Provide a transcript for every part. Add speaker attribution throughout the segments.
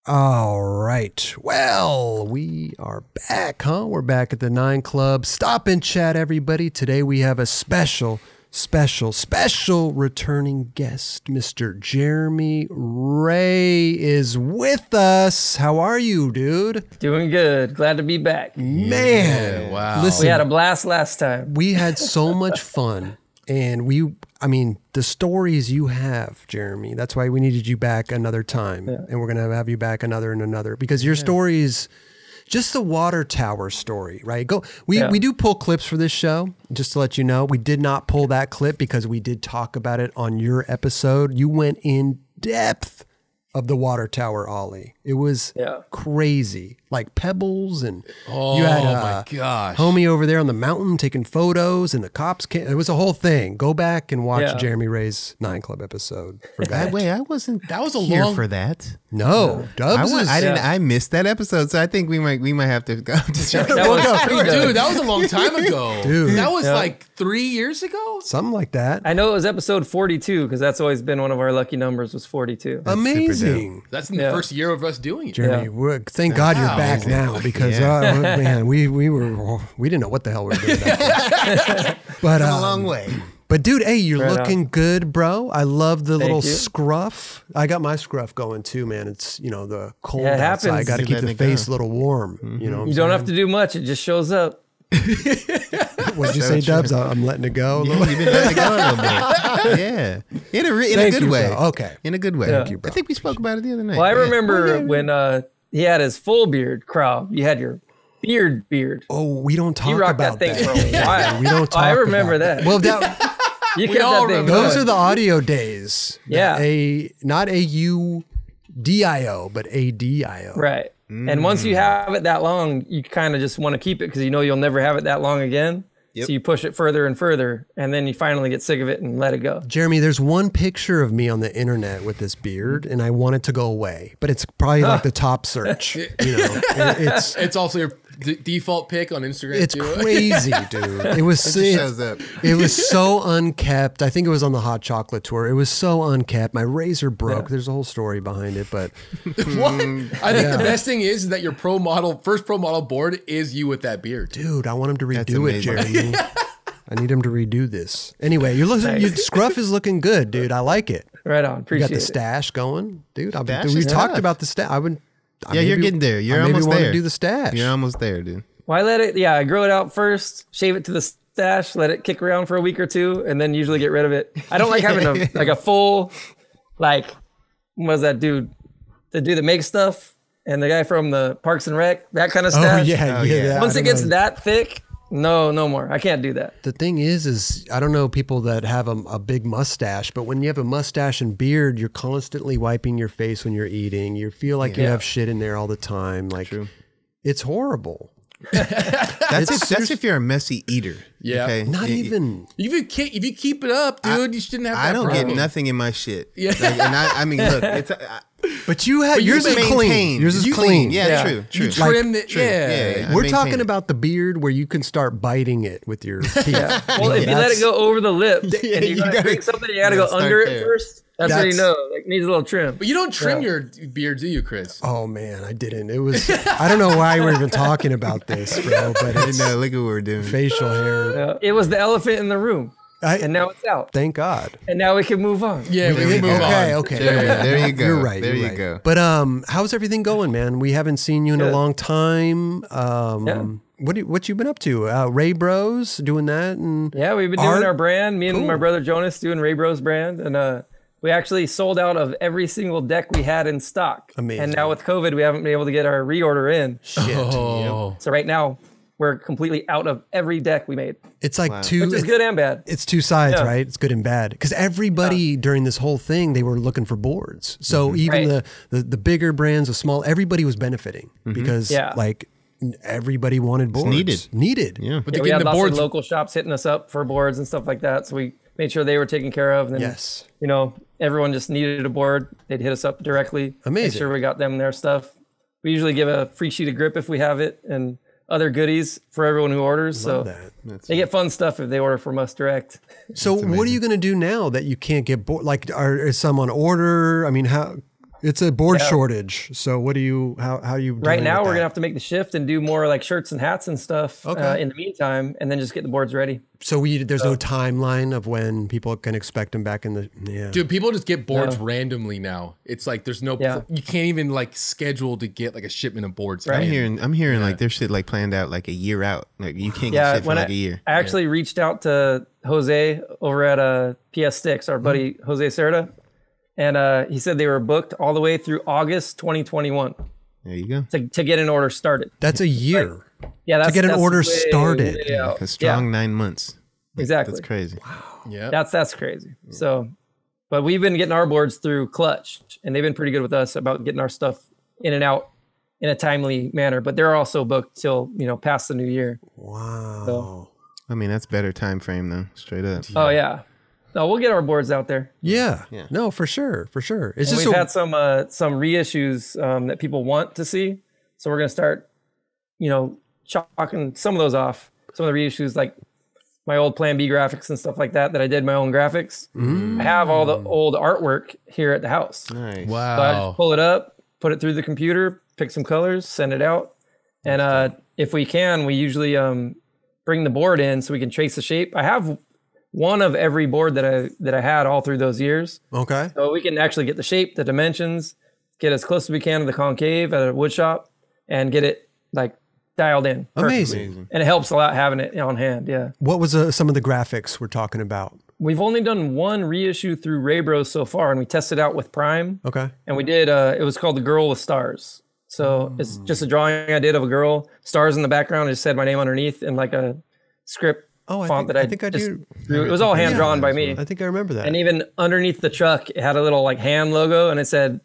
Speaker 1: All right. Well, we are back, huh? We're back at the 9 Club. Stop and chat, everybody. Today we have a special returning guest. Mr. Jeremy Wray is with us. How are you, dude?
Speaker 2: Doing good. Glad to be back.
Speaker 1: Man.
Speaker 3: Yeah, wow.
Speaker 1: Listen,
Speaker 2: We had a blast last time.
Speaker 1: we had so much fun. And the stories you have, Jeremy, that's why we needed you back another time. Yeah. And we're going to have you back another and another because your stories, just the water tower story, right? We do pull clips for this show, just to let you know. We did not pull that clip because we did talk about it on your episode. You went in depth of the water tower ollie. It was crazy, like pebbles, and you had
Speaker 3: my gosh,
Speaker 1: homie over there on the mountain taking photos, and the cops came. It was a whole thing. Go back and watch Jeremy Ray's 9 Club episode for that.
Speaker 4: Wait, I wasn't.
Speaker 3: That was a
Speaker 4: here
Speaker 3: long
Speaker 4: for that.
Speaker 1: No, Dubs.
Speaker 4: I missed that episode, so I think we might have to go.
Speaker 3: Dude, that was a long time ago.
Speaker 1: Dude,
Speaker 3: that was like 3 years ago,
Speaker 1: something like that.
Speaker 2: I know it was episode 42 because that's always been one of our lucky numbers. Was 42.
Speaker 1: Amazing.
Speaker 3: That's in the first year of us doing it.
Speaker 1: Jeremy, thank God you're back now because man, we didn't know what the hell we were doing. But
Speaker 4: a long way.
Speaker 1: But dude, hey, you're looking good, bro. I love the little scruff. I got my scruff going too, man. It's the cold outside. I got to keep the face a little warm. You know,
Speaker 2: you don't have to do much. It just shows up.
Speaker 1: What'd you say, Dubs? I'm letting it go.
Speaker 4: You've been letting it go a little bit. Yeah, in a good way.
Speaker 1: Bro. Okay,
Speaker 4: in a good way.
Speaker 1: Thank you, bro.
Speaker 4: I think we spoke about it the other night.
Speaker 2: Well, I remember when he had his full beard, Crow. You had your beard.
Speaker 1: Oh, we don't talk about
Speaker 2: that thing for a while.
Speaker 1: We don't talk.
Speaker 2: I remember that.
Speaker 1: Well,
Speaker 2: you kept that thing.
Speaker 1: Those are the audio days.
Speaker 2: Yeah,
Speaker 1: not AUDIO, but ADIO.
Speaker 2: Right. And once you have it that long, you kind of just want to keep it because you know you'll never have it that long again. Yep. So you push it further and further, and then you finally get sick of it and let it go.
Speaker 1: Jeremy, there's one picture of me on the internet with this beard, and I want it to go away, but it's probably like the top search.
Speaker 3: It's also your default pic on Instagram.
Speaker 1: It's crazy, dude. It was it was so unkept. I think it was on the hot chocolate tour. It was so unkept. My razor broke. There's a whole story behind it, but
Speaker 3: what? I think the best thing is that your first pro model board is you with that beard.
Speaker 1: Dude, I want him to redo it, Jeremy. I need him to redo this. Anyway, your scruff is looking good, dude. I like it.
Speaker 2: Right on. Appreciate it.
Speaker 1: You got the stash going, dude. We talked about the stash.
Speaker 4: You're getting there. You're almost there.
Speaker 1: To do the stash.
Speaker 4: You're almost there, dude.
Speaker 2: Well, I let it. Yeah, I grow it out first, shave it to the stash, let it kick around for a week or two, and then usually get rid of it. I don't like having a full, what was that dude? The dude that makes stuff, and the guy from the Parks and Rec, that kind of stash.
Speaker 1: Oh yeah.
Speaker 2: Once it gets that thick, no more. I can't do that.
Speaker 1: The thing is I don't know people that have a big mustache, but when you have a mustache and beard, you're constantly wiping your face when you're eating. You feel like you have shit in there all the time.
Speaker 4: True.
Speaker 1: It's horrible.
Speaker 4: That's if you're a messy eater.
Speaker 3: Yeah.
Speaker 4: Okay?
Speaker 1: Not even.
Speaker 3: If you keep it up, dude, you shouldn't have that
Speaker 4: I don't
Speaker 3: problem.
Speaker 4: get nothing in my shit.
Speaker 3: Yeah.
Speaker 4: I mean, look, it's...
Speaker 1: But yours is clean. Yours is clean.
Speaker 4: Yeah, true.
Speaker 3: You trimmed it.
Speaker 1: Yeah. We're talking about the beard where you can start biting it with your teeth.
Speaker 2: Well, if you let it go over the lip and you gotta drink something, you gotta go under it first. That's how you know. Needs a little trim.
Speaker 3: But you don't trim your beard, do you, Chris?
Speaker 1: Oh man, I didn't. It was. I don't know why we're even talking about this, bro. But look
Speaker 4: at what we're doing.
Speaker 1: Facial hair.
Speaker 2: Yeah. It was the elephant in the room. And now it's out.
Speaker 1: Thank God.
Speaker 2: And now we can move on.
Speaker 3: Yeah, we can move on.
Speaker 1: Okay.
Speaker 4: There you go.
Speaker 1: You're right.
Speaker 4: There you go.
Speaker 1: But how's everything going, man? We haven't seen you in a long time. What you been up to? Ray Bros doing that, and
Speaker 2: we've been doing our brand. Me and my brother Jonas doing Ray Bros brand, and we actually sold out of every single deck we had in stock.
Speaker 1: Amazing.
Speaker 2: And now with COVID, we haven't been able to get our reorder in.
Speaker 1: Shit.
Speaker 3: Oh.
Speaker 2: So right now, we're completely out of every deck we made.
Speaker 1: It's like
Speaker 2: which is good and bad.
Speaker 1: It's two sides, right? It's good and bad. Because everybody during this whole thing, they were looking for boards. So even the bigger brands, the small, everybody was benefiting because everybody wanted boards.
Speaker 4: It's needed.
Speaker 1: Yeah.
Speaker 2: But we had lots of local shops hitting us up for boards and stuff like that. So we made sure they were taken care of. And then, everyone just needed a board. They'd hit us up directly.
Speaker 1: Amazing.
Speaker 2: Make sure we got them their stuff. We usually give a free sheet of grip if we have it, and other goodies for everyone who orders. They get fun stuff if they order from us direct.
Speaker 1: So what are you going to do now that you can't get board? Like, is some on order? I mean, how It's a board shortage. So what do you, how are you doing
Speaker 2: Right now,
Speaker 1: with
Speaker 2: we're
Speaker 1: that?
Speaker 2: gonna have to make the shift and do more like shirts and hats and stuff in the meantime, and then just get the boards ready.
Speaker 1: So there's no timeline of when people can expect them back in the,
Speaker 3: Dude, people just get boards randomly now. It's like there's no, you can't even like schedule to get like a shipment of boards.
Speaker 4: I'm hearing like there's shit like planned out like a year out. Like you can't get shit for like a year.
Speaker 2: I actually reached out to Jose over at PS Sticks, our buddy Jose Cerda, and he said they were booked all the way through August 2021.
Speaker 4: There you go.
Speaker 2: To get an order started.
Speaker 1: That's a year.
Speaker 2: That's
Speaker 1: to get an order started.
Speaker 4: Like a strong 9 months.
Speaker 2: Exactly.
Speaker 4: That's crazy.
Speaker 2: Wow. Yeah. That's crazy. So, but we've been getting our boards through Clutch, and they've been pretty good with us about getting our stuff in and out in a timely manner. But they're also booked till past the new year.
Speaker 1: Wow.
Speaker 2: So,
Speaker 4: I mean, that's better time frame though. Straight up.
Speaker 2: Oh yeah. No, we'll get our boards out there.
Speaker 1: Yeah. No, for sure. It's
Speaker 2: And
Speaker 1: just
Speaker 2: we've had some reissues that people want to see, so we're gonna start, chalking some of those off. Some of the reissues, like my old Plan B graphics and stuff like that I did my own graphics. I have all the old artwork here at the house.
Speaker 4: Nice.
Speaker 3: Wow.
Speaker 2: So I just pull it up, put it through the computer, pick some colors, send it out, and if we can, we usually bring the board in so we can trace the shape. I have one of every board that I had all through those years.
Speaker 1: Okay.
Speaker 2: So we can actually get the shape, the dimensions, get as close as we can to the concave at a wood shop, and get it like dialed in.
Speaker 1: Amazing.
Speaker 2: And it helps a lot having it on hand. Yeah.
Speaker 1: What was some of the graphics we're talking about?
Speaker 2: We've only done one reissue through Ray Bros so far, and we tested out with Prime.
Speaker 1: Okay.
Speaker 2: And we did, it was called The Girl with Stars. So it's just a drawing I did of a girl, stars in the background. I just said my name underneath in like a script font I think I do. It was all hand drawn by me.
Speaker 1: I think I remember that.
Speaker 2: And even underneath the truck, it had a little like hand logo, and it said,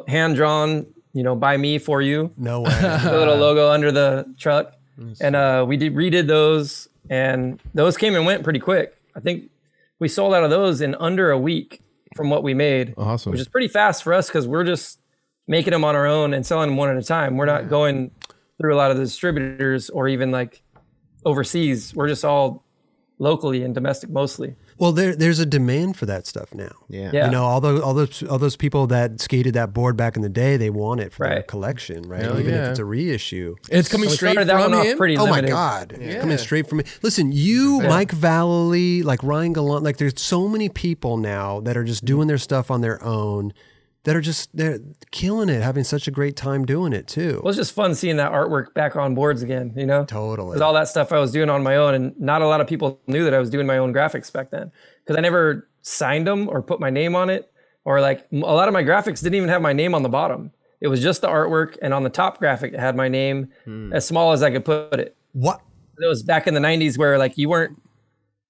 Speaker 2: hand drawn, by me for you.
Speaker 1: No way.
Speaker 2: The little logo under the truck. And we redid those, and those came and went pretty quick. I think we sold out of those in under a week from what we made.
Speaker 3: Awesome.
Speaker 2: Which is pretty fast for us because we're just making them on our own and selling them one at a time. We're not going through a lot of the distributors or even like overseas. We're just all locally and domestic mostly.
Speaker 1: Well, there's a demand for that stuff now.
Speaker 2: Yeah.
Speaker 1: All those people that skated that board back in the day, they want it for their collection, right?
Speaker 3: Hell
Speaker 1: Even
Speaker 3: yeah.
Speaker 1: if it's a reissue.
Speaker 3: And it's coming straight from him.
Speaker 2: Pretty
Speaker 1: Oh my
Speaker 2: limited.
Speaker 1: God. Coming straight from me. Listen, Mike Valley, like Ryan Gallant, like there's so many people now that are just doing their stuff on their own that are they're killing it, having such a great time doing it too.
Speaker 2: Well, it's just fun seeing that artwork back on boards again,
Speaker 1: Totally.
Speaker 2: With all that stuff I was doing on my own, and not a lot of people knew that I was doing my own graphics back then because I never signed them or put my name on it, or like a lot of my graphics didn't even have my name on the bottom. It was just the artwork, and on the top graphic it had my name as small as I could put it.
Speaker 1: What?
Speaker 2: It was back in the 90s where like you weren't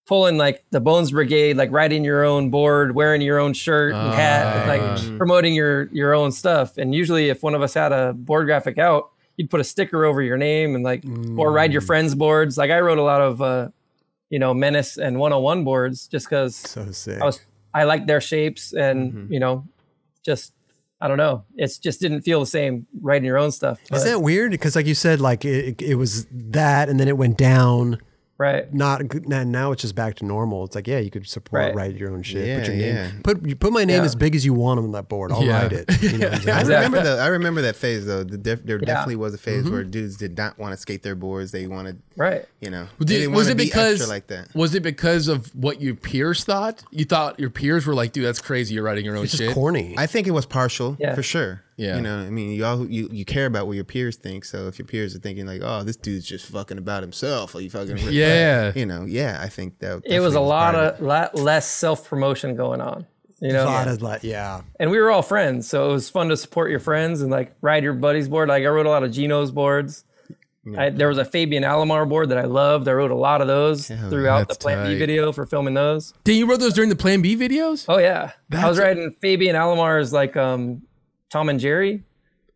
Speaker 2: pulling like the Bones Brigade, like writing your own board, wearing your own shirt and hat, and, like promoting your own stuff. And usually if one of us had a board graphic out, you'd put a sticker over your name and like, or ride your friends' boards. Like I wrote a lot of, Menace and 101 boards just because
Speaker 1: So sick.
Speaker 2: I liked their shapes and, just, I don't know. It just didn't feel the same writing your own stuff.
Speaker 1: Is that weird? Because like you said, like it was that and then it went down.
Speaker 2: Right.
Speaker 1: Now it's just back to normal. It's like, yeah, you could support, write your own shit. Put your name. Put my name as big as you want on that board. I'll write it.
Speaker 4: I remember that phase though. There definitely was a phase where dudes did not want to skate their boards. They wanted, they didn't want to be extra like that.
Speaker 3: Was it because of what your peers thought? You thought your peers were like, dude, that's crazy. You're writing your own
Speaker 1: It's
Speaker 3: shit.
Speaker 1: just corny.
Speaker 4: I think it was partial for sure.
Speaker 3: Yeah.
Speaker 4: I mean, you care about what your peers think. So if your peers are thinking like, oh, this dude's just fucking about himself, or you fucking I think that
Speaker 2: it was a lot less self-promotion going on. And we were all friends, so it was fun to support your friends and like ride your buddy's board. Like I wrote a lot of Gino's boards. There was a Fabian Alomar board that I loved. I wrote a lot of those throughout the Plan B video for filming those.
Speaker 3: Did you wrote those during the Plan B videos?
Speaker 2: Oh yeah, I was writing Fabian Alomar's like Tom and Jerry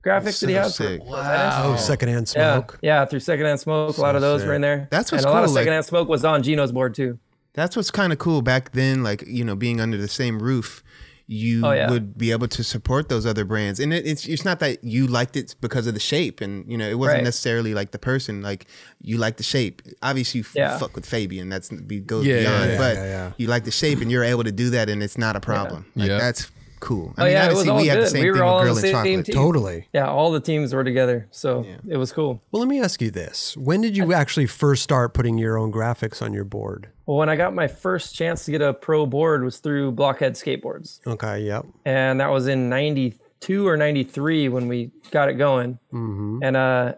Speaker 2: graphics that he had.
Speaker 4: Sick.
Speaker 1: Oh, Secondhand Smoke.
Speaker 2: Yeah, through Secondhand Smoke, a lot of those were in there.
Speaker 4: That's what's
Speaker 2: and a lot of
Speaker 4: cool,
Speaker 2: Secondhand Smoke was on Gino's board too.
Speaker 4: That's what's kind of cool back then, like, being under the same roof, you would be able to support those other brands. And it's not that you liked it because of the shape, and it wasn't necessarily like the person, like you like the shape. Obviously you fuck with Fabian, goes beyond, but you like the shape and you're able to do that and it's not a problem. That's cool.
Speaker 2: I mean, obviously
Speaker 4: we had the same thing with Grill and Chocolate.
Speaker 2: Team.
Speaker 1: Totally.
Speaker 2: Yeah, all the teams were together, so it was cool.
Speaker 1: Well, let me ask you this: when did you actually first start putting your own graphics on your board?
Speaker 2: Well, when I got my first chance to get a pro board was through Blockhead Skateboards.
Speaker 1: Okay. Yep.
Speaker 2: And that was in '92 or '93 when we got it going. Mm-hmm. And I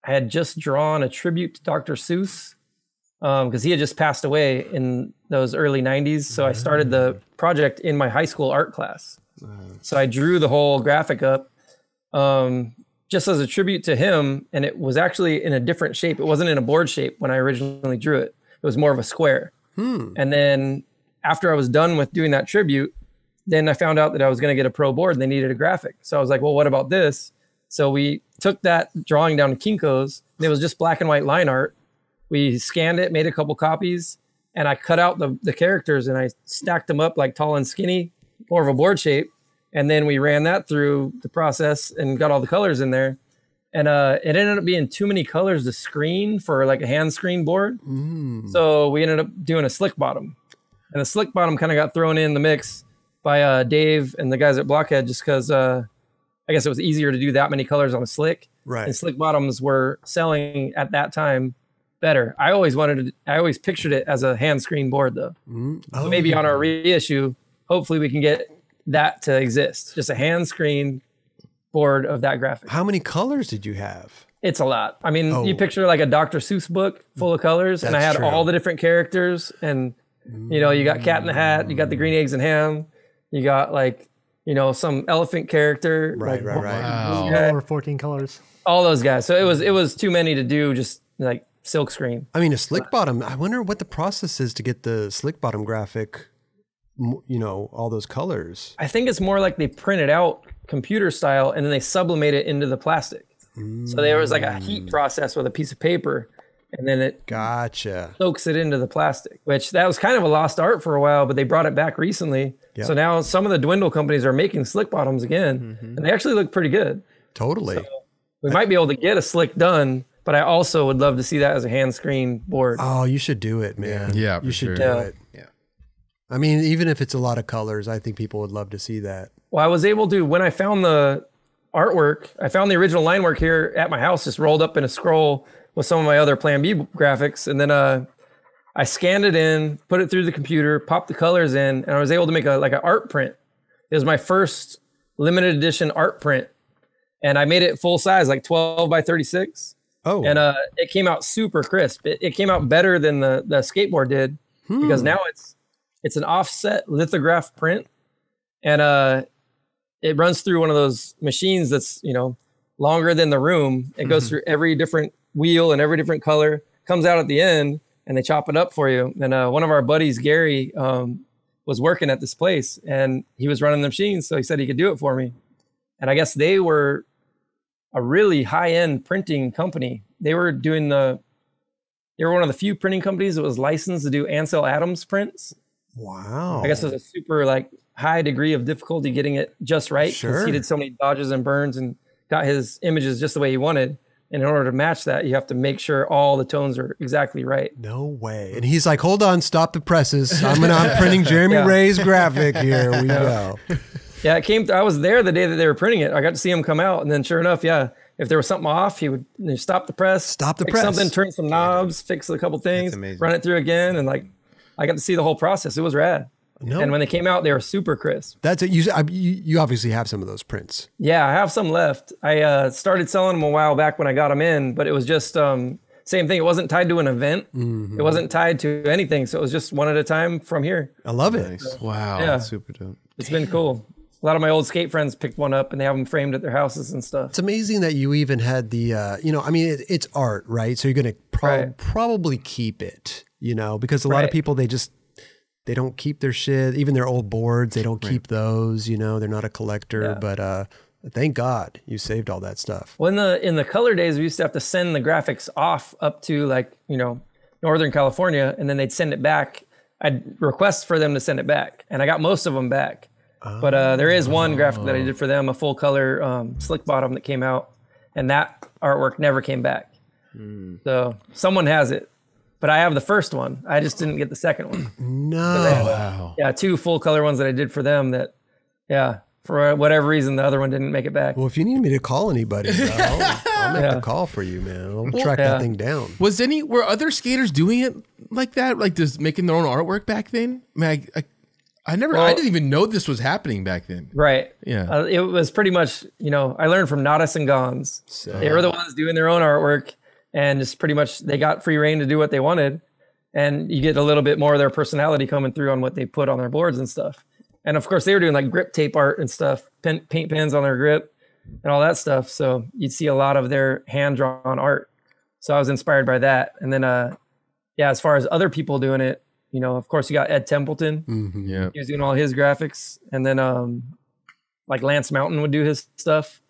Speaker 2: had just drawn a tribute to Dr. Seuss. Because he had just passed away in those early 90s. So I started the project in my high school art class. So I drew the whole graphic up just as a tribute to him. And it was actually in a different shape. It wasn't in a board shape when I originally drew it. It was more of a square. And then after I was done with doing that tribute, then I found out that I was going to get a pro board and they needed a graphic. So I was like, well, what about this? So we took that drawing down to Kinko's. And it was just black and white line art. We scanned it, made a couple copies, and I cut out the characters and I stacked them up like tall and skinny, more of a board shape. And then we ran that through the process and got all the colors in there. And it ended up being too many colors to screen for like a hand screen board. So we ended up doing a slick bottom. And the slick bottom kind of got thrown in the mix by Dave and the guys at Blockhead just because I guess it was easier to do that many colors on a slick.
Speaker 1: Right.
Speaker 2: And slick bottoms were selling at that time better. I always pictured it as a hand screen board though. So maybe on our reissue, hopefully we can get that to exist. Just a hand screen board of that graphic.
Speaker 1: How many colors did you have?
Speaker 2: It's a lot. I mean, you picture like a Dr. Seuss book full of colors, and I had all the different characters, and you got Cat in the Hat, you got the Green Eggs and Ham, you got like, some elephant character.
Speaker 1: Right.
Speaker 5: Wow. Over 14 colors.
Speaker 2: All those guys. So it was too many to do just like silk screen.
Speaker 1: I mean, a slick bottom. I wonder what the process is to get the slick bottom graphic. All those colors.
Speaker 2: I think it's more like they print it out computer style and then they sublimate it into the plastic. So there was like a heat process with a piece of paper, and then it soaks it into the plastic. Which that was kind of a lost art for a while, but they brought it back recently. Yep. So now some of the dwindle companies are making slick bottoms again, and they actually look pretty good.
Speaker 1: Totally.
Speaker 2: So we might be able to get a slick done. But I also would love to see that as a hand screen board.
Speaker 1: Oh, you should do it, man.
Speaker 3: Yeah,
Speaker 1: you should do it. Yeah. I mean, even if it's a lot of colors, I think people would love to see that. Well,
Speaker 2: I was able to, when I found the artwork, I found the original line work here at my house, just rolled up in a scroll with some of my other Plan B graphics. And then I scanned it in, put it through the computer, popped the colors in, and I was able to make an art print. It was my first limited edition art print. And I made it full size, like 12 by 36. Oh, and it came out super crisp. It came out better than the skateboard did because now it's an offset lithograph print, and it runs through one of those machines that's longer than the room. It goes through every different wheel and every different color. Comes out at the end, and they chop it up for you. And one of our buddies, Gary, was working at this place, and he was running the machines, so he said he could do it for me. And I guess they were a really high-end printing company. They were one of the few printing companies that was licensed to do Ansel Adams prints.
Speaker 1: Wow.
Speaker 2: I guess it was a super high degree of difficulty getting it just right because he did so many dodges and burns and got his images just the way he wanted. And in order to match that, you have to make sure all the tones are exactly right.
Speaker 1: No way. And he's like, hold on, stop the presses. I'm printing Jeremy Wray's graphic. Here we go.
Speaker 2: Yeah, I was there the day that they were printing it. I got to see him come out, and then sure enough, if there was something off, he would stop the press, something, turn some knobs, fix a couple things, run it through again, and I got to see the whole process. It was rad. No. And when they came out, they were super crisp.
Speaker 1: That's it. You obviously have some of those prints.
Speaker 2: Yeah, I have some left. I started selling them a while back when I got them in, but it was just same thing. It wasn't tied to an event. It wasn't tied to anything, so it was just one at a time from here.
Speaker 1: I love it.
Speaker 3: Nice. Wow,
Speaker 2: yeah.
Speaker 3: That's super dope.
Speaker 2: It's been cool. A lot of my old skate friends picked one up and they have them framed at their houses and stuff.
Speaker 1: It's amazing that you even had the, it's art, right? So you're going to probably keep it, because a lot of people, they don't keep their shit, even their old boards. They don't keep those, they're not a collector, but thank God you saved all that stuff.
Speaker 2: Well, in the color days, we used to have to send the graphics off up to Northern California, and then they'd send it back. I'd request for them to send it back, and I got most of them back. But there is one graphic that I did for them, a full color slick bottom that came out, and that artwork never came back. So someone has it, but I have the first one. I just didn't get the second one.
Speaker 1: No.
Speaker 2: Two full color ones that I did for them that Yeah. For whatever reason, the other one didn't make it back.
Speaker 1: Well, if you need me to call anybody, I'll make the call for you, man. I'll track that thing down.
Speaker 3: Were other skaters doing it like that? Like just making their own artwork back then? I mean, I didn't even know this was happening back then.
Speaker 2: Right.
Speaker 3: Yeah.
Speaker 2: It was pretty much, I learned from Nadas and Gons. They were the ones doing their own artwork, and just pretty much they got free reign to do what they wanted. And you get a little bit more of their personality coming through on what they put on their boards and stuff. And of course, they were doing like grip tape art and stuff, paint pens on their grip and all that stuff. So you'd see a lot of their hand-drawn art. So I was inspired by that. And then, as far as other people doing it, of course, you got Ed Templeton.
Speaker 3: Mm-hmm, yeah.
Speaker 2: He was doing all his graphics. And then like Lance Mountain would do his stuff.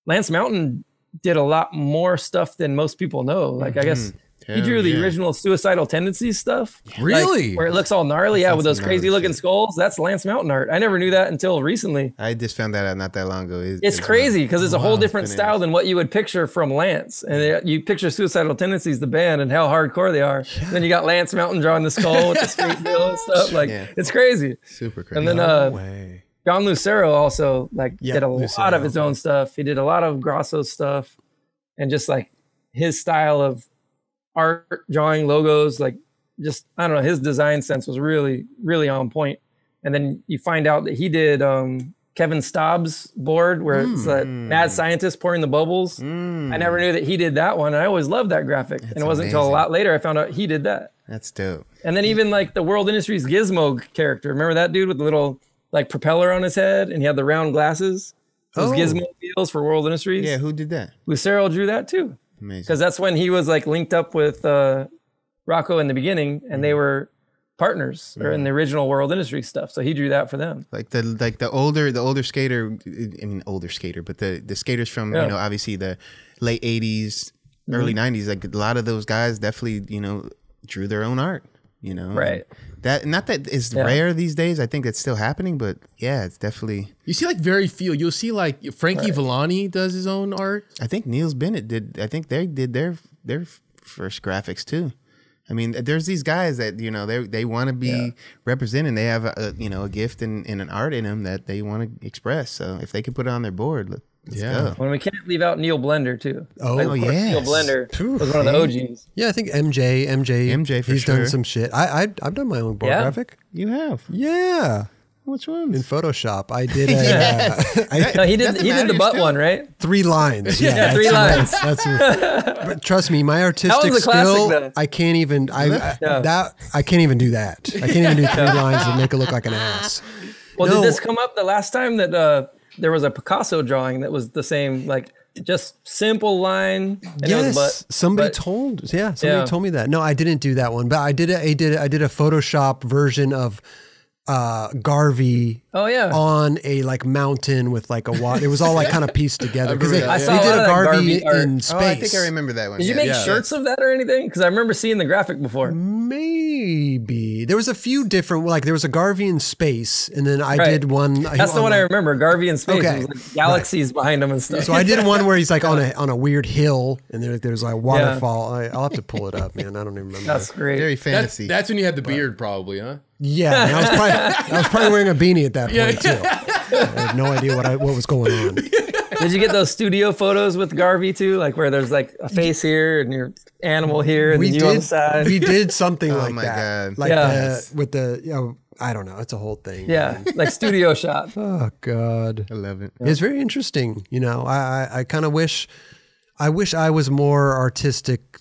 Speaker 2: Lance Mountain did a lot more stuff than most people know. Like, I guess... He drew the original Suicidal Tendencies stuff.
Speaker 3: Really?
Speaker 2: Like, where it looks all gnarly. Yeah, with those crazy looking skulls. That's Lance Mountain art. I never knew that until recently.
Speaker 4: I just found that out not that long ago.
Speaker 2: It's crazy because it's a whole different style than what you would picture from Lance. And you picture Suicidal Tendencies, the band, and how hardcore they are. Yeah. Then you got Lance Mountain drawing the skull with the straight bill and stuff. Like, it's crazy.
Speaker 4: Super crazy.
Speaker 2: And then John Lucero also did a lot of his own stuff. He did a lot of Grosso's stuff. And just like his style of art, drawing, logos, I don't know, his design sense was really, really on point. And then you find out that he did Kevin Staub's board where it's that mad scientist pouring the bubbles. I never knew that he did that one. And I always loved that graphic. And it wasn't until a lot later I found out he did that.
Speaker 4: That's dope.
Speaker 2: And then even like the World Industries Gizmo character. Remember that dude with the little propeller on his head and he had the round glasses? Those Gizmo wheels for World Industries.
Speaker 4: Yeah, who did that?
Speaker 2: Lucero drew that too.
Speaker 4: Amazing.
Speaker 2: Because that's when he was linked up with Rocco in the beginning, and they were partners or in the original World Industry stuff. So he drew that for them.
Speaker 4: The older skater, but the skaters from obviously the late 80s, early 90s, like a lot of those guys definitely drew their own art.
Speaker 2: Right.
Speaker 4: That not that is rare these days. I think it's still happening, but yeah, it's definitely.
Speaker 3: You see very few. You'll see Frankie Villani does his own art.
Speaker 4: I think Niels Bennett did. I think they did their first graphics too. I mean, there's these guys that they want to be represented. They have a gift and an art in them that they want to express. So if they could put it on their board, let's go.
Speaker 2: When we can't leave out Neil Blender too.
Speaker 4: Oh yeah,
Speaker 2: Neil Blender was one of the OGs.
Speaker 1: Yeah, I think MJ
Speaker 4: for
Speaker 1: he's
Speaker 4: sure.
Speaker 1: done some shit. I've done my own board graphic.
Speaker 4: You have?
Speaker 1: Yeah.
Speaker 4: Which one?
Speaker 1: In Photoshop, I did.
Speaker 2: No, he did the butt one, right?
Speaker 1: 3 lines. Yeah,
Speaker 2: 3 lines.
Speaker 1: But trust me, my artistic skill, I can't even. I can't even do that. I can't even do 3 lines and make it look like an ass.
Speaker 2: Well, did this come up the last time that there was a Picasso drawing that was the same, just simple line? And
Speaker 1: yes, somebody told me that. No, I didn't do that one, but I did a Photoshop version of Garvey on a mountain with a water. It was all kind of pieced together because they did a Garvey in space.
Speaker 4: Oh, I think I remember that one.
Speaker 2: Did you make shirts of that or anything? Because I remember seeing the graphic before.
Speaker 1: Maybe there was a few different. There was a Garvey in space, and then I did one.
Speaker 2: That's the one I remember. Garvey in space. Okay. It was galaxies behind him and stuff.
Speaker 1: So I did one where he's on a weird hill, and there's waterfall. I'll have to pull it up, man. I don't even remember.
Speaker 2: That's great.
Speaker 4: Very fancy.
Speaker 3: That's when you had the beard, probably, huh?
Speaker 1: Yeah, I was probably wearing a beanie at that point too. I had no idea what was going on.
Speaker 2: Did you get those studio photos with Garvey too, where there's a face here and your animal here and you on the side?
Speaker 1: We did something like
Speaker 4: that.
Speaker 1: God. With the I don't know, it's a whole thing.
Speaker 2: Yeah, studio shot.
Speaker 1: Oh God,
Speaker 4: I love it.
Speaker 1: It's very interesting. I kind of wish I was more artistically,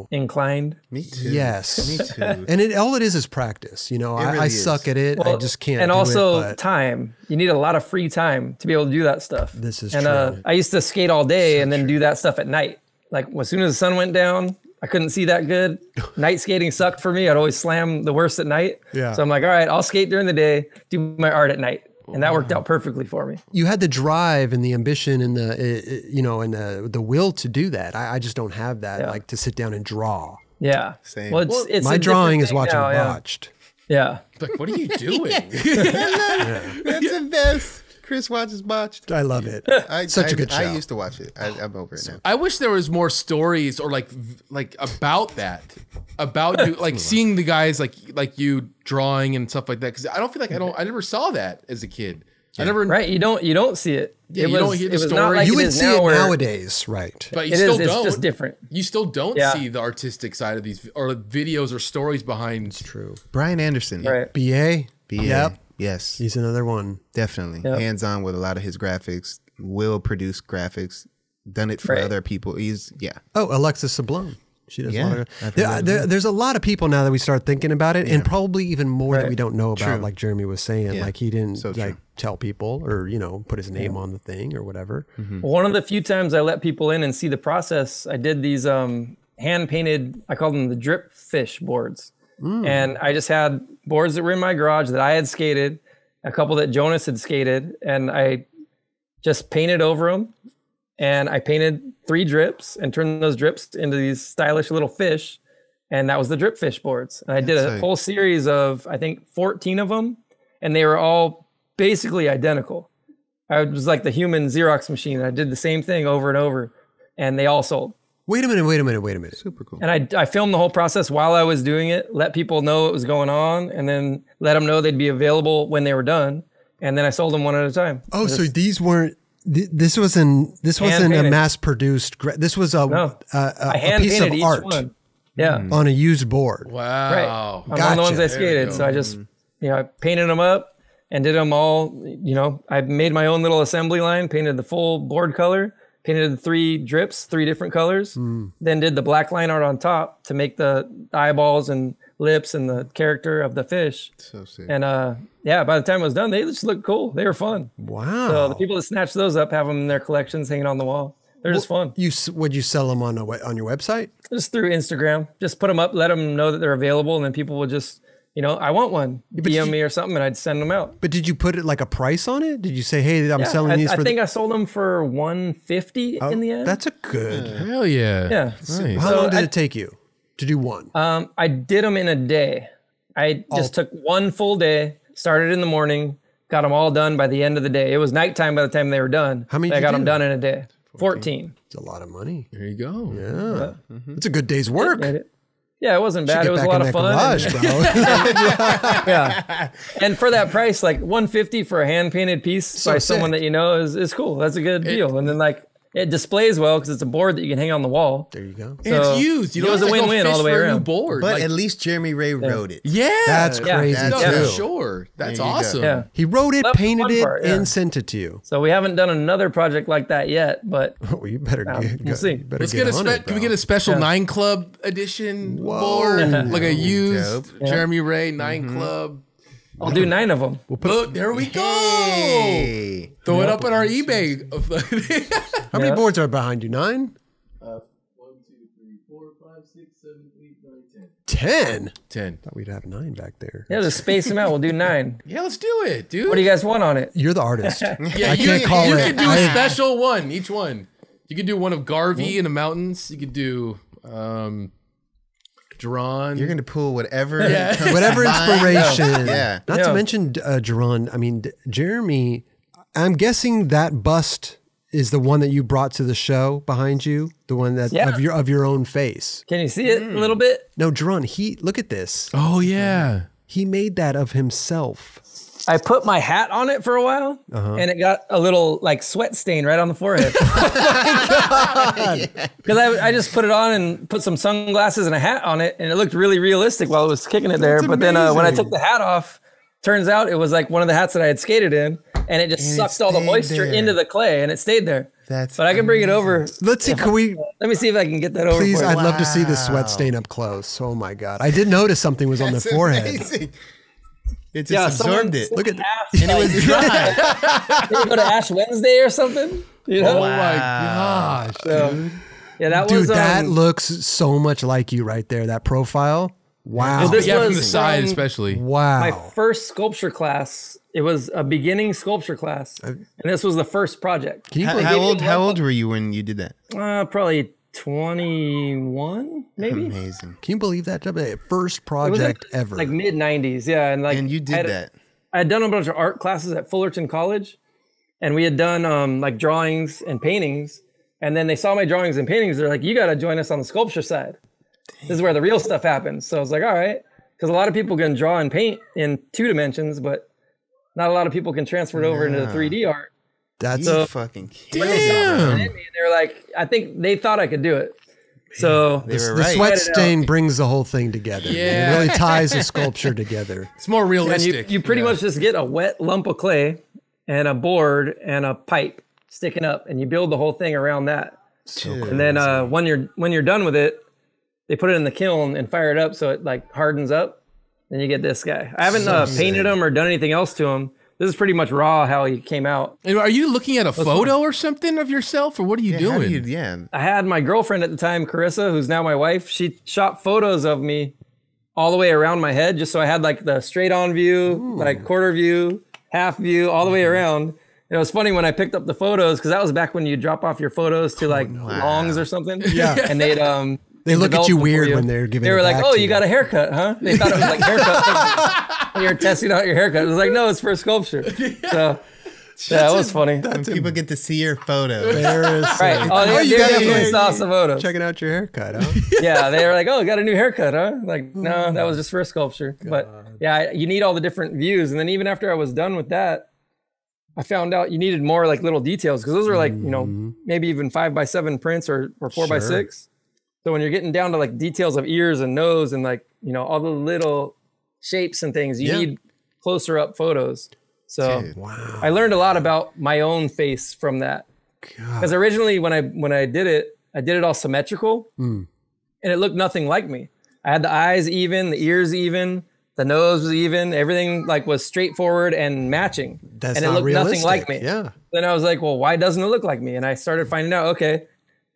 Speaker 2: inclined.
Speaker 4: Me too.
Speaker 1: Yes.
Speaker 4: Me too.
Speaker 1: And all it is practice. I suck at it. I just can't.
Speaker 2: And
Speaker 1: do
Speaker 2: also
Speaker 1: it,
Speaker 2: time. You need a lot of free time to be able to do that stuff.
Speaker 1: This is
Speaker 2: true.
Speaker 1: And
Speaker 2: I used to skate all day and then do that stuff at night. As soon as the sun went down, I couldn't see that good. Night skating sucked for me. I'd always slam the worst at night.
Speaker 1: Yeah.
Speaker 2: So I'm like, all right, I'll skate during the day, do my art at night. And that worked out perfectly for me.
Speaker 1: You had the drive and the ambition and the will to do that. I just don't have that, to sit down and draw.
Speaker 2: Yeah.
Speaker 4: Same.
Speaker 2: Well, it's
Speaker 1: my drawing is watching Botched.
Speaker 2: Yeah.
Speaker 3: What are you doing?
Speaker 4: That's the best. Chris watches Botched.
Speaker 1: I love it. Such a good show.
Speaker 4: I used to watch it. I'm over it now.
Speaker 3: I wish there was more stories or like about that, about you, like seeing the guys like you drawing and stuff like that. Because I don't feel like I never saw that as a kid. I never.
Speaker 2: Right, you don't see it.
Speaker 3: Yeah, you don't hear the story.
Speaker 2: Not like
Speaker 1: you
Speaker 2: it
Speaker 1: would see it nowadays, right?
Speaker 3: But you still don't.
Speaker 2: It's just different.
Speaker 3: You still don't see the artistic side of these or videos or stories behind.
Speaker 1: It's true.
Speaker 4: Brian Anderson.
Speaker 2: Right.
Speaker 1: BA. Yep.
Speaker 4: Yes.
Speaker 1: He's another one.
Speaker 4: Definitely.
Speaker 2: Yep.
Speaker 4: Hands on with a lot of his graphics. Will produce graphics. Done it for other people.
Speaker 1: Oh, Alexis Sablon. She does a lot of
Speaker 4: there's
Speaker 1: a lot of people now that we start thinking about it, and probably even more that we don't know about.
Speaker 4: True.
Speaker 1: Like Jeremy was saying, like he didn't
Speaker 4: true.
Speaker 1: tell people or put his name on the thing or whatever.
Speaker 2: One of the few times I let people in and see the process, I did these hand painted. I call them the drip fish boards, and I just had boards that were in my garage that I had skated, a couple that Jonas had skated, and I just painted over them. And I painted 3 drips and turned those drips into these stylish little fish. And that was the drip fish boards. And I did a whole series of, I think, 14 of them. And they were all basically identical. I was like the human Xerox machine. I did the same thing over and over. And they all sold.
Speaker 1: Wait a minute.
Speaker 4: super cool.
Speaker 2: And I filmed the whole process while I was doing it, let people know what was going on, and then let them know they'd be available when they were done. And then I sold them one at a time.
Speaker 1: Oh, so these weren't... This wasn't a mass-produced. This was a piece of art on a used board.
Speaker 3: Wow.
Speaker 2: Right. On one of the ones I skated. So I just, I painted them up and did them all. I made my own little assembly line, painted the full board color, painted the 3 drips, 3 different colors, then did the black line art on top to make the eyeballs and lips and the character of the fish. So sick. And by the time it was done, they just looked cool. They were fun.
Speaker 1: Wow.
Speaker 2: So the people that snatch those up have them in their collections hanging on the wall. They're just fun.
Speaker 1: Would you sell them on your website?
Speaker 2: Just through Instagram. Just put them up, let them know that they're available, and then people will just, I want one. DM me or something, and I'd send them out.
Speaker 1: But did you put it like a price on it? Did you say, hey, I'm selling these for...
Speaker 2: I think I sold them for $150 in the end.
Speaker 1: That's a good...
Speaker 3: Hell yeah.
Speaker 2: Yeah.
Speaker 3: Nice.
Speaker 1: How long did it take you to do one?
Speaker 2: I did them in a day. I just took one full day, started in the morning, got them all done by the end of the day. It was nighttime by the time they were done.
Speaker 1: How many
Speaker 2: I got them done in a day. 14.
Speaker 1: It's a lot of money.
Speaker 3: There you go.
Speaker 1: Yeah. It's a good day's work.
Speaker 2: Yeah, it wasn't bad. It was a lot of fun.
Speaker 1: Garage, bro.
Speaker 2: Yeah. And for that price, like $150 for a hand painted piece by someone that is cool. That's a good deal. And then it displays well because it's a board that you can hang on the wall.
Speaker 1: There you go.
Speaker 3: And it's used. You know,
Speaker 2: it was a win-win all the way around.
Speaker 3: Board.
Speaker 4: But at least Jeremy Ray wrote it.
Speaker 3: Yeah.
Speaker 1: That's crazy.
Speaker 3: For sure. That's awesome.
Speaker 2: Yeah.
Speaker 1: He wrote it, painted it, and sent it to you.
Speaker 2: So we haven't done another project like that yet, but
Speaker 1: well, you better
Speaker 2: we'll see.
Speaker 3: Let's get can we get a special 9 Club edition board? Like a used Jeremy Ray 9 Club.
Speaker 2: I'll do 9 of them.
Speaker 3: There we go. Hey. Throw it up on our eBay.
Speaker 1: How many boards are behind you? 9?
Speaker 3: 1, 2, 3, 4, 5, 6, 7, 8, 9, 10. 10.
Speaker 1: Thought we'd have 9 back there.
Speaker 2: Yeah, just space them out. We'll do 9.
Speaker 3: Yeah, let's do it, dude.
Speaker 2: What do you guys want on it?
Speaker 1: You're the artist.
Speaker 3: Yeah,
Speaker 1: I can't call it.
Speaker 3: You could do a special one, each one. You could do one of Garvey in the mountains. You could do Jeron.
Speaker 4: You're gonna pull whatever
Speaker 1: inspiration. Yeah. Not to mention Jeron. I mean, Jeremy. I'm guessing that bust is the one that you brought to the show behind you, the one that of your own face.
Speaker 2: Can you see it a little bit?
Speaker 1: No, Jeron. Look at this.
Speaker 3: Oh yeah.
Speaker 1: He made that of himself.
Speaker 2: I put my hat on it for a while, and it got a little sweat stain right on the forehead. Because I just put it on and put some sunglasses and a hat on it, and it looked really realistic while it was kicking it there. But then when I took the hat off, turns out it was one of the hats that I had skated in, and it just sucked all the moisture into the clay, and it stayed there. But I can bring it over.
Speaker 1: Let's see. Let
Speaker 2: me see if I can get that over.
Speaker 1: Please, I'd love to see the sweat stain up close. Oh my God, I did notice something was on the forehead.
Speaker 4: Amazing. It just absorbed it.
Speaker 1: Look at
Speaker 4: that. And it was dry.
Speaker 2: Did you go to Ash Wednesday or something? You know?
Speaker 3: Oh my gosh, dude.
Speaker 2: Yeah, that
Speaker 1: was... Dude, that looks so much like you right there, that profile. Wow.
Speaker 2: Well, this was
Speaker 3: from the side especially.
Speaker 1: Wow.
Speaker 2: My first sculpture class, it was a beginning sculpture class. And this was the first project.
Speaker 4: How old were you when you did that?
Speaker 2: Probably 21, maybe.
Speaker 4: Amazing.
Speaker 1: Can you believe that? First project ever.
Speaker 2: Mid 90s, yeah. And
Speaker 4: you did that.
Speaker 2: I had done a bunch of art classes at Fullerton College, and we had done like drawings and paintings. And then they saw my drawings and paintings. They're like, you got to join us on the sculpture side. This is where the real stuff happens. So I was like, all right. Because a lot of people can draw and paint in 2 dimensions, but not a lot of people can transfer it over into the 3D art.
Speaker 4: That's fucking
Speaker 2: damn. They're like, I think they thought I could do it. So
Speaker 1: the sweat stain brings the whole thing together.
Speaker 3: Yeah.
Speaker 1: It really ties the sculpture together.
Speaker 3: It's more realistic.
Speaker 2: You pretty much just get a wet lump of clay and a board and a pipe sticking up, and you build the whole thing around that. And then when you're done with it, they put it in the kiln and fire it up so it like hardens up. Then you get this guy. I haven't painted him or done anything else to him. This is pretty much raw how he came out.
Speaker 3: And are you looking at a photo or something of yourself, or what are you doing?
Speaker 2: I had my girlfriend at the time, Carissa, who's now my wife. She shot photos of me all the way around my head, just so I had like the straight on view, like quarter view, half view, all the way around. And it was funny when I picked up the photos, because that was back when you drop off your photos to like Longs or something. Yeah. And they
Speaker 1: look at you weird when they're giving.
Speaker 2: They were like, "Oh, you got a haircut, huh?" They thought it was like haircut. When you're testing out your haircut. It was like, "No, it's for sculpture." So yeah, it was funny.
Speaker 4: When people get to see your photo.
Speaker 2: Right. Oh, you definitely saw some photos.
Speaker 1: Checking out your haircut, huh?
Speaker 2: Yeah, they were like, "Oh, got a new haircut, huh?" Like, no, that was just for sculpture. But yeah, you need all the different views. And then even after I was done with that, I found out you needed more like little details, because those are like, maybe even 5x7 prints or 4x6. So when you're getting down to like details of ears and nose and like, all the little shapes and things, you need closer up photos. So I learned a lot about my own face from that. Because originally when I did it all symmetrical and it looked nothing like me. I had the eyes even, the ears even, the nose was even, everything like was straightforward and matching.
Speaker 1: And
Speaker 2: it looked nothing like me.
Speaker 1: Yeah.
Speaker 2: Then I was like, well, why doesn't it look like me? And I started finding out, okay,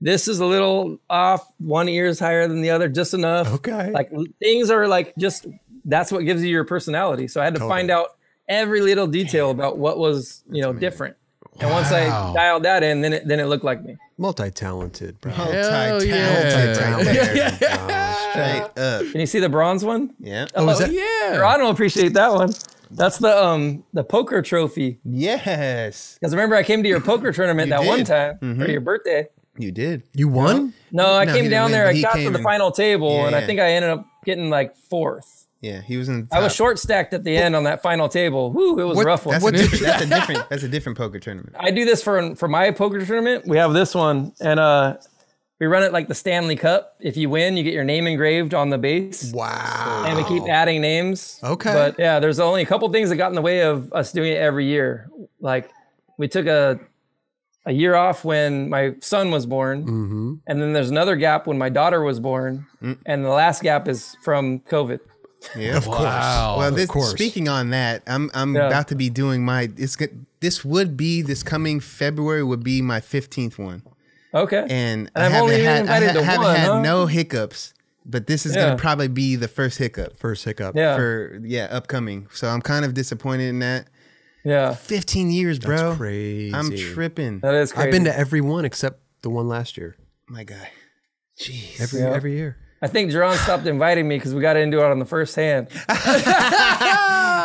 Speaker 2: this is a little off. One ear is higher than the other, just enough.
Speaker 1: Okay.
Speaker 2: Like things are like just, that's what gives you your personality. So I had to find out every little detail about what was, different. And once I dialed that in, then it looked like me.
Speaker 1: Multi-talented, bro.
Speaker 4: Multi-talented. Straight up.
Speaker 2: Can you see the bronze one?
Speaker 4: Yeah.
Speaker 1: Oh, is that?
Speaker 3: Yeah.
Speaker 2: I don't appreciate that one. That's the poker trophy.
Speaker 4: Yes.
Speaker 2: Because remember, I came to your poker tournament one time for your birthday.
Speaker 4: You did.
Speaker 1: You won?
Speaker 2: No, I came down there. I got to the final table, and I think I ended up getting like 4th.
Speaker 4: Yeah, he was in the top.
Speaker 2: I was short stacked at the end on that final table. Woo, it was a rough one.
Speaker 4: That's a different poker tournament.
Speaker 2: I do this for my poker tournament. We have this one, and we run it like the Stanley Cup. If you win, you get your name engraved on the base.
Speaker 1: Wow.
Speaker 2: And we keep adding names.
Speaker 1: Okay.
Speaker 2: But yeah, there's only a couple things that got in the way of us doing it every year. Like we took a year off when my son was born, and then there's another gap when my daughter was born, and the last gap is from COVID.
Speaker 4: Yeah,
Speaker 1: of course.
Speaker 3: Wow.
Speaker 4: Well, speaking on that, I'm about to be doing this coming February would be my 15th one.
Speaker 2: Okay.
Speaker 4: And I haven't had no hiccups, but this is going to probably be the first hiccup.
Speaker 2: Yeah.
Speaker 4: Upcoming. So I'm kind of disappointed in that.
Speaker 2: Yeah.
Speaker 4: 15 years, bro.
Speaker 1: That's crazy.
Speaker 4: I'm tripping.
Speaker 2: That is crazy.
Speaker 1: I've been to every one except the one last year.
Speaker 4: My guy. Jeez.
Speaker 1: Every year.
Speaker 2: I think Jeron stopped inviting me because we got into it on the first hand.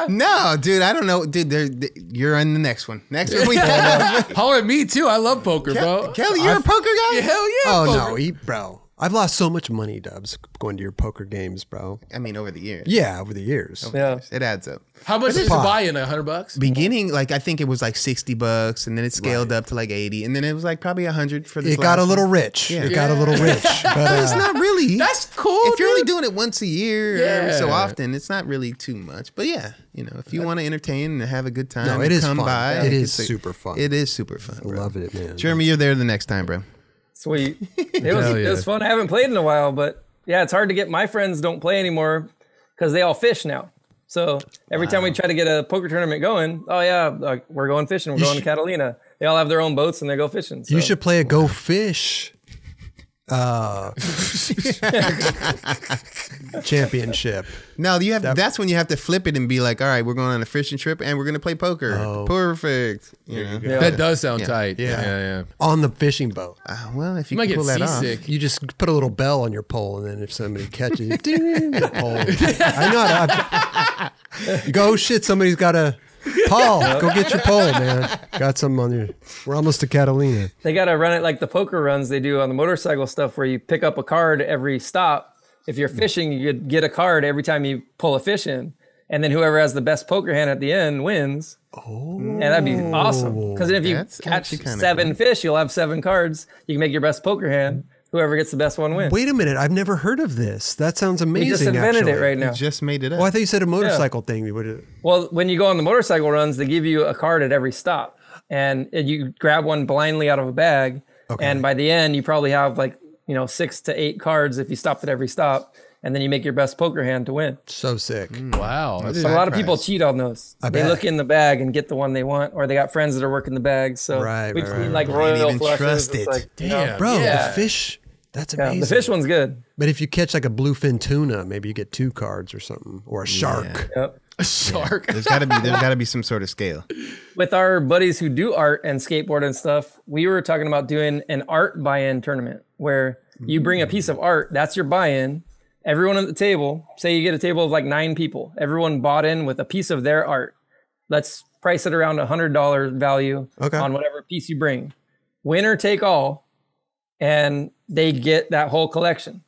Speaker 4: No, dude, I don't know. Dude, you're in the next one. Next one we have.
Speaker 3: Holler at me too. I love poker, bro.
Speaker 4: Kelly, you're a poker guy?
Speaker 3: Yeah, hell yeah.
Speaker 1: Oh, no, bro. I've lost so much money, Dubs, going to your poker games, bro.
Speaker 4: I mean, over the years.
Speaker 1: Yeah, over the years.
Speaker 4: It adds up.
Speaker 3: How much did you buy in? $100?
Speaker 4: Beginning, like I think it was like $60, and then it scaled up to like 80, and then it was like probably 100 for the.
Speaker 1: It got a little rich.
Speaker 4: Yeah.
Speaker 1: It got a little rich,
Speaker 4: but it's not really.
Speaker 3: That's cool.
Speaker 4: If you're only doing it once a year, every so often, it's not really too much. But yeah, if you want to entertain and have a good time,
Speaker 1: no, it is
Speaker 4: come
Speaker 1: fun.
Speaker 4: by.
Speaker 1: It is super fun.
Speaker 4: It is super fun. Bro.
Speaker 1: I love it, man.
Speaker 4: Jeremy, you're there the next time, bro.
Speaker 2: Sweet. It was fun. I haven't played in a while, but yeah, it's hard to get. My friends don't play anymore because they all fish now. So every time we try to get a poker tournament going, we're going fishing. We're going to Catalina. They all have their own boats and they go fishing. So.
Speaker 1: You should play a Go Fish championship.
Speaker 4: No, you have. That's when you have to flip it and be like, all right, we're going on a fishing trip and we're going to play poker. Oh. Perfect.
Speaker 3: That does sound tight. Yeah.
Speaker 1: On the fishing boat.
Speaker 4: Well, if you
Speaker 3: might
Speaker 4: can pull
Speaker 3: get
Speaker 4: that
Speaker 3: seasick.
Speaker 1: You just put a little bell on your pole, and then if somebody catches it, ding, the pole. I know. Go shit. Somebody's got to Paul, go get your pole, man. Got some on you. We're almost to Catalina.
Speaker 2: They got to run it like the poker runs they do on the motorcycle stuff, where you pick up a card every stop. If you're fishing, you could get a card every time you pull a fish in. And then whoever has the best poker hand at the end wins. Oh. And that'd be awesome. Because if you catch 7 fish, you'll have 7 cards. You can make your best poker hand. Whoever gets the best one wins.
Speaker 1: Wait a minute. I've never heard of this. That sounds amazing.
Speaker 2: We just invented it right now.
Speaker 4: You just made it up.
Speaker 1: Oh, I thought you said a motorcycle thing.
Speaker 2: Well, when you go on the motorcycle runs, they give you a card at every stop. And you grab one blindly out of a bag. Okay. And by the end, you probably have 6 to 8 cards if you stopped at every stop. And then you make your best poker hand to win.
Speaker 1: So sick.
Speaker 3: Wow.
Speaker 2: A lot of people cheat on those. They look in the bag and get the one they want, or they got friends that are working the bag. So we've seen royal flushes.
Speaker 1: Damn, bro, the fish, that's amazing.
Speaker 2: The fish one's good.
Speaker 1: But if you catch a bluefin tuna, maybe you get 2 cards or something, or a shark.
Speaker 2: Yeah. Yep.
Speaker 3: A shark.
Speaker 4: There's gotta be some sort of scale. With
Speaker 2: our buddies who do art and skateboard and stuff, we were talking about doing an art buy-in tournament where you bring a piece of art, that's your buy-in. Everyone at the table, say you get a table of 9 people, everyone bought in with a piece of their art. Let's price it around $100 value on whatever piece you bring. Winner take all, and they get that whole collection.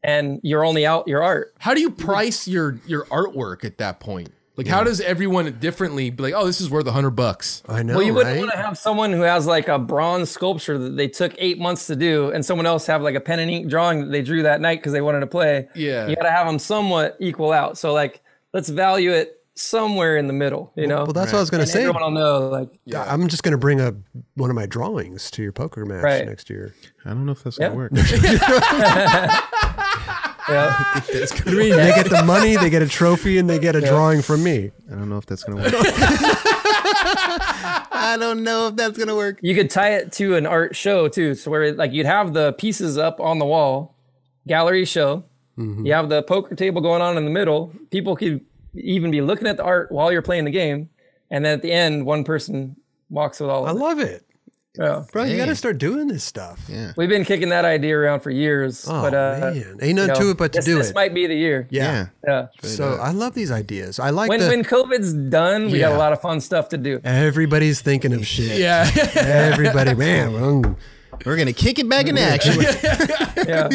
Speaker 2: And you're only out your art.
Speaker 3: How do you price your artwork at that point? How does everyone differently be like, oh, this is worth $100?
Speaker 1: I know.
Speaker 2: Well, you wouldn't want to have someone who has a bronze sculpture that they took 8 months to do, and someone else have a pen and ink drawing that they drew that night because they wanted to play.
Speaker 3: Yeah.
Speaker 2: You got to have them somewhat equal out. So let's value it somewhere in the middle,
Speaker 1: Well, that's what I was going to say.
Speaker 2: Everyone will know.
Speaker 1: I'm just going to bring one of my drawings to your poker match next year.
Speaker 4: I don't know if that's going to work.
Speaker 2: Yeah.
Speaker 1: They get the money, they get a trophy, and they get a drawing from me.
Speaker 4: I don't know if that's going to work. I don't know if that's going to work.
Speaker 2: You could tie it to an art show too. So where you'd have the pieces up on the wall, gallery show. Mm-hmm. You have the poker table going on in the middle. People could even be looking at the art while you're playing the game. And then at the end, one person walks with all of it.
Speaker 1: I love it.
Speaker 2: Yeah.
Speaker 1: Bro, you got to start doing this stuff.
Speaker 4: Yeah.
Speaker 2: We've been kicking that idea around for years.
Speaker 1: Oh, man. Ain't nothing to it but to do it.
Speaker 2: This might be the year.
Speaker 1: Yeah. So I love these ideas. I like
Speaker 2: when COVID's done, we got a lot of fun stuff to do.
Speaker 1: Everybody's thinking of shit.
Speaker 3: Yeah.
Speaker 1: Everybody, man.
Speaker 4: We're going to kick it back in action.
Speaker 2: Yeah.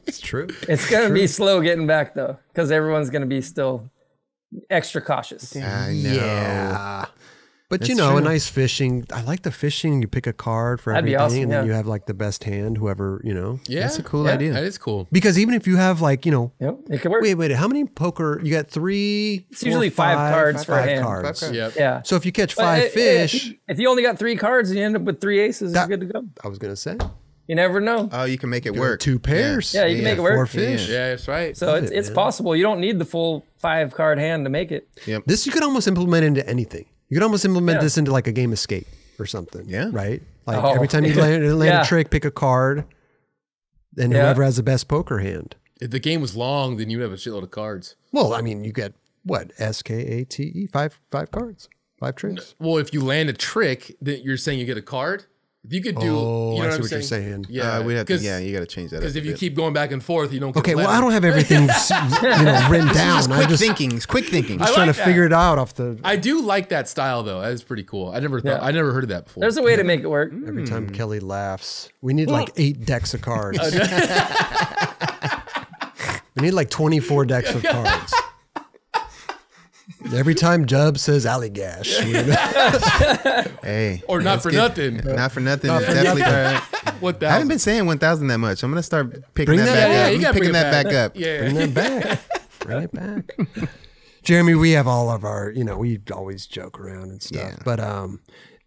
Speaker 1: It's true.
Speaker 2: It's going to be slow getting back, though, because everyone's going to be still extra cautious.
Speaker 4: I know.
Speaker 1: Yeah. But
Speaker 4: That's
Speaker 1: a
Speaker 4: true.
Speaker 1: nice fishing. I like the fishing. You pick a card for
Speaker 2: That'd be
Speaker 1: everything,
Speaker 2: awesome,
Speaker 1: and then you have the best hand, whoever,
Speaker 3: Yeah.
Speaker 4: That's a cool idea.
Speaker 3: That is cool.
Speaker 1: Because even if you have
Speaker 2: it could work.
Speaker 1: wait, how many poker? You got 3.
Speaker 2: It's usually 5 cards for a hand.
Speaker 1: cards.
Speaker 3: Yep.
Speaker 2: Yeah.
Speaker 1: So if you catch 5 fish,
Speaker 2: if you only got 3 cards and you end up with 3 aces, you're good to go.
Speaker 1: I was gonna say
Speaker 2: You never know.
Speaker 4: Oh, you can make it work.
Speaker 1: 2 pairs.
Speaker 2: Yeah, you can make it work.
Speaker 1: 4 fish.
Speaker 3: Yeah, that's right.
Speaker 2: So it's possible. You don't need the full 5 card hand to make it.
Speaker 4: Yep.
Speaker 1: This you could almost implement into anything. You could almost implement this into a game of skate or something.
Speaker 4: Yeah.
Speaker 1: Right? Every time you land a trick, pick a card, and whoever has the best poker hand.
Speaker 3: If the game was long, then you'd have a shitload of cards.
Speaker 1: Well, I mean, you get what? SKATE, 5 cards, 5 tricks.
Speaker 3: Well, if you land a trick, then you're saying you get a card. If you could do,
Speaker 1: I
Speaker 3: you know
Speaker 1: see
Speaker 3: what I'm
Speaker 1: what you're saying.
Speaker 3: Yeah,
Speaker 4: we'd have to, you got to change that.
Speaker 3: Because if you keep going back and forth, you don't. Get
Speaker 1: Okay, well,
Speaker 3: 11.
Speaker 1: I don't have everything written down.
Speaker 4: Quick thinking. It's quick thinking.
Speaker 1: I'm just trying to figure it out off the.
Speaker 3: I do like that style though. That is pretty cool. I never heard of that before.
Speaker 2: There's a way to make it work.
Speaker 1: Every time Kelly laughs, we need 8 decks of cards. We need 24 decks of cards. Every time Jub says Alleygash.
Speaker 4: Hey.
Speaker 3: Or not for nothing.
Speaker 4: Not for nothing. It's definitely
Speaker 3: What
Speaker 4: I haven't been saying 1,000 that much. I'm going to start picking
Speaker 1: Bring
Speaker 4: that
Speaker 1: that-
Speaker 4: back
Speaker 1: yeah,
Speaker 4: up.
Speaker 3: you gotta
Speaker 4: Picking
Speaker 3: bring it
Speaker 4: that back up.
Speaker 3: Yeah.
Speaker 1: Bring that back. Bring it back. Jeremy, we have all of our, we always joke around and stuff.
Speaker 4: Yeah.
Speaker 1: But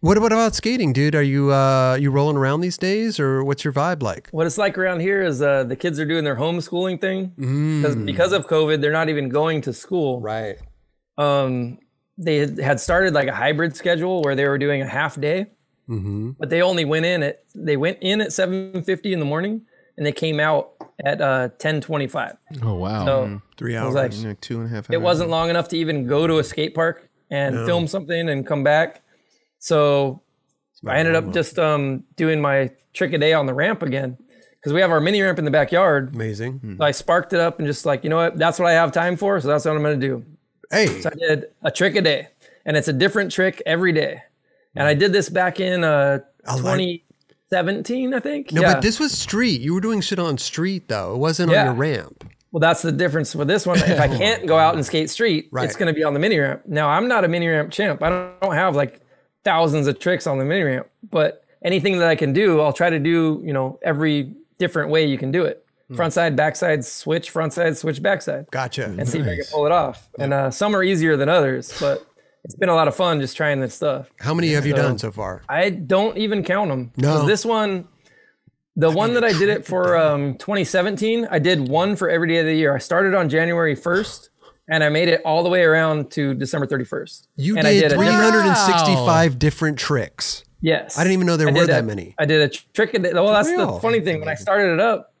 Speaker 1: what about skating, dude? Are you rolling around these days, or what's your vibe like?
Speaker 2: What it's like around here is the kids are doing their homeschooling thing. Because of COVID, they're not even going to school.
Speaker 1: Right.
Speaker 2: They had started a hybrid schedule where they were doing a half day, but they only went in at 7:50 in the morning, and they came out at 10:25.
Speaker 3: Oh wow.
Speaker 2: So
Speaker 1: 3
Speaker 2: it
Speaker 1: hours.
Speaker 2: was
Speaker 4: 2.5 hours.
Speaker 2: it wasn't long enough to even go to a skate park and film something and come back. So I ended up just doing my trick a day on the ramp again, because we have our mini ramp in the backyard.
Speaker 1: Amazing.
Speaker 2: So I sparked it up and just you know what, that's what I have time for, so that's what I'm going to do.
Speaker 1: Hey.
Speaker 2: So I did a trick a day. and it's a different trick every day. And I did this back in 2017, I think.
Speaker 1: No, but this was street. You were doing shit on street though. It wasn't on your ramp.
Speaker 2: Well, that's the difference with this one. If I can't go out and skate street, it's going to be on the mini ramp. Now, I'm not a mini ramp champ. I don't have like thousands of tricks on the mini ramp, but anything that I can do, I'll try to do, you know, every different way you can do it. Frontside, backside, switch, frontside, switch, backside.
Speaker 1: Gotcha.
Speaker 2: And see if I can pull it off. And some are easier than others, but it's been a lot of fun just trying this stuff.
Speaker 1: How many have you done so far?
Speaker 2: I don't even count them.
Speaker 1: No.
Speaker 2: This one, the one that I did it for 2017, I did one for every day of the year. I started on January 1st, and I made it all the way around to December 31st.
Speaker 1: You
Speaker 2: and
Speaker 1: did 365 different tricks.
Speaker 2: Yes.
Speaker 1: I didn't even know there were that many.
Speaker 2: I did a trick. Well, that's the funny thing. When I started it up,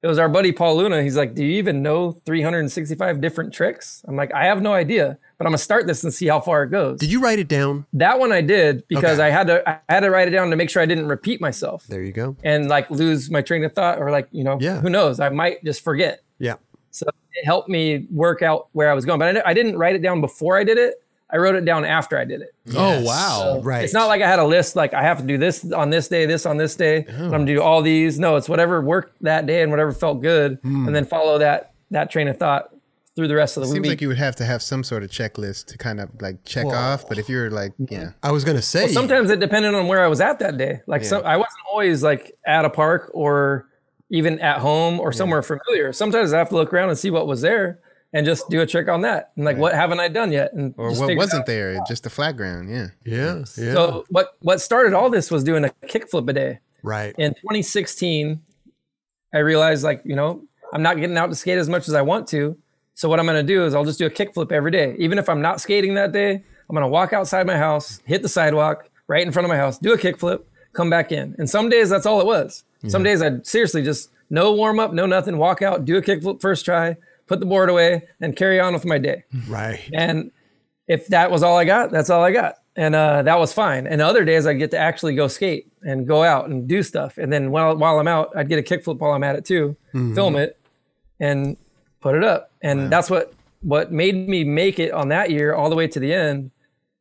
Speaker 2: it was our buddy Paul Luna. He's like, do you even know 365 different tricks? I'm like, I have no idea, but I'm gonna start this and see how far it goes.
Speaker 1: Did you write it down?
Speaker 2: That one I did because I had to write it down to make sure I didn't repeat myself.
Speaker 1: There you go.
Speaker 2: And like lose my train of thought, or like, you know, who knows? I might just forget.
Speaker 1: Yeah.
Speaker 2: So it helped me work out where I was going. But I didn't write it down before I did it. I wrote it down after I did it.
Speaker 3: Yes. Oh, wow.
Speaker 2: So it's not like I had a list, like I have to do this on this day, this on this day. I'm going to do all these. No, it's whatever worked that day and whatever felt good. And then follow that train of thought through the rest of the week.
Speaker 4: Seems like you would have to have some sort of checklist to kind of like check off. But if you're like,
Speaker 1: I was going to say.
Speaker 2: Well, sometimes it depended on where I was at that day. Like I wasn't always like at a park or even at home or somewhere familiar. Sometimes I have to look around and see what was there. And just do a trick on that. And like, what haven't I done yet? And
Speaker 4: or what wasn't there? Just the flat ground.
Speaker 1: Yeah.
Speaker 2: So what started all this was doing a kickflip a day.
Speaker 1: Right.
Speaker 2: In 2016, I realized like, you know, I'm not getting out to skate as much as I want to. So what I'm going to do is I'll just do a kickflip every day. Even if I'm not skating that day, I'm going to walk outside my house, hit the sidewalk right in front of my house, do a kickflip, come back in. And some days that's all it was. Some days I'd seriously just no warm up, no nothing, walk out, do a kickflip first try, put the board away, and carry on with my day.
Speaker 1: Right.
Speaker 2: And if that was all I got, that's all I got. And that was fine. And other days I get to actually go skate and go out and do stuff. And then while I'm out, I'd get a kickflip while I'm at it too, film it and put it up. And that's what made me make it on that year all the way to the end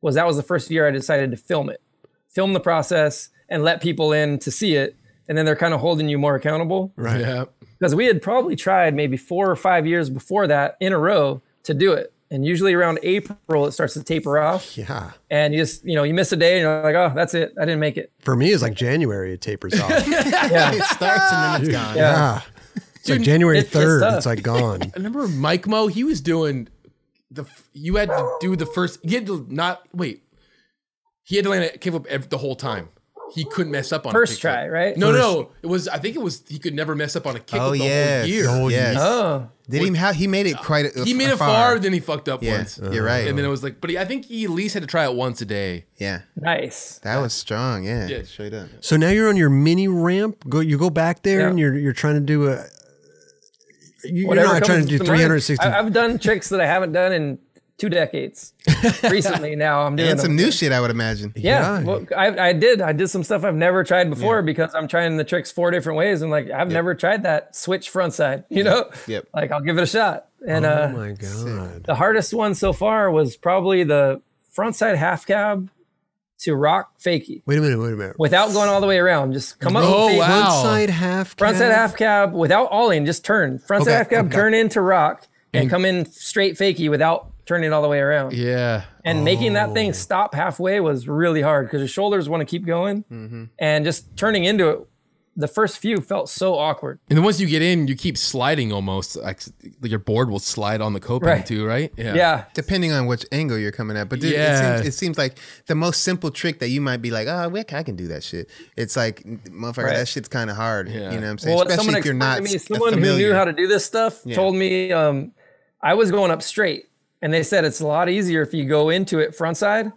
Speaker 2: was that was the first year I decided to film it. Film the process and let people in to see it. And then they're kind of holding you more accountable.
Speaker 1: Right.
Speaker 3: Yeah.
Speaker 2: Because we had probably tried maybe 4 or 5 years before that in a row to do it. And usually around April, it starts to taper off.
Speaker 1: Yeah.
Speaker 2: And you just, you know, you miss a day and you're like, oh, that's it. I didn't make it.
Speaker 1: For me, it's like January, it tapers off.
Speaker 4: It starts and then it's gone.
Speaker 1: Yeah. It's like January 3rd, it's like gone.
Speaker 3: I remember Mike Mo, he was doing you had to do the first, he had to land a kickflip the whole time. He couldn't mess up on
Speaker 2: first
Speaker 3: a
Speaker 2: try, right?
Speaker 3: No. I think it was he could never mess up on a kickflip the whole year.
Speaker 2: Oh.
Speaker 4: He made it quite
Speaker 3: He made it far, then he fucked up once.
Speaker 4: You're right.
Speaker 3: And then it was like, but I think he at least had to try it once a day.
Speaker 4: Yeah.
Speaker 2: Nice.
Speaker 4: That was strong, yeah. Straight up.
Speaker 1: So now you're on your mini ramp. You go back there and you're trying to do you're not trying to do 360.
Speaker 2: I've done tricks that I haven't done in 2 decades. Recently now I'm doing
Speaker 4: some new shit, I would imagine.
Speaker 2: Yeah. Well, I did some stuff I've never tried before because I'm trying the tricks 4 different ways. And like, I've never tried that switch front side, you know?
Speaker 4: Yep.
Speaker 2: Like I'll give it a shot. And
Speaker 1: oh my God.
Speaker 2: The hardest one so far was probably the front side half cab to rock fakie.
Speaker 1: Wait a minute.
Speaker 2: Without going all the way around. Just come up.
Speaker 3: Oh, wow.
Speaker 1: Front side half cab.
Speaker 2: Front side half cab without all-in, just turn. Front side half cab, turn into rock and come in straight fakie without turning it all the way around.
Speaker 3: Yeah.
Speaker 2: And making that thing stop halfway was really hard because your shoulders want to keep going. And just turning into it, the first few felt so awkward.
Speaker 3: And then once you get in, you keep sliding almost. Like your board will slide on the coping too, right?
Speaker 2: Yeah.
Speaker 4: Depending on which angle you're coming at. But dude, it seems like the most simple trick that you might be like, oh, I can do that shit. It's like, motherfucker, that shit's kind of hard. You know what I'm saying?
Speaker 2: Well,
Speaker 4: especially if you're not
Speaker 2: someone who knew how to do this stuff told me I was going up straight. And they said it's a lot easier if you go into it front side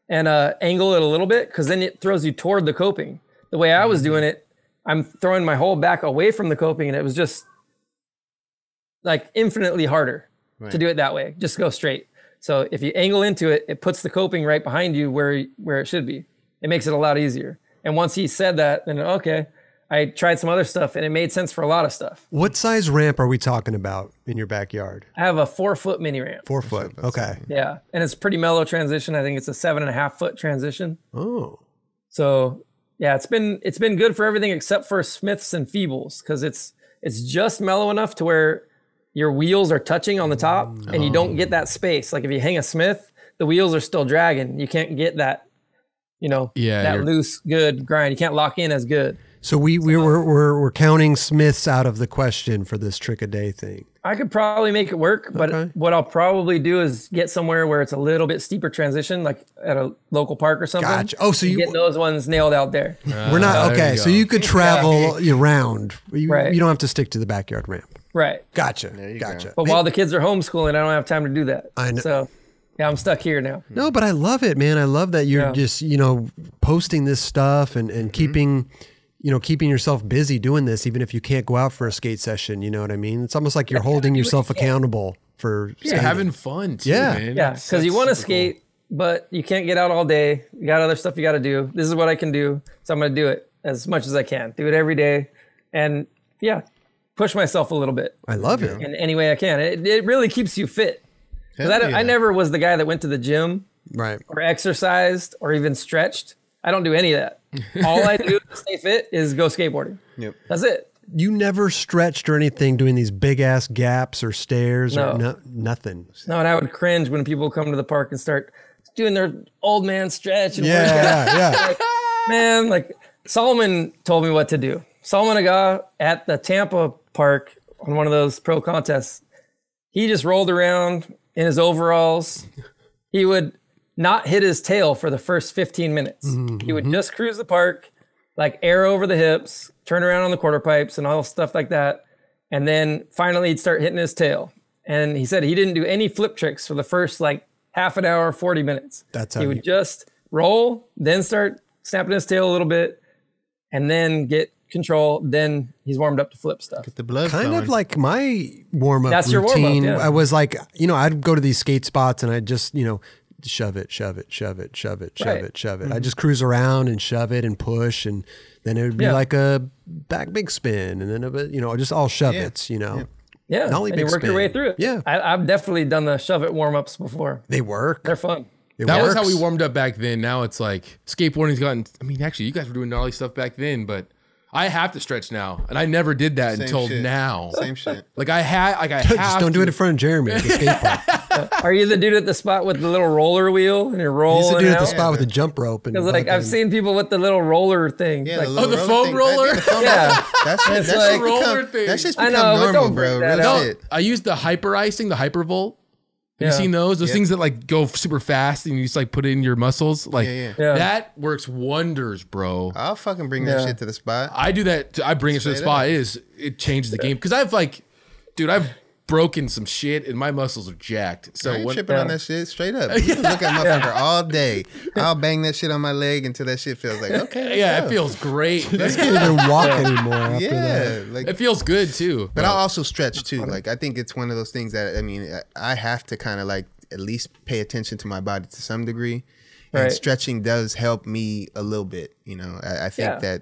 Speaker 2: and angle it a little bit because then it throws you toward the coping. The way I was doing it, I'm throwing my whole back away from the coping and it was just like infinitely harder to do it that way. Just go straight. So if you angle into it, it puts the coping right behind you where it should be. It makes it a lot easier. And once he said that, then okay, I tried some other stuff and it made sense for a lot of stuff.
Speaker 1: What size ramp are we talking about in your backyard?
Speaker 2: I have a 4-foot mini ramp.
Speaker 1: 4 foot. Okay.
Speaker 2: Yeah. And it's pretty mellow transition. I think it's a 7.5 foot transition.
Speaker 1: Oh.
Speaker 2: So yeah, it's been good for everything except for Smiths and Feebles, because it's just mellow enough to where your wheels are touching on the top and you don't get that space. Like if you hang a Smith, the wheels are still dragging. You can't get that, that loose, good grind. You can't lock in as good.
Speaker 1: So we're counting Smiths out of the question for this trick a day thing.
Speaker 2: I could probably make it work, but what I'll probably do is get somewhere where it's a little bit steeper transition, like at a local park or something.
Speaker 1: Gotcha. Oh, so you
Speaker 2: get those ones nailed out there.
Speaker 1: We're not okay. So you could travel around. You don't have to stick to the backyard ramp.
Speaker 2: Right.
Speaker 1: Gotcha.
Speaker 4: Go.
Speaker 2: But while the kids are homeschooling, I don't have time to do that.
Speaker 1: I know.
Speaker 2: So yeah, I'm stuck here now.
Speaker 1: No, but I love it, man. I love that you're just posting this stuff and keeping yourself busy doing this, even if you can't go out for a skate session. You know what I mean? It's almost like you're holding yourself accountable for skating.
Speaker 3: Having fun too, man.
Speaker 2: Yeah, because you want to skate, but you can't get out all day. You got other stuff you got to do. This is what I can do, so I'm going to do it as much as I can. Do it every day, and push myself a little bit.
Speaker 1: I love it.
Speaker 2: In any way I can. It really keeps you fit. I never was the guy that went to the gym,
Speaker 1: right,
Speaker 2: or exercised, or even stretched. I don't do any of that. All I do to stay fit is go skateboarding. Yep. That's it.
Speaker 1: You never stretched or anything doing these big ass gaps or stairs or nothing.
Speaker 2: No, and I would cringe when people come to the park and start doing their old man stretch. And like, man, like Solomon told me what to do. Solomon Aga at the Tampa park on one of those pro contests, he just rolled around in his overalls. He would not hit his tail for the first 15 minutes. Mm-hmm. He would just cruise the park, like air over the hips, turn around on the quarter pipes and all stuff like that. And then finally he'd start hitting his tail. And he said he didn't do any flip tricks for the first like half an hour, 40 minutes.
Speaker 1: That's how
Speaker 2: he would just roll, then start snapping his tail a little bit, and then get control. Then he's warmed up to flip stuff.
Speaker 4: Get the blood
Speaker 1: kind
Speaker 4: flowing.
Speaker 1: of like my warm-up
Speaker 2: That's
Speaker 1: routine.
Speaker 2: Your warm-up, yeah.
Speaker 1: I was like, I'd go to these skate spots and I'd just, shove it, shove it, shove it, shove it, shove it, shove it.
Speaker 2: Mm-hmm.
Speaker 1: I just cruise around and shove it and push, and then it would be like a back big spin, and then just all shove it's,
Speaker 2: Yeah,
Speaker 1: Nollie
Speaker 2: and you work your way through it.
Speaker 1: Yeah,
Speaker 2: I've definitely done the shove it warm ups before.
Speaker 1: They work.
Speaker 2: They're fun.
Speaker 3: That was how we warmed up back then. Now it's like skateboarding's gotten. I mean, actually, you guys were doing gnarly stuff back then, but I have to stretch now, and I never did that until now.
Speaker 4: Same shit.
Speaker 3: Like I have.
Speaker 1: Just don't do it in front of Jeremy at the skate park.
Speaker 2: Are you the dude at the spot with the little roller wheel and you're rolling?
Speaker 1: He's the dude at the
Speaker 2: out?
Speaker 1: spot with the jump rope.
Speaker 2: Because like I've seen people with the little roller thing.
Speaker 4: Yeah,
Speaker 2: like,
Speaker 3: the foam roller.
Speaker 4: That's
Speaker 3: like, roller thing.
Speaker 4: That's just become normal, bro. Real shit.
Speaker 3: I used the hyper icing, the hypervolt. Have you seen those? Those things that like go super fast and you just like put it in your muscles. Like that works wonders, bro.
Speaker 4: I'll fucking bring that shit to the spot.
Speaker 3: I do that. I bring it to the spot. It changes the game. Because I've broken some shit and my muscles are jacked. So
Speaker 4: I ain't tripping on that shit straight up. You can look at motherfucker all day. I'll bang that shit on my leg until that shit feels like, okay.
Speaker 3: It feels great.
Speaker 1: I can't even walk anymore after that.
Speaker 4: Like,
Speaker 3: it feels good too.
Speaker 4: But I'll also stretch too. Like I think it's one of those things that, I mean, I have to kind of like at least pay attention to my body to some degree. And stretching does help me a little bit. I think that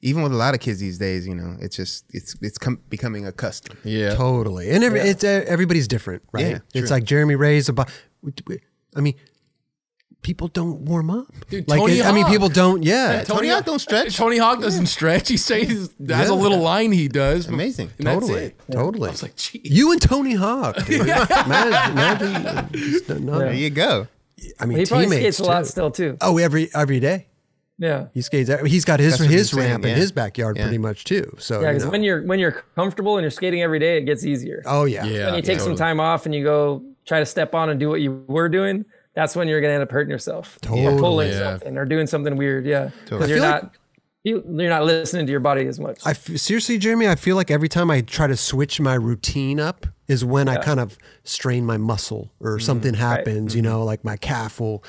Speaker 4: even with a lot of kids these days, it's just becoming a custom.
Speaker 1: Yeah, totally. And it's everybody's different, right? Yeah, it's like Jeremy Ray's about. I mean, people don't warm up.
Speaker 3: Dude, Tony Hawk.
Speaker 1: People don't. Yeah,
Speaker 4: Tony Hawk don't stretch.
Speaker 3: Tony Hawk doesn't stretch. He says that's a little line he does.
Speaker 4: Amazing.
Speaker 3: And
Speaker 1: totally.
Speaker 3: That's it.
Speaker 1: Totally.
Speaker 3: I was like, geez.
Speaker 1: You and Tony Hawk. Dude. Imagine.
Speaker 4: There you go.
Speaker 1: I mean,
Speaker 2: he probably
Speaker 1: teammates
Speaker 2: skates a lot still too.
Speaker 1: Oh, every day.
Speaker 2: Yeah,
Speaker 1: he skates. He's got his ramp in his backyard pretty much too. So
Speaker 2: because when you're comfortable and you're skating every day, it gets easier.
Speaker 1: Oh yeah.
Speaker 2: When you take some time off and you go try to step on and do what you were doing, that's when you're gonna end up hurting yourself.
Speaker 1: Totally.
Speaker 2: Or pulling something or doing something weird. Yeah, because you're not listening to your body as much.
Speaker 1: Seriously, Jeremy, I feel like every time I try to switch my routine up is when I kind of strain my muscle or something happens. Like my calf will.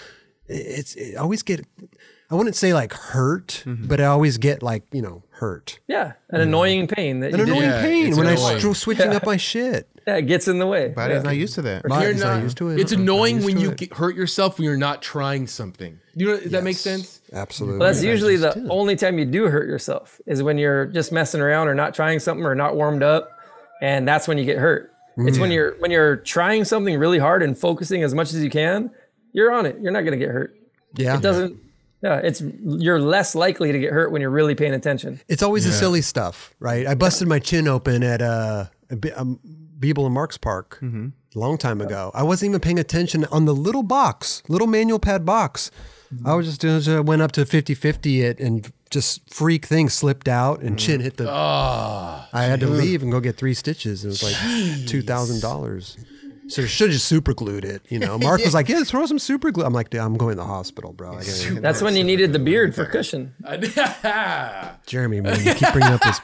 Speaker 1: I I wouldn't say like hurt, but I always get like, you know, hurt.
Speaker 2: Yeah, an annoying pain. That
Speaker 1: An annoying pain when
Speaker 3: annoying.
Speaker 1: I switching up my shit.
Speaker 2: Yeah, it gets in the way.
Speaker 4: Body's not used to that.
Speaker 1: Body's not used to it.
Speaker 3: It's annoying when you hurt yourself when you're not trying something. You know, does that make sense?
Speaker 1: Absolutely.
Speaker 2: Well, that's usually the only time you do hurt yourself is when you're just messing around or not trying something or not warmed up, and that's when you get hurt. It's when you're trying something really hard and focusing as much as you can, you're on it. You're not going to get hurt.
Speaker 1: Yeah.
Speaker 2: It doesn't. Yeah, you're less likely to get hurt when you're really paying attention.
Speaker 1: It's always the silly stuff, right? I busted my chin open at Beeble and Marks Park a long time ago. I wasn't even paying attention on the little manual pad box. I was just went up to 50-50 it and just freak thing slipped out and chin hit the. I had to leave and go get 3 stitches. It was like $2,000. So should have just super glued it, you know. Mark was like, "Yeah, throw some super glue." I'm like, "Dude, I'm going to the hospital, bro."
Speaker 2: That's when you needed the beard for cushion.
Speaker 1: Jeremy, man, you keep bringing up this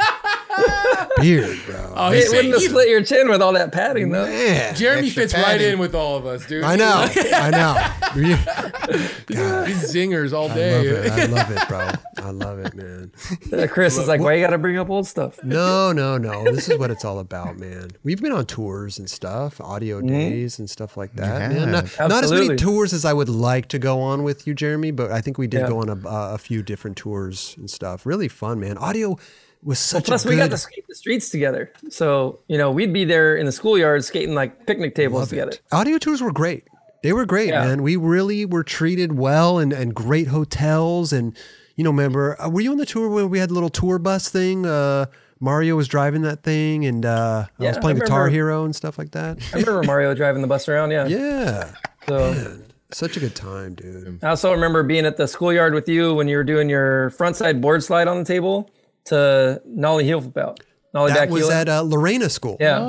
Speaker 1: beard, bro.
Speaker 2: Oh, it wouldn't have split your chin with all that padding, though.
Speaker 1: Man,
Speaker 3: Jeremy fits right in with all of us, dude.
Speaker 1: I know.
Speaker 3: These zingers all day.
Speaker 1: I love it, bro. I love it, man.
Speaker 2: Chris is like, "Why you got to bring up old stuff?"
Speaker 1: No. This is what it's all about, man. We've been on tours and stuff, audio days and stuff like that. Man. Not as many tours as I would like to go on with you, Jeremy, but I think we did go on a few different tours and stuff. Really fun, man. Audio was such
Speaker 2: plus, we got to skate the streets together. So, you know, we'd be there in the schoolyard skating like picnic tables together.
Speaker 1: Audio tours were great. They were great, man. We really were treated well and great hotels. And, you know, remember, were you on the tour where we had the little tour bus thing? Mario was driving that thing and I was playing Guitar Hero and stuff like that.
Speaker 2: I remember Mario driving the bus around,
Speaker 1: Yeah.
Speaker 2: So
Speaker 1: man, such a good time, dude.
Speaker 2: I also remember being at the schoolyard with you when you were doing your frontside board slide on the table to nollie heel flip out.
Speaker 1: That was at Lorena School.
Speaker 2: Yeah.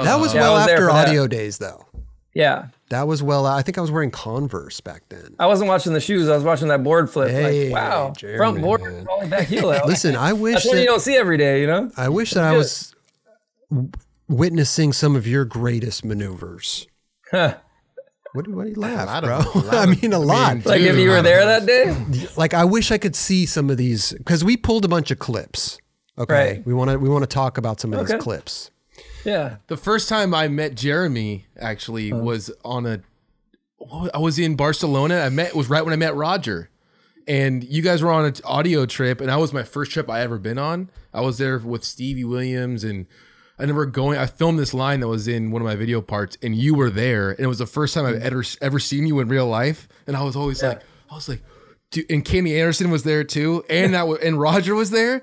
Speaker 1: That was well after audio days, though.
Speaker 2: Yeah.
Speaker 1: That was I think I was wearing Converse back then.
Speaker 2: I wasn't watching the shoes. I was watching that board flip.
Speaker 1: Hey,
Speaker 2: like, wow.
Speaker 1: Jeremy,
Speaker 2: front board, rolling back heel out.
Speaker 1: Listen, I wish
Speaker 2: that's what you don't see every day, you know?
Speaker 1: I wish that I was witnessing some of your greatest maneuvers. What do you laugh, bro? I mean, a lot.
Speaker 2: Like if you were there that day?
Speaker 1: Like I wish I could see some of these because we pulled a bunch of clips. Okay.
Speaker 2: Right.
Speaker 1: We want to talk about some of these clips.
Speaker 2: Yeah.
Speaker 3: The first time I met Jeremy actually was I was in Barcelona. It was right when I met Roger. And you guys were on an audio trip, and that was my first trip I ever been on. I was there with Stevie Williams, and I filmed this line that was in one of my video parts, and you were there, and it was the first time I've ever seen you in real life. And I was always like, dude, and Kenny Anderson was there too, and and Roger was there.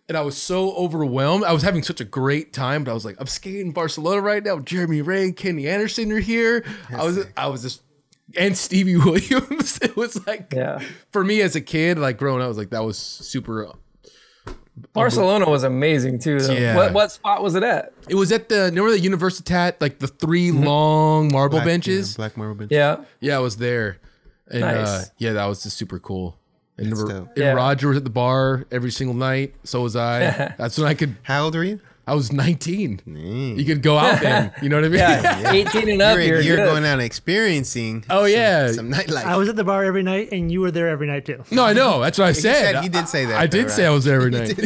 Speaker 3: And I was so overwhelmed. I was having such a great time, but I was like, I'm skating in Barcelona right now. Jeremy Wray, Kenny Anderson are here. I was just, and Stevie Williams. It was like, for me as a kid, like growing up, I was like, that was super.
Speaker 2: Barcelona was amazing too, though. Yeah. What spot was it at?
Speaker 3: It was at remember the Universitat, like the 3 long marble benches?
Speaker 4: Black marble benches.
Speaker 2: Yeah.
Speaker 3: Yeah, I was there. And
Speaker 2: nice.
Speaker 3: that was just super cool. And Roger was at the bar every single night. So was I. That's when I could.
Speaker 4: How old were you?
Speaker 3: I was 19. You could go out then. You know what I mean?
Speaker 2: Yeah. 18 and up.
Speaker 4: You're going out and experiencing.
Speaker 3: Oh,
Speaker 4: some nightlife.
Speaker 5: I was at the bar every night, and you were there every night too.
Speaker 3: No, I know. That's what I said.
Speaker 4: He did say that.
Speaker 3: I did say I was there every night.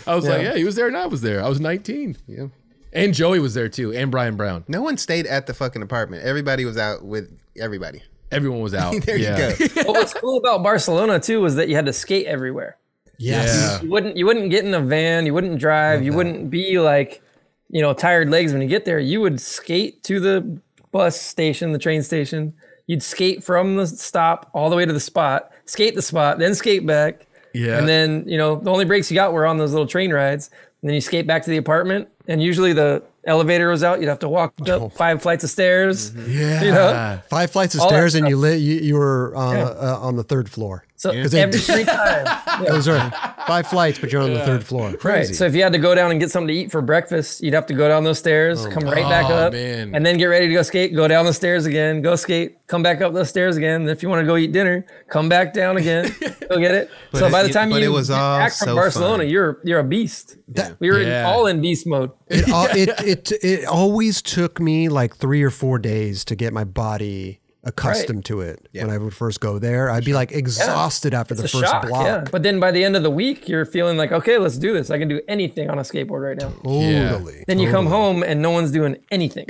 Speaker 3: I was like, he was there and I was there. I was 19.
Speaker 4: Yeah.
Speaker 3: And Joey was there too. And Brian Brown.
Speaker 4: No one stayed at the fucking apartment. Everybody was out with everybody.
Speaker 3: Everyone was out.
Speaker 4: There you go.
Speaker 2: What was cool about Barcelona too was that you had to skate everywhere.
Speaker 1: Yes.
Speaker 2: Yeah. You wouldn't get in a van, you wouldn't drive, you wouldn't be like, you know, tired legs when you get there. You would skate to the bus station, the train station. You'd skate from the stop all the way to the spot, skate the spot, then skate back.
Speaker 3: Yeah.
Speaker 2: And then, you know, the only breaks you got were on those little train rides. And then you skate back to the apartment, and usually the elevator was out. You'd have to walk up 5 flights of stairs.
Speaker 3: Yeah.
Speaker 2: You know?
Speaker 1: 5 flights of stairs, and you were on the 3rd floor.
Speaker 2: So every 3 times.
Speaker 1: Those are 5 flights, but you're on the 3rd floor. Crazy.
Speaker 2: Right. So if you had to go down and get something to eat for breakfast, you'd have to go down those stairs, come right back up, and then get ready to go skate, go down the stairs again, go skate, come back up those stairs again. And if you want to go eat dinner, come back down again, go get it. So by the time you get back from Barcelona, you're a beast. We were all in beast mode.
Speaker 1: It always took me like 3 or 4 days to get my body accustomed to it when I would first go there. I'd be like exhausted after the first block. Yeah.
Speaker 2: But then by the end of the week, you're feeling like, okay, let's do this. I can do anything on a skateboard right now.
Speaker 1: Totally.
Speaker 2: Then you come home and no one's doing anything.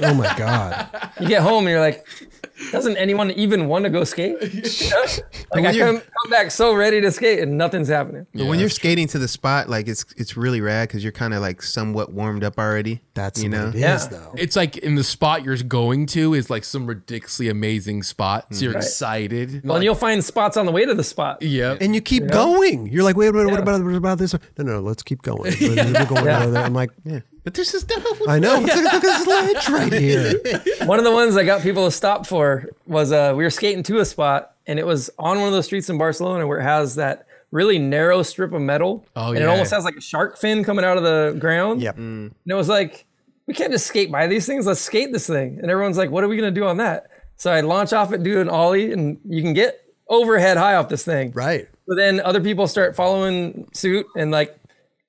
Speaker 1: Oh my God.
Speaker 2: You get home and you're like, doesn't anyone even want to go skate? Like I come back so ready to skate and nothing's happening.
Speaker 4: But when you're skating to the spot, like it's really rad because you're kind of like somewhat warmed up already.
Speaker 1: That's
Speaker 4: what
Speaker 1: it is, though.
Speaker 3: It's like in the spot you're going to is like some ridiculously amazing spot. So you're excited.
Speaker 2: Well, and you'll find spots on the way to the spot.
Speaker 3: Yeah.
Speaker 1: And you keep going. You're like, wait, what about this? No, let's keep going. We're going I'm like,
Speaker 4: but this is dope.
Speaker 1: I know. Look at this ledge right here.
Speaker 2: One of the ones I got people to stop for was we were skating to a spot, and it was on one of those streets in Barcelona where it has that really narrow strip of metal.
Speaker 3: Oh,
Speaker 2: and it almost has like a shark fin coming out of the ground.
Speaker 1: Yep.
Speaker 2: And it was like, we can't just skate by these things. Let's skate this thing. And everyone's like, what are we going to do on that? So I launch off it, do an ollie, and you can get overhead high off this thing.
Speaker 1: Right.
Speaker 2: But then other people start following suit, and like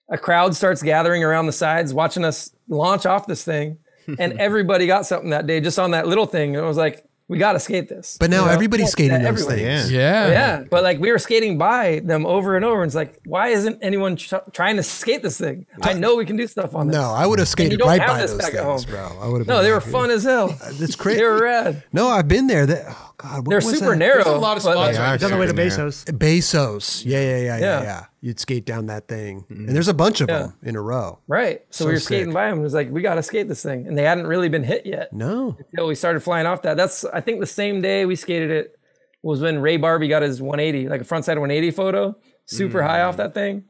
Speaker 2: a crowd starts gathering around the sides watching us launch off this thing. And everybody got something that day just on that little thing. And it was like, we got to skate this.
Speaker 1: But now everybody's skating those things.
Speaker 3: Yeah.
Speaker 2: But like we were skating by them over and over. And it's like, why isn't anyone trying to skate this thing? I know we can do stuff on this.
Speaker 1: No, I would have skated right by those things, bro. I would have.
Speaker 2: No, they were fun as hell.
Speaker 1: It's crazy.
Speaker 2: They were rad.
Speaker 1: No, I've been there. Oh God,
Speaker 2: they're super narrow.
Speaker 3: There's a lot of spots.
Speaker 5: It's on the way to Bezos.
Speaker 1: Bezos. Yeah. You'd skate down that thing. And there's a bunch of them in a row.
Speaker 2: Right. So we were skating by them. It was like, we got to skate this thing. And they hadn't really been hit yet.
Speaker 1: No.
Speaker 2: Until we started flying off that. That's, I think the same day we skated it was when Ray Barbie got his 180, like a frontside 180 photo, super high off that thing.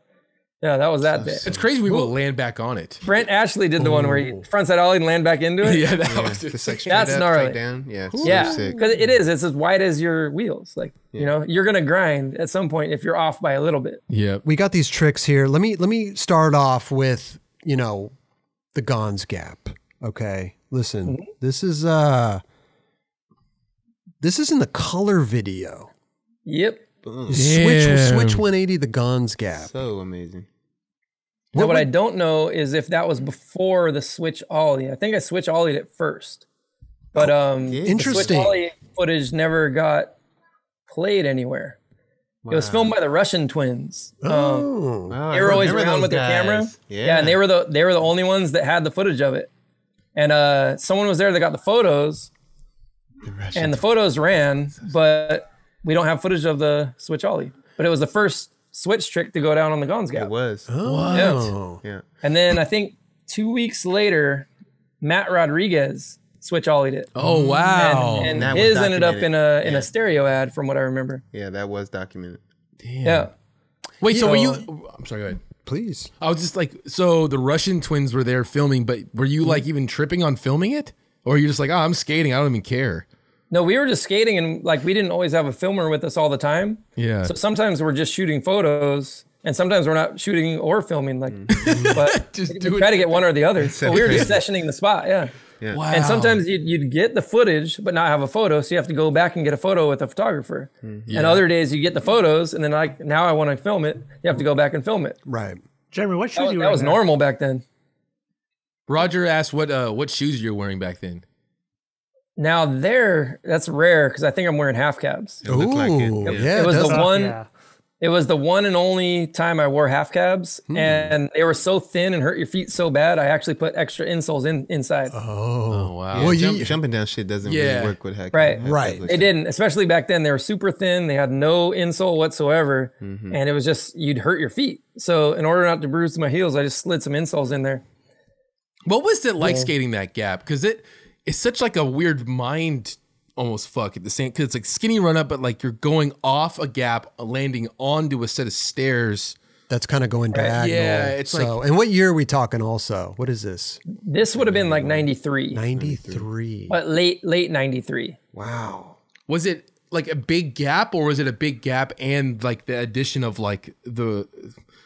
Speaker 2: Yeah, that was that day.
Speaker 3: It's crazy we will land back on it.
Speaker 2: Brent Ashley did the one where he frontside ollie and land back into it.
Speaker 3: Yeah, that was
Speaker 4: just like
Speaker 2: that's
Speaker 4: up,
Speaker 2: gnarly.
Speaker 4: Down. Yeah,
Speaker 2: because it is. It's as wide as your wheels. Like you know, you're gonna grind at some point if you're off by a little bit.
Speaker 3: Yeah,
Speaker 1: we got these tricks here. Let me start off with the Gons Gap. Okay, listen, this is in the color video.
Speaker 2: Yep.
Speaker 1: Switch 180 the Gons Gap.
Speaker 4: So amazing.
Speaker 2: Now, what I don't know is if that was before the switch ollie. I think I switch ollied it first, but
Speaker 1: interesting.
Speaker 2: The switch ollie footage never got played anywhere. Wow. It was filmed by the Russian twins. They were always around with their camera. Yeah, and they were the only ones that had the footage of it. And someone was there that got the photos, and the photos ran, but we don't have footage of the switch ollie. But it was the first switch trick to go down on the Gons Gap.
Speaker 4: It was.
Speaker 1: Oh.
Speaker 4: Yeah.
Speaker 2: And then I think 2 weeks later, Matt Rodriguez switch ollied it.
Speaker 3: Oh wow!
Speaker 2: And his ended up in a stereo ad, from what I remember.
Speaker 4: Yeah, that was documented.
Speaker 3: Damn.
Speaker 2: Yeah.
Speaker 3: Wait, so were you? I'm sorry. Go ahead.
Speaker 1: Please.
Speaker 3: I was just like, so the Russian twins were there filming, but were you like even tripping on filming it, or are you just like, oh, I'm skating, I don't even care?
Speaker 2: No, we were just skating, and like we didn't always have a filmer with us all the time.
Speaker 3: Yeah.
Speaker 2: So sometimes we're just shooting photos, and sometimes we're not shooting or filming. Like, but we try to get one or the other. So we were just sessioning the spot. Yeah.
Speaker 3: Wow.
Speaker 2: And sometimes you'd get the footage, but not have a photo. So you have to go back and get a photo with a photographer. And other days you get the photos, and then like now I want to film it. You have to go back and film it.
Speaker 1: Right.
Speaker 5: Jeremy, what shoes you
Speaker 2: That was normal back then.
Speaker 3: Roger asked what shoes you're wearing back then.
Speaker 2: Now that's rare because I think I'm wearing half cabs.
Speaker 4: It looked like it.
Speaker 1: Yeah,
Speaker 2: It was the one.
Speaker 5: Yeah.
Speaker 2: It was the one and only time I wore half cabs, and they were so thin and hurt your feet so bad. I actually put extra insoles inside.
Speaker 3: Oh wow!
Speaker 4: Well, jumping down shit doesn't really work with heck.
Speaker 2: Right.
Speaker 4: It
Speaker 2: didn't, especially back then. They were super thin. They had no insole whatsoever, and it was just you'd hurt your feet. So in order not to bruise my heels, I just slid some insoles in there.
Speaker 3: What was it like skating that gap? Because it's such like a weird mind almost fuck at the same, because it's like skinny run up, but like you're going off a gap, landing onto a set of stairs.
Speaker 1: That's kind of going diagonal.
Speaker 3: Yeah, it's like.
Speaker 1: And what year are we talking also? What is this?
Speaker 2: This would have been like 93.
Speaker 1: 93.
Speaker 2: But late 93.
Speaker 1: Wow.
Speaker 3: Was it like a big gap, or was it a big gap and like the addition of like the.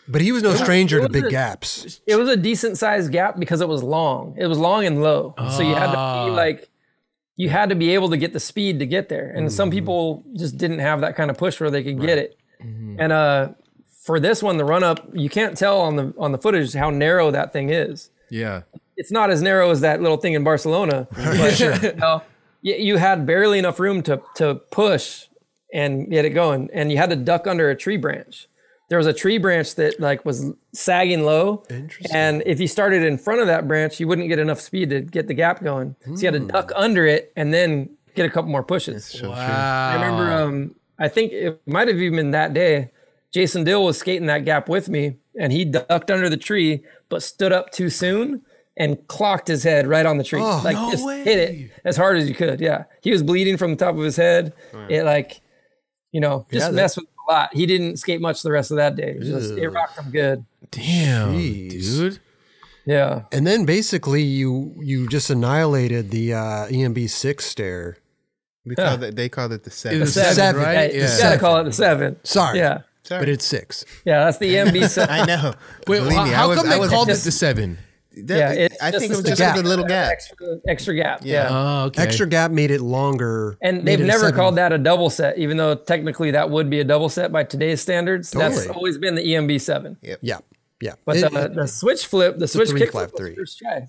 Speaker 1: But he was no stranger to big gaps.
Speaker 2: It was a decent sized gap because it was long. It was long and low. So you had to be like, you had to be able to get the speed to get there. And some people just didn't have that kind of push where they could get it. And for this one, the run up, you can't tell on the footage how narrow that thing is.
Speaker 3: Yeah.
Speaker 2: It's not as narrow as that little thing in Barcelona. But, you had barely enough room to push and get it going, and you had to duck under a tree branch. There was a tree branch that like was sagging low, and if you started in front of that branch, you wouldn't get enough speed to get the gap going. So you had to duck under it and then get a couple more pushes.
Speaker 3: Wow.
Speaker 2: I remember, I think it might have even been that day, Jason Dill was skating that gap with me, and he ducked under the tree, but stood up too soon and clocked his head right on the tree. Hit it as hard as you could. Yeah. He was bleeding from the top of his head. It like, messed with him a lot. He didn't skate much the rest of that day. It rocked him good.
Speaker 3: Damn, dude.
Speaker 2: Yeah.
Speaker 1: And then basically you just annihilated the EMB 6 stair.
Speaker 4: They called it the 7.
Speaker 3: The 7, right?
Speaker 2: You gotta call it the 7.
Speaker 1: Sorry.
Speaker 2: Yeah.
Speaker 1: But it's 6.
Speaker 2: Yeah, that's the EMB 7.
Speaker 4: I know.
Speaker 3: Wait, how come they called it the 7?
Speaker 4: I think it was just a little gap.
Speaker 2: Extra gap. Yeah.
Speaker 3: Oh, okay.
Speaker 1: Extra gap made it longer.
Speaker 2: And they've never called that a double set, even though technically that would be a double set by today's standards.
Speaker 1: Totally.
Speaker 2: That's always been the EMB 7.
Speaker 1: Yeah.
Speaker 2: But the switch flip, the switch kickflip was
Speaker 1: 3-5-3.
Speaker 2: first try.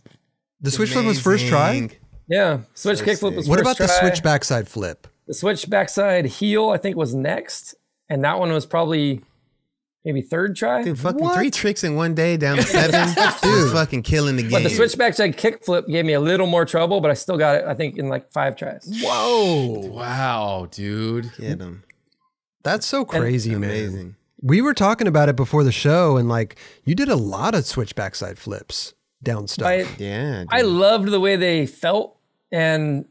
Speaker 1: The switch flip was first try?
Speaker 2: Yeah. Switch kickflip was
Speaker 1: What
Speaker 2: first
Speaker 1: about
Speaker 2: try.
Speaker 1: the switch backside flip?
Speaker 2: The switch backside heel, I think, was next. And that one was probably maybe third try.
Speaker 4: Dude, fucking 3 tricks in one day down to 7. Dude, fucking killing the game.
Speaker 2: But the switch backside kickflip gave me a little more trouble, but I still got it, I think, in like 5 tries.
Speaker 3: Whoa. Wow, dude.
Speaker 4: Get him.
Speaker 1: That's so crazy, man.
Speaker 4: Amazing.
Speaker 1: We were talking about it before the show, and like you did a lot of switch backside flips down stuff.
Speaker 2: I loved the way they felt, and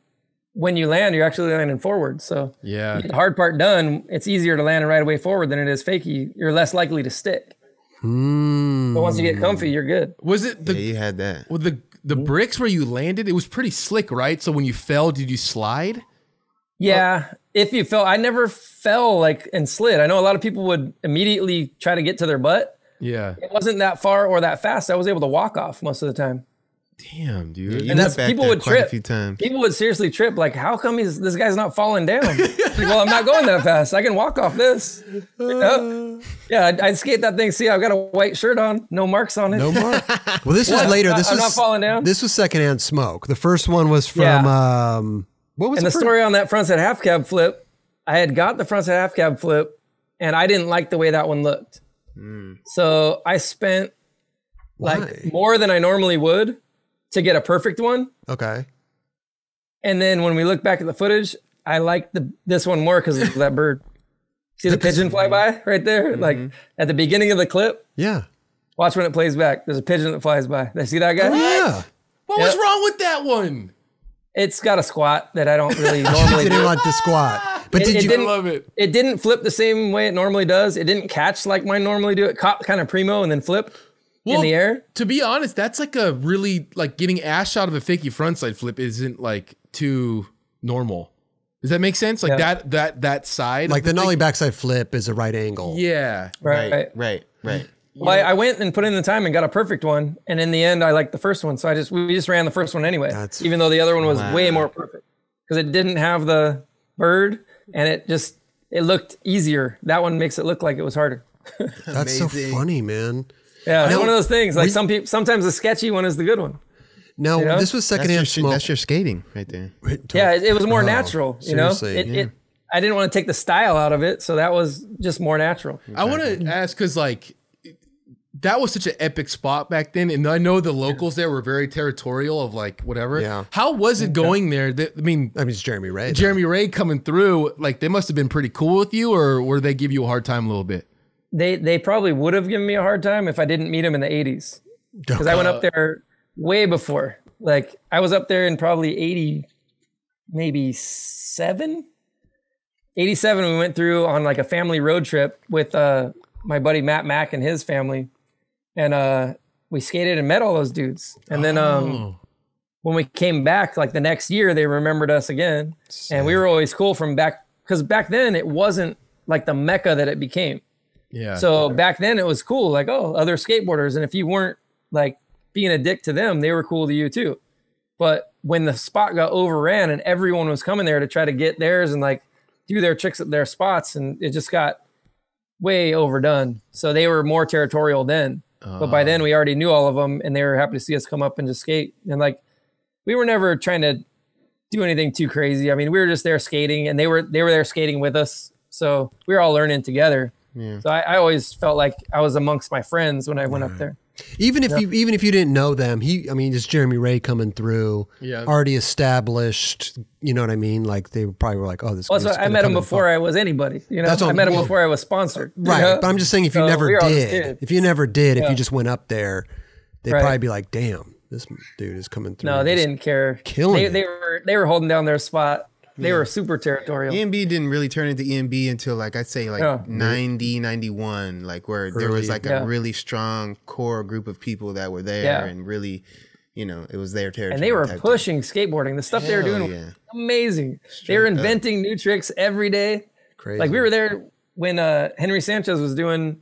Speaker 2: when you land, you're actually landing forward. So you get the hard part done, it's easier to land right away forward than it is fakie. You're less likely to stick. But once you get comfy, you're good.
Speaker 3: Was it
Speaker 4: you had that.
Speaker 3: With the bricks where you landed, it was pretty slick, right? So when you fell, did you slide?
Speaker 2: Yeah. If you fell, I never fell like and slid. I know a lot of people would immediately try to get to their butt.
Speaker 3: Yeah.
Speaker 2: It wasn't that far or that fast. I was able to walk off most of the time.
Speaker 3: Damn, dude.
Speaker 4: Yeah,
Speaker 2: And that's people would trip.
Speaker 4: a few times.
Speaker 2: People would seriously trip. Like, how come this guy's not falling down? Like, well, I'm not going that fast. I can walk off this. Yeah, I'd skate that thing. See, I've got a white shirt on, no marks on it.
Speaker 1: No mark. Well, this was later.
Speaker 2: I'm not falling down.
Speaker 1: This was secondhand smoke. The first one was from what was
Speaker 2: and the story on that frontside half cab flip? I had got the frontside half cab flip, and I didn't like the way that one looked. So I spent more than I normally would to get a perfect one.
Speaker 1: Okay.
Speaker 2: And then when we look back at the footage, I liked this one more because of that bird. See the pigeon fly by right there? Like at the beginning of the clip?
Speaker 1: Yeah.
Speaker 2: Watch when it plays back. There's a pigeon that flies by. Did I see that guy?
Speaker 1: Oh, yeah.
Speaker 3: What was wrong with that one?
Speaker 2: It's got a squat that I don't really normally
Speaker 1: Didn't
Speaker 2: do.
Speaker 1: want the squat. But
Speaker 2: I
Speaker 3: love it.
Speaker 2: It didn't flip the same way it normally does. It didn't catch like mine normally do. It caught kind of primo and then flipped in the air.
Speaker 3: To be honest, that's like a really, like getting ash out of a fakie frontside flip isn't like too normal. Does that make sense? Like that side?
Speaker 1: Like the nollie backside flip is a right angle.
Speaker 3: Yeah.
Speaker 2: Right. Well, I went and put in the time and got a perfect one. And in the end, I liked the first one. So we just ran the first one anyway, even though the other one was way more perfect because it didn't have the bird and it looked easier. That one makes it look like it was harder.
Speaker 1: That's so funny, man.
Speaker 2: Yeah, it's one of those things. Like sometimes the sketchy one is the good one.
Speaker 1: No, this was secondhand smoke.
Speaker 4: That's your skating right there.
Speaker 2: Yeah, it was more natural. You know,
Speaker 1: seriously,
Speaker 2: I didn't want to take the style out of it, so that was just more natural.
Speaker 3: I want to ask because like that was such an epic spot back then, and I know the locals there were very territorial of like whatever.
Speaker 1: Yeah.
Speaker 3: How was it going there? I mean,
Speaker 1: it's Jeremy Ray.
Speaker 3: Jeremy Ray coming through. Like they must have been pretty cool with you, or were they give you a hard time a little bit?
Speaker 2: They probably would have given me a hard time if I didn't meet him in the 80s. Because I went up there way before. Like, I was up there in probably 80, maybe 87, we went through on like a family road trip with my buddy Matt Mack and his family. And we skated and met all those dudes. And then when we came back, like the next year, they remembered us again. And we were always cool from back, because back then it wasn't like the mecca that it became.
Speaker 3: Yeah.
Speaker 2: So back then it was cool, like, oh, other skateboarders. And if you weren't like being a dick to them, they were cool to you too. But when the spot got overran and everyone was coming there to try to get theirs and like do their tricks at their spots, and it just got way overdone. So they were more territorial then. But by then we already knew all of them and they were happy to see us come up and just skate. And like, we were never trying to do anything too crazy. I mean, we were just there skating, and they were there skating with us, so we were all learning together. Yeah. So I always felt like I was amongst my friends when I went up there.
Speaker 1: Even if you didn't know them, it's Jeremy Wray coming through, already established. You know what I mean? Like they probably were like, "Oh, this."
Speaker 2: Also, I met him before I was anybody. You know, I met him before I was sponsored.
Speaker 1: Right, you know? But I'm just saying, if you never did, if you just went up there, they'd probably be like, "Damn, this dude is coming through."
Speaker 2: No, they didn't care.
Speaker 1: Killing.
Speaker 2: They were holding down their spot. They were super territorial.
Speaker 4: EMB didn't really turn into EMB until I'd say 90, 91, where there was a really strong core group of people that were there and really, it was their territory.
Speaker 2: And they were pushing skateboarding. The stuff they were doing was amazing. They were inventing new tricks every day. Crazy. Like we were there when Henry Sanchez was doing,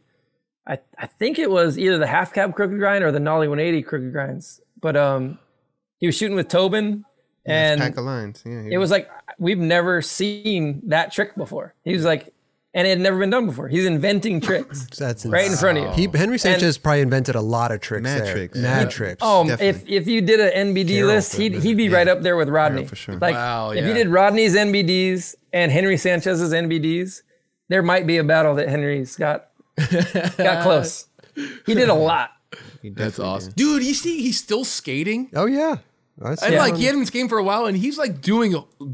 Speaker 2: I think it was either the half cab crooked grind or the nollie 180 crooked grinds. But he was shooting with Tobin. And
Speaker 4: pack of lines.
Speaker 2: It was like, we've never seen that trick before. He was like, and it had never been done before. He's inventing tricks. That's right in front of you.
Speaker 1: Henry Sanchez probably invented a lot of tricks. Mad tricks.
Speaker 2: Oh, if you did an NBD list, he'd be right up there with Rodney. For sure. If you did Rodney's NBDs and Henry Sanchez's NBDs, there might be a battle that Henry's got close. He did a lot.
Speaker 3: That's awesome. Dude, you see, he's still skating.
Speaker 1: Oh, yeah.
Speaker 3: He hadn't been skating for a while, and he's doing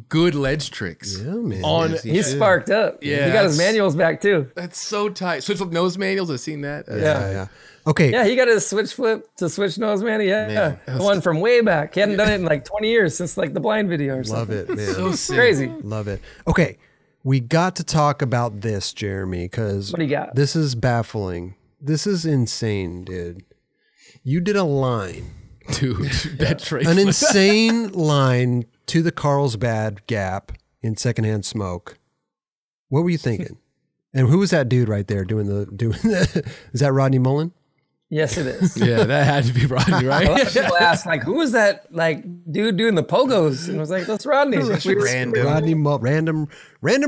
Speaker 3: good ledge tricks.
Speaker 1: Yeah, man.
Speaker 2: He's sparked up. Yeah, he got his manuals back too.
Speaker 3: That's so tight. Switch flip nose manuals. I've seen that.
Speaker 1: Yeah. Okay.
Speaker 2: Yeah, he got his switch flip to switch nose manual. Yeah, the one from way back. He hadn't done it in 20 years since the blind video or something.
Speaker 1: Love it, man.
Speaker 3: So sick.
Speaker 2: Crazy.
Speaker 1: Love it. Okay, we got to talk about this, Jeremy, because
Speaker 2: what do you got?
Speaker 1: This is baffling. This is insane, dude. You did a line.
Speaker 3: Dude, that trace.
Speaker 1: An insane line to the Carlsbad Gap in Secondhand Smoke. What were you thinking? And who was that dude right there doing the is that Rodney Mullen?
Speaker 2: Yes, it is.
Speaker 3: Yeah, that had to be Rodney, right?
Speaker 2: A lot of people asked, who was that dude doing the pogos? And I was like, that's Rodney.
Speaker 1: Random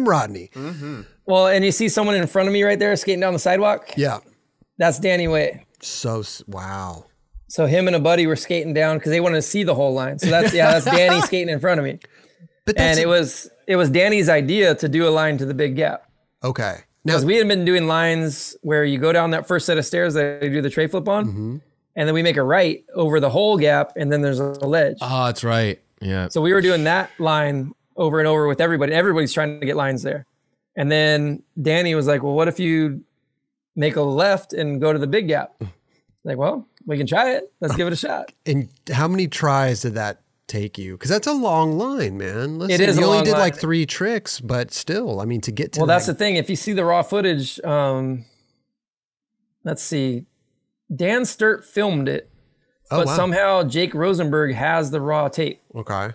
Speaker 1: Rodney.
Speaker 2: Mm-hmm. Well, and you see someone in front of me right there skating down the sidewalk?
Speaker 1: Yeah. That's
Speaker 2: Danny Way.
Speaker 1: Wow.
Speaker 2: So him and a buddy were skating down because they wanted to see the whole line. So that's Danny skating in front of me. And it was Danny's idea to do a line to the big gap.
Speaker 1: Okay.
Speaker 2: Because we had been doing lines where you go down that first set of stairs that you do the tray flip on, and then we make a right over the whole gap, and then there's a ledge.
Speaker 3: Oh, that's right. Yeah.
Speaker 2: So we were doing that line over and over with everybody. Everybody's trying to get lines there. And then Danny was like, well, what if you make a left and go to the big gap? Like, well, we can try it. Let's give it a shot.
Speaker 1: And how many tries did that take you? Because that's a long line, man. Listen,
Speaker 2: it is.
Speaker 1: You only did 3 tricks, but still, to get to.
Speaker 2: Well, that's the thing. If you see the raw footage, let's see, Dan Sturt filmed it, but somehow Jake Rosenberg has the raw tape.
Speaker 1: Okay.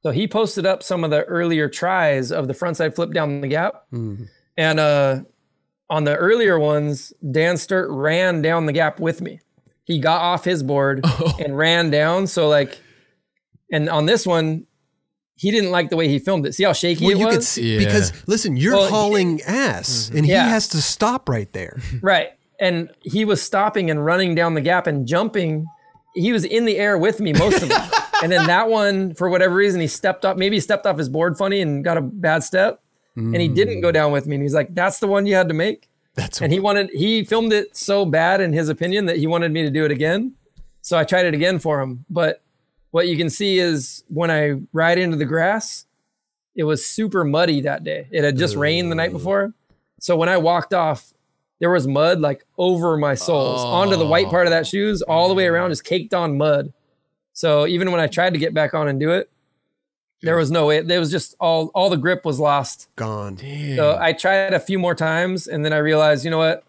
Speaker 2: So he posted up some of the earlier tries of the frontside flip down the gap, and on the earlier ones, Dan Sturt ran down the gap with me. He got off his board and ran down. So and on this one, he didn't like the way he filmed it. See how shaky it was? You could see,
Speaker 1: because listen, you're hauling ass and he has to stop right there.
Speaker 2: Right. And he was stopping and running down the gap and jumping. He was in the air with me most of it. And then that one, for whatever reason, he stepped up. Maybe he stepped off his board funny and got a bad step. And he didn't go down with me. And he's like, that's the one you had to make? He filmed it so bad in his opinion that he wanted me to do it again. So I tried it again for him. But what you can see is when I ride into the grass, it was super muddy that day. It had just rained the night before. So when I walked off, there was mud over my soles, onto the white part of that shoes, all the way around, just caked on mud. So even when I tried to get back on and do it, there was no way. There was just all the grip was lost.
Speaker 1: Gone.
Speaker 3: Damn.
Speaker 2: So I tried a few more times, and then I realized, you know what?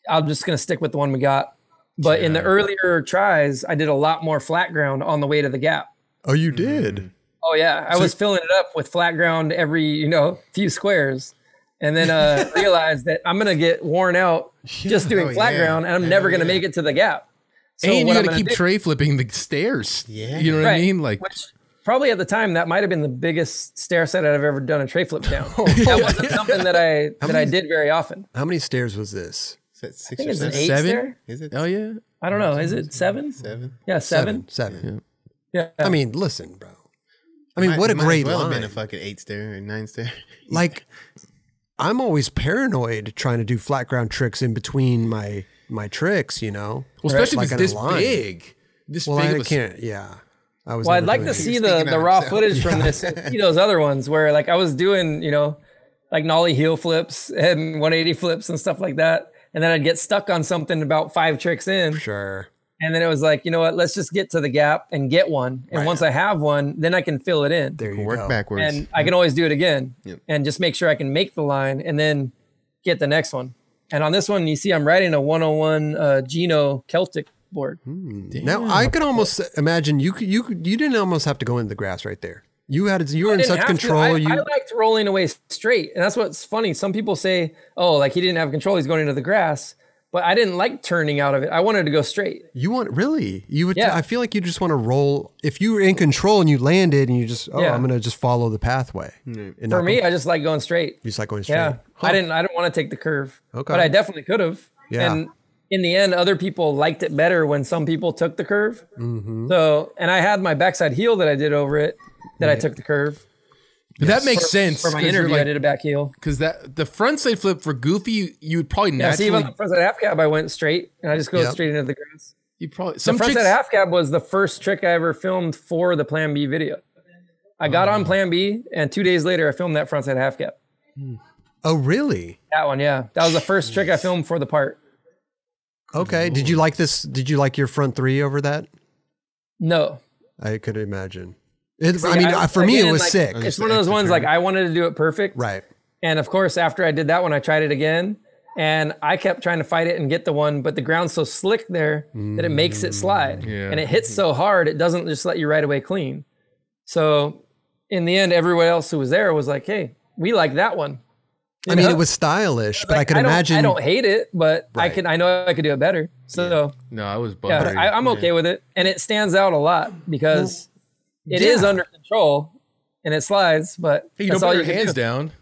Speaker 2: I'm just going to stick with the one we got. But in the earlier tries, I did a lot more flat ground on the way to the gap.
Speaker 1: Oh, you did?
Speaker 2: Oh, yeah. I was filling it up with flat ground every, few squares. And then realized that I'm going to get worn out just doing flat ground, and I'm never going to make it to the gap. So
Speaker 3: and you got to keep tray flipping the stairs. Yeah. You know what I mean?
Speaker 2: Which probably at the time, that might have been the biggest stair set I've ever done a tray flip down. That wasn't something that I did very often.
Speaker 1: How many stairs was this?
Speaker 2: I think it's an 8 stair.
Speaker 4: Is it?
Speaker 3: Oh, yeah.
Speaker 2: I don't know. Is it 7?
Speaker 4: 7.
Speaker 2: Yeah, 7.
Speaker 1: 7.
Speaker 2: Yeah.
Speaker 1: I mean, listen, bro. I mean, what a great
Speaker 4: well
Speaker 1: line.
Speaker 4: Have been a fucking 8-stair or 9-stair.
Speaker 1: Like, I'm always paranoid trying to do flat ground tricks in between my tricks, you know?
Speaker 3: Well, especially
Speaker 1: Like
Speaker 3: if it's this big. This big
Speaker 1: I
Speaker 3: of a
Speaker 1: can't, yeah.
Speaker 2: Well, I'd like to see the raw footage from this and see those other ones where like I was doing, you know, like nollie heel flips and 180 flips and stuff like that. And then I'd get stuck on something about 5 tricks in.
Speaker 1: Sure.
Speaker 2: And then it was like, you know what, let's just get to the gap and get one. And once I have one, then I can fill it in.
Speaker 1: There you
Speaker 4: work
Speaker 1: go.
Speaker 4: backwards.
Speaker 2: And I can always do it again
Speaker 4: Yep.
Speaker 2: and just make sure I can make the line and then get the next one. And on this one, you see I'm riding a 101 Geno Celtic board.
Speaker 1: Now, I could almost imagine you didn't almost have to go into the grass right there. You were in such control.
Speaker 2: I liked rolling away straight. And that's what's funny. Some people say, oh, like he didn't have control. He's going into the grass. But I didn't like turning out of it. I wanted to go straight.
Speaker 1: You would,
Speaker 2: Yeah.
Speaker 1: I feel like you just want to roll. If you were in control and you landed and you just,
Speaker 2: Yeah.
Speaker 1: I'm going to just follow the pathway. And
Speaker 2: For
Speaker 1: not
Speaker 2: me,
Speaker 1: go-
Speaker 2: I just like going straight.
Speaker 1: you just like going straight.
Speaker 2: Yeah.
Speaker 1: Huh.
Speaker 2: I didn't want to take the curve.
Speaker 1: Okay.
Speaker 2: But I definitely could have.
Speaker 1: Yeah.
Speaker 2: And in the end, other people liked it better when some people took the curve.
Speaker 1: Mm-hmm.
Speaker 2: So, and I had my backside heel that I did over it that I took the curve.
Speaker 3: But that makes sense.
Speaker 2: For my interview, I did a back heel.
Speaker 3: Because the front side flip for Goofy, you would probably
Speaker 2: Yeah, see,
Speaker 3: naturally.
Speaker 2: even the front side half cab, I went straight and I just go
Speaker 1: Yep.
Speaker 2: straight into the grass.
Speaker 3: You probably
Speaker 2: The
Speaker 3: some
Speaker 2: front
Speaker 3: tricks.
Speaker 2: side half cab was the first trick I ever filmed for the Plan B video. I got on Plan B, and 2 days later, I filmed that front side half cab.
Speaker 1: Oh, really?
Speaker 2: That one, yeah. That was the first trick I filmed for the part.
Speaker 1: Okay. Did you like this? Did you like your front 3 over that?
Speaker 2: No.
Speaker 1: I could imagine.
Speaker 2: See,
Speaker 1: For me, it
Speaker 2: again,
Speaker 1: was
Speaker 2: like,
Speaker 1: sick.
Speaker 2: It's one of those ones like I wanted to do it perfect.
Speaker 1: Right.
Speaker 2: And of course, after I did that one, I tried it again. And I kept trying to fight it and get the one, but the ground's so slick there that it makes it slide.
Speaker 3: Yeah.
Speaker 2: And it hits so hard, it doesn't just let you ride away clean. So in the end, everyone else who was there was like, hey, we like that one.
Speaker 1: I mean, it was stylish, but I could imagine.
Speaker 2: I don't hate it, but
Speaker 1: Right.
Speaker 2: I know I could do it better. So
Speaker 3: No, I was
Speaker 2: yeah,
Speaker 3: buttery.
Speaker 2: I'm okay with it. And it stands out a lot because it is under control and it slides, but
Speaker 3: Hey, you
Speaker 2: that's
Speaker 3: don't
Speaker 2: all
Speaker 3: put
Speaker 2: you
Speaker 3: your
Speaker 2: can
Speaker 3: hands
Speaker 2: do.
Speaker 3: down.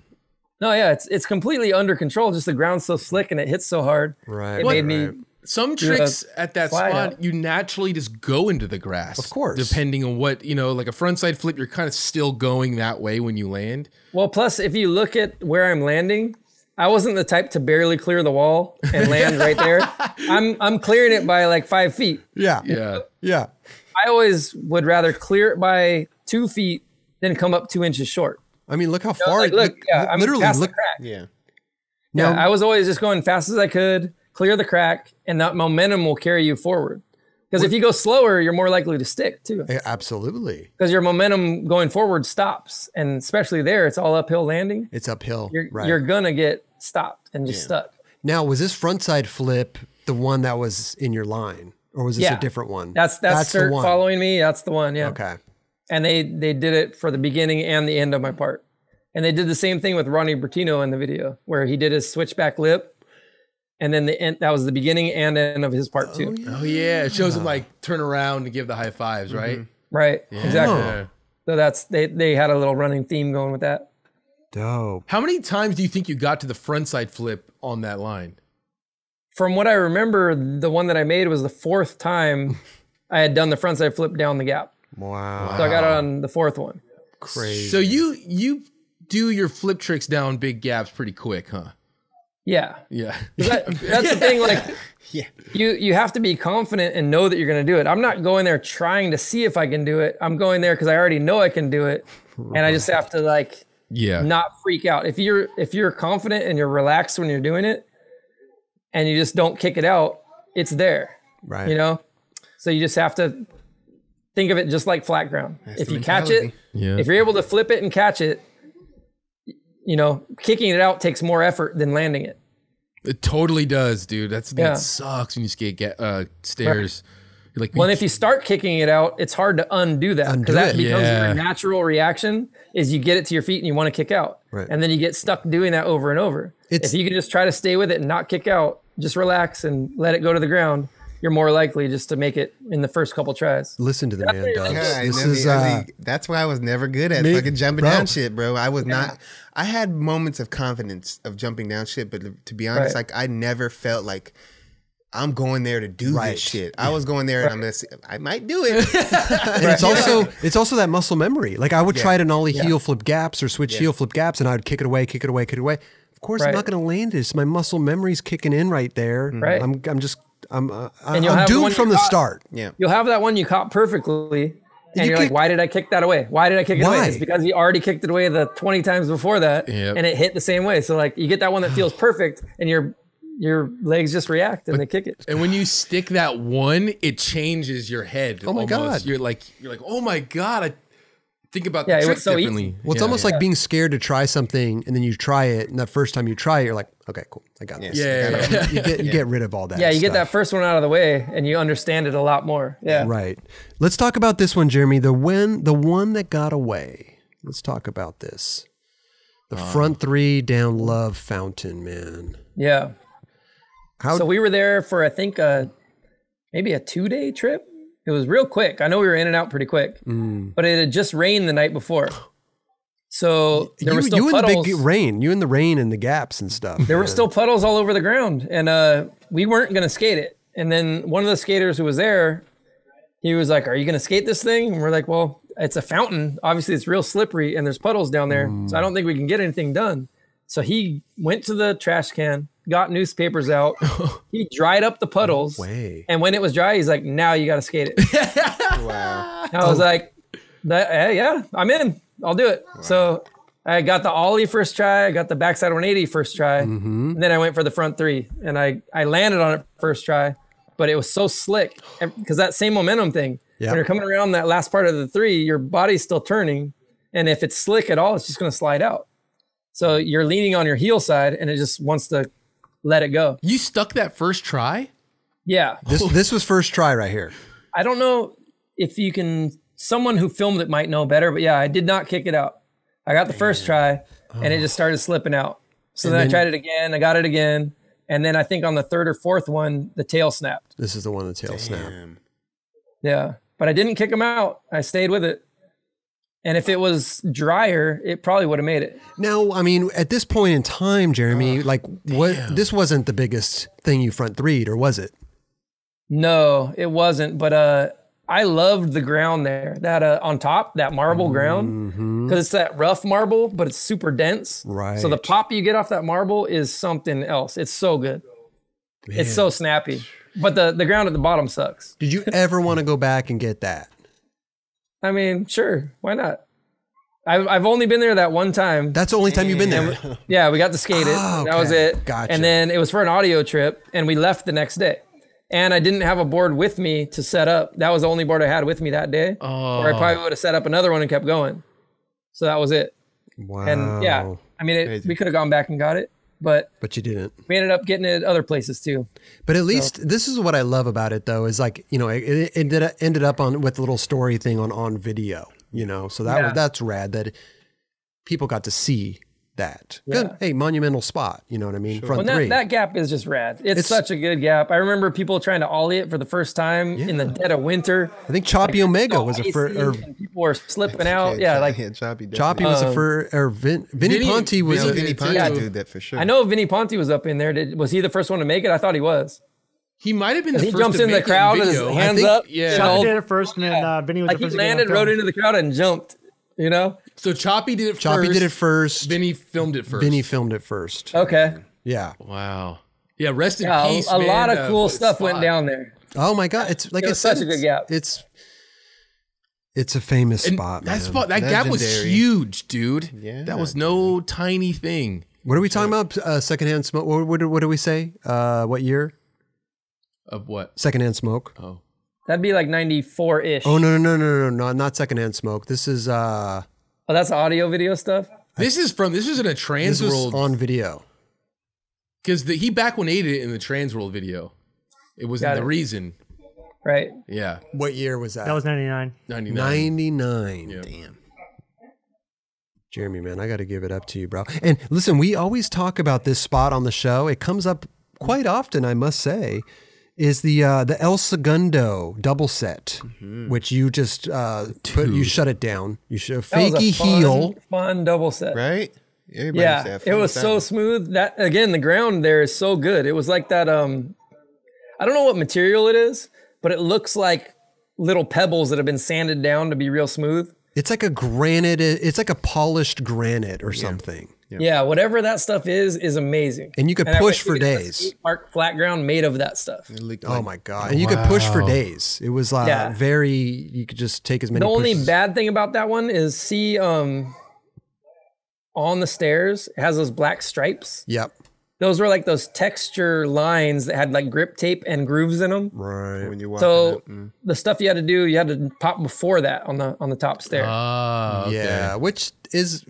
Speaker 2: No, yeah, it's completely under control. Just the ground's so slick and it hits so hard.
Speaker 1: Right.
Speaker 2: It made me.
Speaker 3: Some tricks at that
Speaker 2: slide
Speaker 3: spot,
Speaker 2: out.
Speaker 3: you naturally just go into the grass.
Speaker 1: Of course.
Speaker 3: Depending on what, like a frontside flip, you're kind of still going that way when you land.
Speaker 2: Well, plus if you look at where I'm landing, I wasn't the type to barely clear the wall and land right there. I'm clearing it by like 5 feet.
Speaker 1: Yeah.
Speaker 3: Yeah.
Speaker 1: Yeah.
Speaker 2: I always would rather clear it by 2 feet than come up 2 inches short.
Speaker 1: I mean, look how far.
Speaker 2: I'm
Speaker 1: literally,
Speaker 2: past
Speaker 1: look.
Speaker 2: the crack.
Speaker 4: Yeah.
Speaker 2: Yeah,
Speaker 1: Now-
Speaker 2: I was always just going fast as I could, clear the crack, and that momentum will carry you forward. Because if you go slower, you're more likely to stick too.
Speaker 1: Absolutely.
Speaker 2: Because your momentum going forward stops, and especially there, it's all uphill landing.
Speaker 1: It's uphill. Right.
Speaker 2: You're gonna get stopped and just stuck.
Speaker 1: Now, was this frontside flip the one that was in your line, or was this a different one?
Speaker 2: That's
Speaker 1: the
Speaker 2: Sturt
Speaker 1: one.
Speaker 2: following me. That's the one. Yeah.
Speaker 1: Okay.
Speaker 2: And they did it for the beginning and the end of my part. And they did the same thing with Ronnie Bertino in the video, where he did his switchback lip, and then the end, that was the beginning and end of his part too.
Speaker 3: Oh, yeah. It shows them like turn around and give the high fives, right?
Speaker 2: Right. Exactly.
Speaker 3: Yeah.
Speaker 2: So that's they had a little running theme going with that.
Speaker 1: Dope.
Speaker 3: How many times do you think you got to the frontside flip on that line?
Speaker 2: From what I remember, the one that I made was the 4th time I had done the frontside flip down the gap.
Speaker 1: Wow.
Speaker 2: So I got it on the 4th one.
Speaker 1: Crazy.
Speaker 3: So you do your flip tricks down big gaps pretty quick, huh?
Speaker 2: Yeah.
Speaker 3: Yeah.
Speaker 2: That's the thing. Like,
Speaker 4: Yeah.
Speaker 2: you have to be confident and know that you're going to do it. I'm not going there trying to see if I can do it. I'm going there because I already know I can do it, and I just have to like
Speaker 3: Yeah.
Speaker 2: not freak out. If you're confident and you're relaxed when you're doing it, and you just don't kick it out, it's there.
Speaker 1: Right.
Speaker 2: You know. So you just have to think of it just like flat ground.
Speaker 4: That's
Speaker 2: if
Speaker 4: the
Speaker 2: you catch
Speaker 4: mentality.
Speaker 2: it,
Speaker 3: Yeah.
Speaker 2: if you're able to flip it and catch it, kicking it out takes more effort than landing it.
Speaker 3: It totally does, dude. That
Speaker 2: Yeah.
Speaker 3: sucks when you skate stairs. Like,
Speaker 2: Well, and if you start kicking it out, it's hard to undo that
Speaker 1: Undo
Speaker 2: because that
Speaker 1: it.
Speaker 2: becomes
Speaker 3: Yeah.
Speaker 2: your natural reaction. Is you get it to your feet and you want to kick out,
Speaker 1: Right.
Speaker 2: and then you get stuck doing that over and over.
Speaker 1: It's-
Speaker 2: If you can just try to stay with it and not kick out, just relax and let it go to the ground, you're more likely just to make it in the first couple tries.
Speaker 1: Listen to the man, Dubs.
Speaker 4: God,
Speaker 1: This
Speaker 4: I
Speaker 1: is
Speaker 4: mean, that's why I was never good at
Speaker 1: me-
Speaker 4: fucking jumping
Speaker 1: bro.
Speaker 4: down shit, bro. I was not. I had moments of confidence of jumping down shit, but to be honest,
Speaker 2: Right.
Speaker 4: like I never felt like I'm going there to do this shit. I was going there and I'm gonna see, I might do it.
Speaker 1: And it's also that muscle memory. Like I would try to nollie heel flip gaps or switch heel flip gaps, and I would kick it away. Of course, I'm not going to land it. My muscle memory's kicking in right there.
Speaker 2: Right.
Speaker 1: I'm doomed from the start.
Speaker 4: Yeah.
Speaker 2: You'll have that one you caught perfectly. And you're like, why did I kick that away? Why did I kick it away? It's because you already kicked it away the 20 times before that, and it hit the same way. So like, you get that one that feels perfect, and your legs just react and they kick it.
Speaker 3: And when you stick that one, it changes your head.
Speaker 1: Oh my God.
Speaker 3: You're like, oh my God. I think about the trick
Speaker 2: so
Speaker 3: differently.
Speaker 1: Well, it's almost like being scared to try something, and then you try it, and the first time you try it, you're like, okay, cool, I got this. You get rid of all that.
Speaker 2: Yeah, you get that first one out of the way, and you understand it a lot more. Yeah.
Speaker 1: Right. Let's talk about this one, Jeremy. The one that got away. Let's talk about this. The front three down Love Fountain, man.
Speaker 2: Yeah. So we were there for, I think, maybe a 2-day trip. It was real quick. I know we were in and out pretty quick, but it had just rained the night before. So there were still puddles.
Speaker 1: In the big rain. You in the rain and the gaps and stuff.
Speaker 2: There were still puddles all over the ground, and we weren't going to skate it. And then one of the skaters who was there, he was like, "Are you going to skate this thing?" And we're like, "Well, it's a fountain. Obviously, it's real slippery, and there's puddles down there. So I don't think we can get anything done." So he went to the trash can, got newspapers out. He dried up the puddles.
Speaker 1: No way.
Speaker 2: And when it was dry, he's like, "Now you got to skate it."
Speaker 4: Wow.
Speaker 2: And I was like, yeah, I'm in. I'll do it. Wow. So I got the ollie first try. I got the backside 180 first try. And then I went for the front three. And I landed on it first try. But it was so slick because that same momentum thing. When you're coming around that last part of the three, your body's still turning. And if it's slick at all, it's just going to slide out. So you're leaning on your heel side, and it just wants to let it go.
Speaker 3: You stuck that first try?
Speaker 2: Yeah.
Speaker 1: This was first try right here.
Speaker 2: I don't know if you can, someone who filmed it might know better, but yeah, I did not kick it out. I got the first try, and it just started slipping out. So then I tried it again. I got it again. And then I think on the third or fourth one, the tail snapped.
Speaker 1: This is the one, the tail snapped.
Speaker 2: Yeah. But I didn't kick him out. I stayed with it. And if it was drier, it probably would have made it.
Speaker 1: Now, I mean, at this point in time, Jeremy, this wasn't the biggest thing you front three'd, or was it?
Speaker 2: No, it wasn't. But I loved the ground there. That on top, that marble ground, because it's that rough marble, but it's super dense.
Speaker 1: Right.
Speaker 2: So the pop you get off that marble is something else. It's so good. Man. It's so snappy. But the ground at the bottom sucks.
Speaker 1: Did you ever want to go back and get that?
Speaker 2: I mean, sure. Why not? I've only been there that one time.
Speaker 1: That's the only time you've been there?
Speaker 2: Yeah, we got to skate it.
Speaker 1: Oh, okay.
Speaker 2: That was it.
Speaker 1: Gotcha.
Speaker 2: And then it was for an audio trip, and we left the next day. And I didn't have a board with me to set up. That was the only board I had with me that day. Or I probably would have set up another one and kept going. So that was it.
Speaker 1: Wow.
Speaker 2: And yeah, I mean, we could have gone back and got it, but
Speaker 1: you didn't.
Speaker 2: We ended up getting it other places too.
Speaker 1: But at least this is what I love about it, though, is like, you know, it ended up with a little story thing on video, you know, so that's rad that people got to see that.
Speaker 2: Yeah.
Speaker 1: Good. Hey, monumental spot. You know what I mean? Sure. Front three.
Speaker 2: That gap is just rad. It's such a good gap. I remember people trying to ollie it for the first time in the dead of winter.
Speaker 1: I think Choppy Omega was a first.
Speaker 2: People were slipping out.
Speaker 1: Choppy was a first. Or Vinny Ponte was a
Speaker 4: Vinny Ponte did that for sure.
Speaker 2: I know Vinny Ponte was up in there. Was he the first one to make it? I thought he was.
Speaker 3: He might have been the first.
Speaker 2: He jumps in the crowd with his hands up.
Speaker 5: Yeah, Choppy did it first, and then Vinny was the first.
Speaker 2: He landed, rode into the crowd, and jumped. You know?
Speaker 3: So Choppy did it first.
Speaker 1: Choppy did it first.
Speaker 3: Vinny filmed it first.
Speaker 1: Vinny filmed it first.
Speaker 2: Okay.
Speaker 1: Yeah.
Speaker 3: Wow. Yeah, rest in peace,
Speaker 2: a
Speaker 3: man.
Speaker 2: lot of cool stuff went down there.
Speaker 1: Oh my God. It's like I said,
Speaker 2: such a good gap.
Speaker 1: It's a famous spot, man.
Speaker 3: That gap was huge, dude.
Speaker 4: Yeah.
Speaker 3: That was no tiny thing.
Speaker 1: What are we talking about? Secondhand smoke. What do we say? What year?
Speaker 3: Of what?
Speaker 1: Secondhand smoke.
Speaker 3: Oh.
Speaker 2: That'd be like 94-ish.
Speaker 1: Oh, no, not secondhand smoke. This is
Speaker 2: Oh, that's audio video stuff?
Speaker 3: This is in a Trans World.
Speaker 1: This was on video.
Speaker 3: Because he back 180 it in the Trans World video. It was the reason.
Speaker 2: Right.
Speaker 3: Yeah.
Speaker 1: What year was that?
Speaker 5: That was 99.
Speaker 1: 99.
Speaker 3: Yep.
Speaker 1: Damn. Jeremy, man, I got to give it up to you, bro. And listen, we always talk about this spot on the show. It comes up quite often, I must say. Is the El Segundo double set, which you just you shut it down. You should fakey heel.
Speaker 2: Fun double set.
Speaker 4: Right?
Speaker 2: It was so smooth. That again, the ground there is so good. It was like that I don't know what material it is, but it looks like little pebbles that have been sanded down to be real smooth.
Speaker 1: It's like a granite. It's like a polished granite or something.
Speaker 2: Yeah, whatever that stuff is amazing.
Speaker 1: And you could push for days.
Speaker 2: Park flat ground made of that stuff.
Speaker 1: Oh my God. And you could push for days. It was you could just take as many.
Speaker 2: The only bad thing about that one is on the stairs, it has those black stripes.
Speaker 1: Yep.
Speaker 2: Those were like those texture lines that had like grip tape and grooves in them.
Speaker 1: Right.
Speaker 4: When you walk
Speaker 2: so the stuff you had to pop before that on the top stair.
Speaker 3: Okay.
Speaker 1: Yeah, which is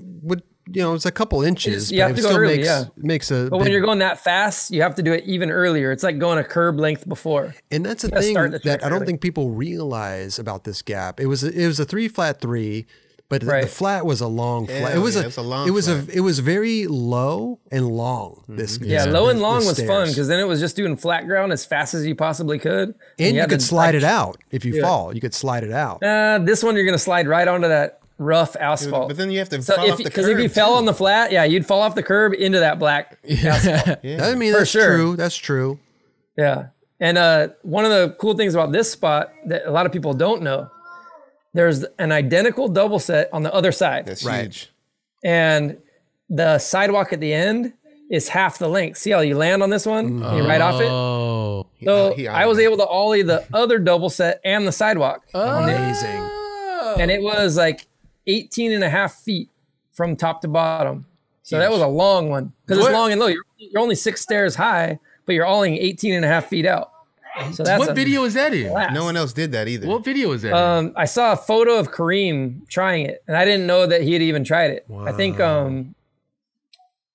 Speaker 1: it's a couple inches.
Speaker 2: You have to go early,
Speaker 1: makes a.
Speaker 2: But when you're going that fast, you have to do it even earlier. It's like going a curb length before.
Speaker 1: And that's the thing that I don't think people realize about this gap. It was a 3 flat 3. But the flat was a long flat. It was a long. It was very low and long.
Speaker 2: Low and long was fun because then it was just doing flat ground as fast as you possibly could,
Speaker 1: and you could slide it out if you fall. You could slide it out.
Speaker 2: This one you're gonna slide right onto that rough asphalt.
Speaker 4: But then you have to fall off the curb.
Speaker 2: Because if you fell on the flat, you'd fall off the curb into that black asphalt.
Speaker 1: I mean, that's true. That's true.
Speaker 2: Yeah, and one of the cool things about this spot that a lot of people don't know. There's an identical double set on the other side.
Speaker 4: That's huge.
Speaker 2: And the sidewalk at the end is half the length. See how you land on this one? You right off it? So I was able to ollie the other double set and the sidewalk.
Speaker 1: Amazing.
Speaker 2: And it was like 18 and a half feet from top to bottom. So that was a long one. Because it's long and low. You're only 6 stairs high, but you're ollieing 18 and a half feet out. So that's
Speaker 3: what video is that in?
Speaker 2: Blast.
Speaker 4: No one else did that either.
Speaker 3: What video is that in?
Speaker 2: I saw a photo of Kareem trying it, and I didn't know that he had even tried it. Wow. I think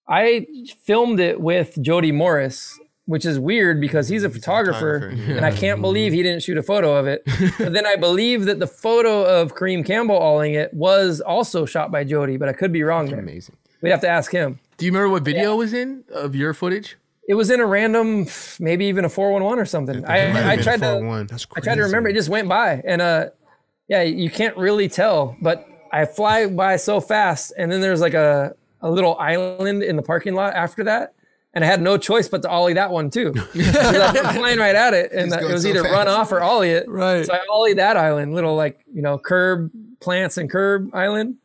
Speaker 2: I filmed it with Jody Morris, which is weird because he's a photographer, and I can't believe he didn't shoot a photo of it. But then I believe that the photo of Kareem Campbell alling it was also shot by Jody, but I could be wrong there.
Speaker 4: Amazing.
Speaker 2: We'd have to ask him.
Speaker 3: Do you remember what video was in of your footage?
Speaker 2: It was in a random, maybe even a 411 or something. I tried to remember. It just went by, and you can't really tell. But I fly by so fast, and then there's like a little island in the parking lot after that, and I had no choice but to ollie that one too. I'm flying right at it, and it was either run off or ollie it.
Speaker 1: Right.
Speaker 2: So I ollied that island, little curb plants and curb island.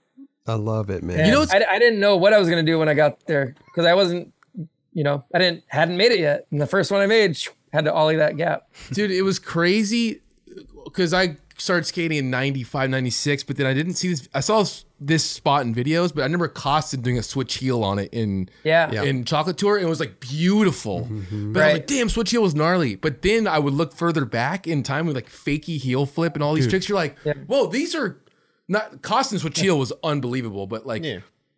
Speaker 1: I love it, man.
Speaker 2: And I didn't know what I was gonna do when I got there because I wasn't. Hadn't made it yet. And the first one I made, had to ollie that gap.
Speaker 3: Dude, it was crazy because I started skating in 95, 96, but then I didn't see this. I saw this spot in videos, but I remember Costin doing a switch heel on it in Chocolate Tour. And it was like beautiful. But I was like, damn, switch heel was gnarly. But then I would look further back in time with like fakie heel flip and all these tricks. You're like, whoa, these are not, Costin's switch heel was unbelievable, but like,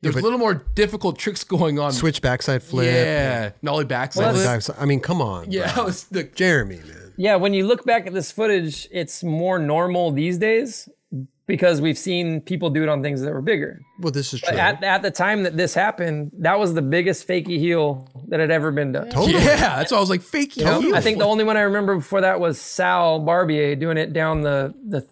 Speaker 3: there's a little more difficult tricks going on.
Speaker 1: Switch backside flip.
Speaker 3: Yeah. Nollie backside flip.
Speaker 1: I mean, come on.
Speaker 3: Yeah. That was the
Speaker 1: Jeremy, man.
Speaker 2: Yeah. When you look back at this footage, it's more normal these days because we've seen people do it on things that were bigger.
Speaker 1: Well, this is true.
Speaker 2: But at the time that this happened, that was the biggest fakie heel that had ever been done.
Speaker 1: Totally.
Speaker 3: Yeah. That's why I was like, fakie heel.
Speaker 2: I think the only one I remember before that was Sal Barbier doing it down the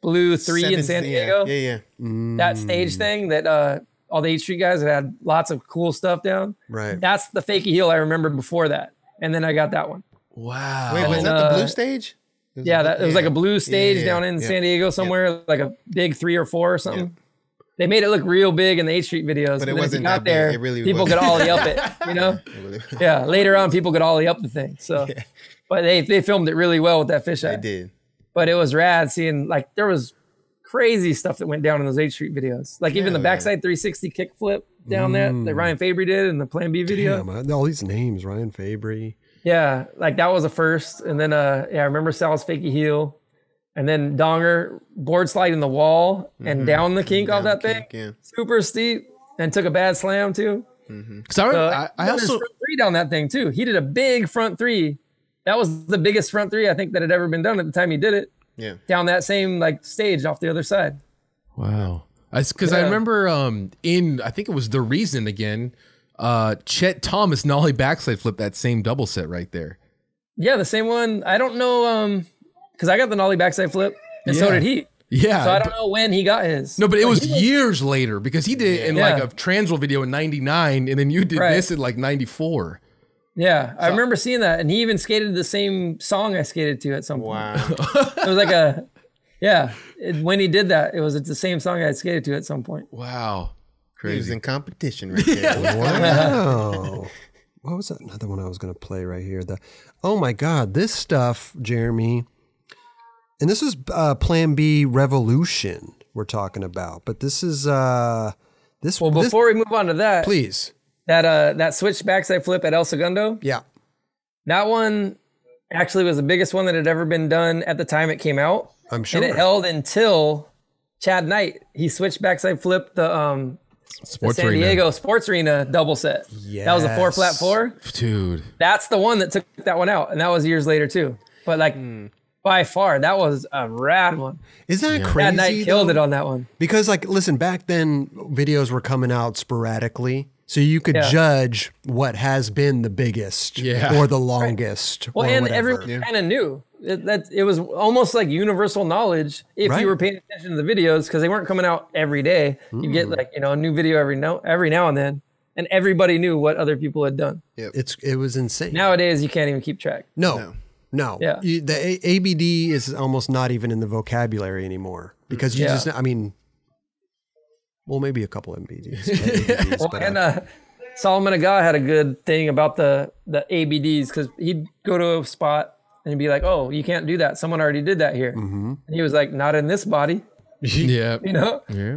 Speaker 2: Blue 3 in San Diego.
Speaker 4: Yeah.
Speaker 2: That stage thing that, all the 8th Street guys had lots of cool stuff down.
Speaker 1: Right.
Speaker 2: That's the fakie heel I remembered before that. And then I got that one.
Speaker 3: Wow.
Speaker 4: Wait, was that the blue stage?
Speaker 2: It was like a blue stage down in San Diego somewhere, like a big 3 or 4 or something. Yeah. They made it look real big in the 8th Street videos.
Speaker 4: But it wasn't that big.
Speaker 2: There,
Speaker 4: it really
Speaker 2: people could ollie up it, Yeah, later on, people could ollie up the thing. So, but they filmed it really well with that fisheye.
Speaker 4: They did.
Speaker 2: But it was rad seeing, like, there was crazy stuff that went down in those 8th Street videos. Like even the backside 360 kickflip down there that Ryan Fabry did in the Plan B video.
Speaker 1: Damn, all these names, Ryan Fabry.
Speaker 2: Yeah, like that was a first. And then I remember Sal's fakie heel. And then Donger board sliding the wall and down the kink off that thing. Super steep. And took a bad slam too.
Speaker 3: Because I also
Speaker 2: front 3 down that thing too. He did a big front 3. That was the biggest front 3 I think that had ever been done at the time he did it.
Speaker 4: Yeah.
Speaker 2: Down that same like stage off the other side.
Speaker 3: Wow. Because I remember I think it was The Reason again, Chet Thomas nollie backside flip that same double set right there.
Speaker 2: Yeah, the same one. I don't know, because I got the nollie backside flip and so did he.
Speaker 3: Yeah.
Speaker 2: So I don't know when he got his.
Speaker 3: No, but it was years later because he did it in like a Transworld video in 99 and then you did this in like 94.
Speaker 2: Yeah, I remember seeing that, and he even skated the same song I skated to at some point.
Speaker 4: Wow.
Speaker 2: It was like when he did that, it's the same song I had skated to at some point.
Speaker 3: Wow.
Speaker 4: Crazy. He was in competition right there.
Speaker 1: Wow. What was that? Another one I was going to play right here. Oh my God, this stuff, Jeremy. And this is Plan B Revolution we're talking about. But this is this.
Speaker 2: Well, before we move on to that,
Speaker 1: please.
Speaker 2: That switch backside flip at El Segundo.
Speaker 1: Yeah.
Speaker 2: That one actually was the biggest one that had ever been done at the time it came out.
Speaker 1: I'm sure.
Speaker 2: And it held until Chad Knight. He switched backside flip the San Diego Sports Arena double set.
Speaker 1: Yes.
Speaker 2: That was a 4 flat 4.
Speaker 3: Dude.
Speaker 2: That's the one that took that one out. And that was years later too. But like by far, that was a rad one.
Speaker 1: Isn't that crazy?
Speaker 2: Chad Knight killed it on that one.
Speaker 1: Because like, listen, back then videos were coming out sporadically. So you could judge what has been the biggest or the longest.
Speaker 2: Well,
Speaker 1: or
Speaker 2: and
Speaker 1: whatever.
Speaker 2: everyone kind of knew. It was almost like universal knowledge if you were paying attention to the videos, because they weren't coming out every day. You get like, a new video every now and then, and everybody knew what other people had done.
Speaker 4: Yep.
Speaker 1: It was insane.
Speaker 2: Nowadays, you can't even keep track.
Speaker 1: No.
Speaker 2: Yeah.
Speaker 1: The ABD is almost not even in the vocabulary anymore, because you just, I mean, well, maybe a couple MBDs.
Speaker 2: And Solomon Aga had a good thing about the ABDs, because he'd go to a spot and he'd be like, "Oh, you can't do that. Someone already did that here." And he was like, "Not in this body."
Speaker 3: Yeah.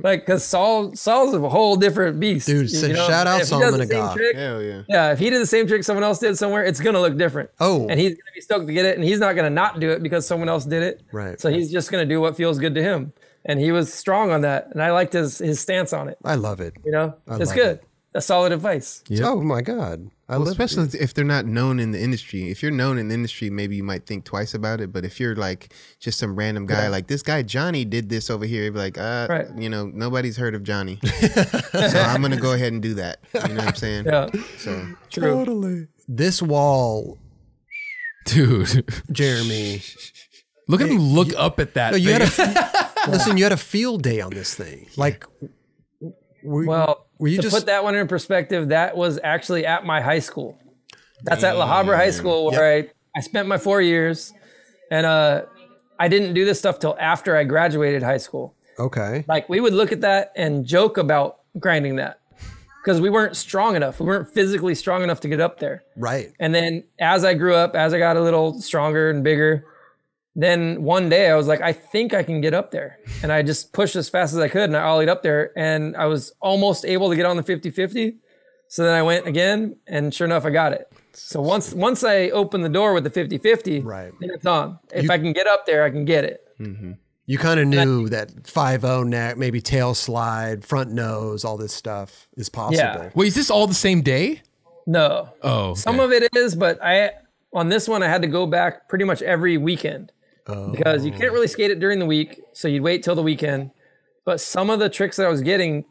Speaker 2: Like, because Saul's a whole different beast.
Speaker 1: Dude, shout out Solomon Aga.
Speaker 4: Hell yeah.
Speaker 2: Yeah, if he did the same trick someone else did somewhere, it's going to look different.
Speaker 1: Oh.
Speaker 2: And he's going to be stoked to get it, and he's not going to not do it because someone else did it.
Speaker 1: Right.
Speaker 2: So he's just going to do what feels good to him. And he was strong on that, and I liked his stance on it.
Speaker 1: I love it.
Speaker 2: It's good. That's solid advice.
Speaker 1: Yep. Oh my God.
Speaker 4: Especially if they're not known in the industry. If you're known in the industry, maybe you might think twice about it. But if you're like just some random guy, like this guy Johnny did this over here, you'd be like, nobody's heard of Johnny. So I'm gonna go ahead and do that. You know what I'm saying?
Speaker 2: Yeah.
Speaker 4: So
Speaker 2: True.
Speaker 1: Totally. This wall,
Speaker 3: Dude.
Speaker 1: Jeremy.
Speaker 3: Look at him look up at that.
Speaker 1: No, you listen, you had a field day on this thing. Like, were you
Speaker 2: to put that one in perspective, that was actually at my high school. That's at La Habra High School, where I spent my 4 years, and I didn't do this stuff till after I graduated high school.
Speaker 1: Okay.
Speaker 2: Like, we would look at that and joke about grinding that, because we weren't strong enough. We weren't physically strong enough to get up there.
Speaker 1: Right.
Speaker 2: And then as I grew up, as I got a little stronger and bigger, then one day I was like, I think I can get up there. And I just pushed as fast as I could, and I ollied up there, and I was almost able to get on the 50-50. So then I went again, and sure enough, I got it. So once I opened the door with the 50-50, then it's on. If I can get up there, I can get it.
Speaker 1: Mm-hmm. You kind of knew that 5-0 neck, maybe tail slide, front nose, all this stuff is possible.
Speaker 2: Yeah.
Speaker 3: Wait, is this all the same day?
Speaker 2: No.
Speaker 3: Oh, okay.
Speaker 2: Some of it is, but on this one, I had to go back pretty much every weekend. Because you can't really skate it during the week, so you'd wait till the weekend. But some of the tricks that I was getting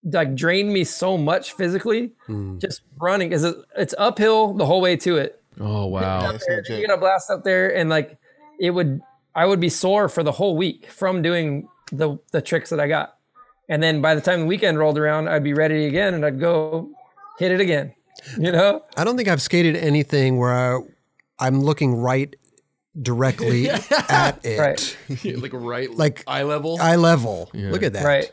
Speaker 2: like drained me so much physically, just running, because it's uphill the whole way to it.
Speaker 3: Oh wow!
Speaker 2: You get a blast up there, and like I would be sore for the whole week from doing the tricks that I got. And then by the time the weekend rolled around, I'd be ready again, and I'd go hit it again.
Speaker 1: I don't think I've skated anything where I'm looking right directly at it.
Speaker 3: Right.
Speaker 1: Like
Speaker 3: eye level.
Speaker 1: Eye level. Yeah. Look at that.
Speaker 2: Right.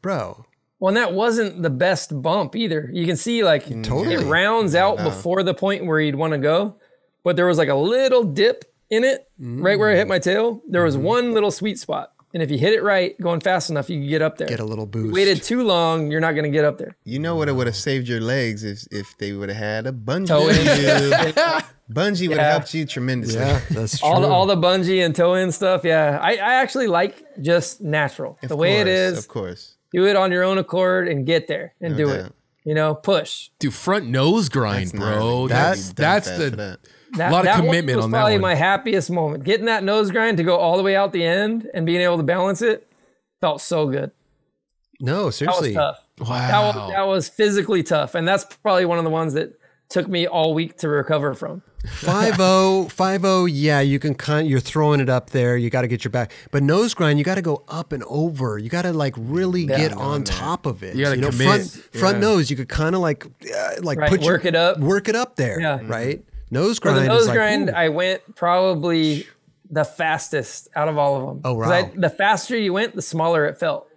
Speaker 1: Bro.
Speaker 2: Well, and that wasn't the best bump either. You can see like it rounds out before the point where you'd want to go, but there was like a little dip in it right where I hit my tail. There was one little sweet spot. And if you hit it right, going fast enough, you can get up there.
Speaker 1: Get a little boost.
Speaker 2: If you waited too long, you're not going to get up there.
Speaker 4: You know what? It would have saved your legs if they would have had a bungee. Bungee would have helped you tremendously.
Speaker 1: Yeah, that's true.
Speaker 2: All the bungee and toe in stuff. Yeah, I actually like just natural. The way it is.
Speaker 4: Of course.
Speaker 2: Do it on your own accord and get there and do it. Push.
Speaker 3: Dude, front nose grind, bro. That's the... a lot of commitment on that one.
Speaker 2: Probably my happiest moment. Getting that nose grind to go all the way out the end and being able to balance it felt so good.
Speaker 1: No, seriously.
Speaker 2: That was tough.
Speaker 3: Wow.
Speaker 2: That was physically tough. And that's probably one of the ones that took me all week to recover from.
Speaker 1: 5-0, yeah, you can you're throwing it up there. You got to get your back, but nose grind, you got to go up and over. You got to like really get on top of it.
Speaker 3: You got to commit.
Speaker 1: Front nose, you could kind of like
Speaker 2: work it up
Speaker 1: there, right? Nose
Speaker 2: For
Speaker 1: grind.
Speaker 2: the nose
Speaker 1: is
Speaker 2: grind,
Speaker 1: like,
Speaker 2: I went probably the fastest out of all of them.
Speaker 1: Oh, wow.
Speaker 2: The faster you went, the smaller it felt.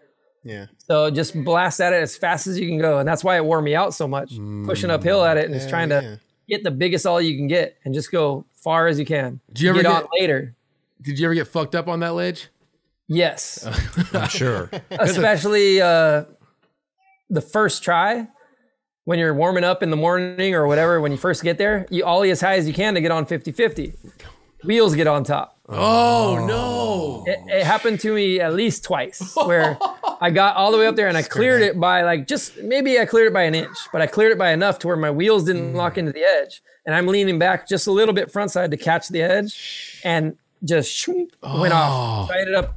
Speaker 4: Yeah.
Speaker 2: So just blast at it as fast as you can go, and that's why it wore me out so much. Pushing uphill at it and just trying to get the biggest all you can get and just go far as you can.
Speaker 3: Did you ever
Speaker 2: get on later?
Speaker 3: Did you ever get fucked up on that ledge?
Speaker 2: Yes.
Speaker 1: I'm sure.
Speaker 2: Especially the first try when you're warming up in the morning or whatever, when you first get there, you ollie as high as you can to get on 50-50. Wheels get on top.
Speaker 3: Oh, no.
Speaker 2: It happened to me at least twice where I got all the way up there and I cleared it by maybe I cleared it by an inch, but I cleared it by enough to where my wheels didn't lock into the edge. And I'm leaning back just a little bit front side to catch the edge and just went off. So I ended up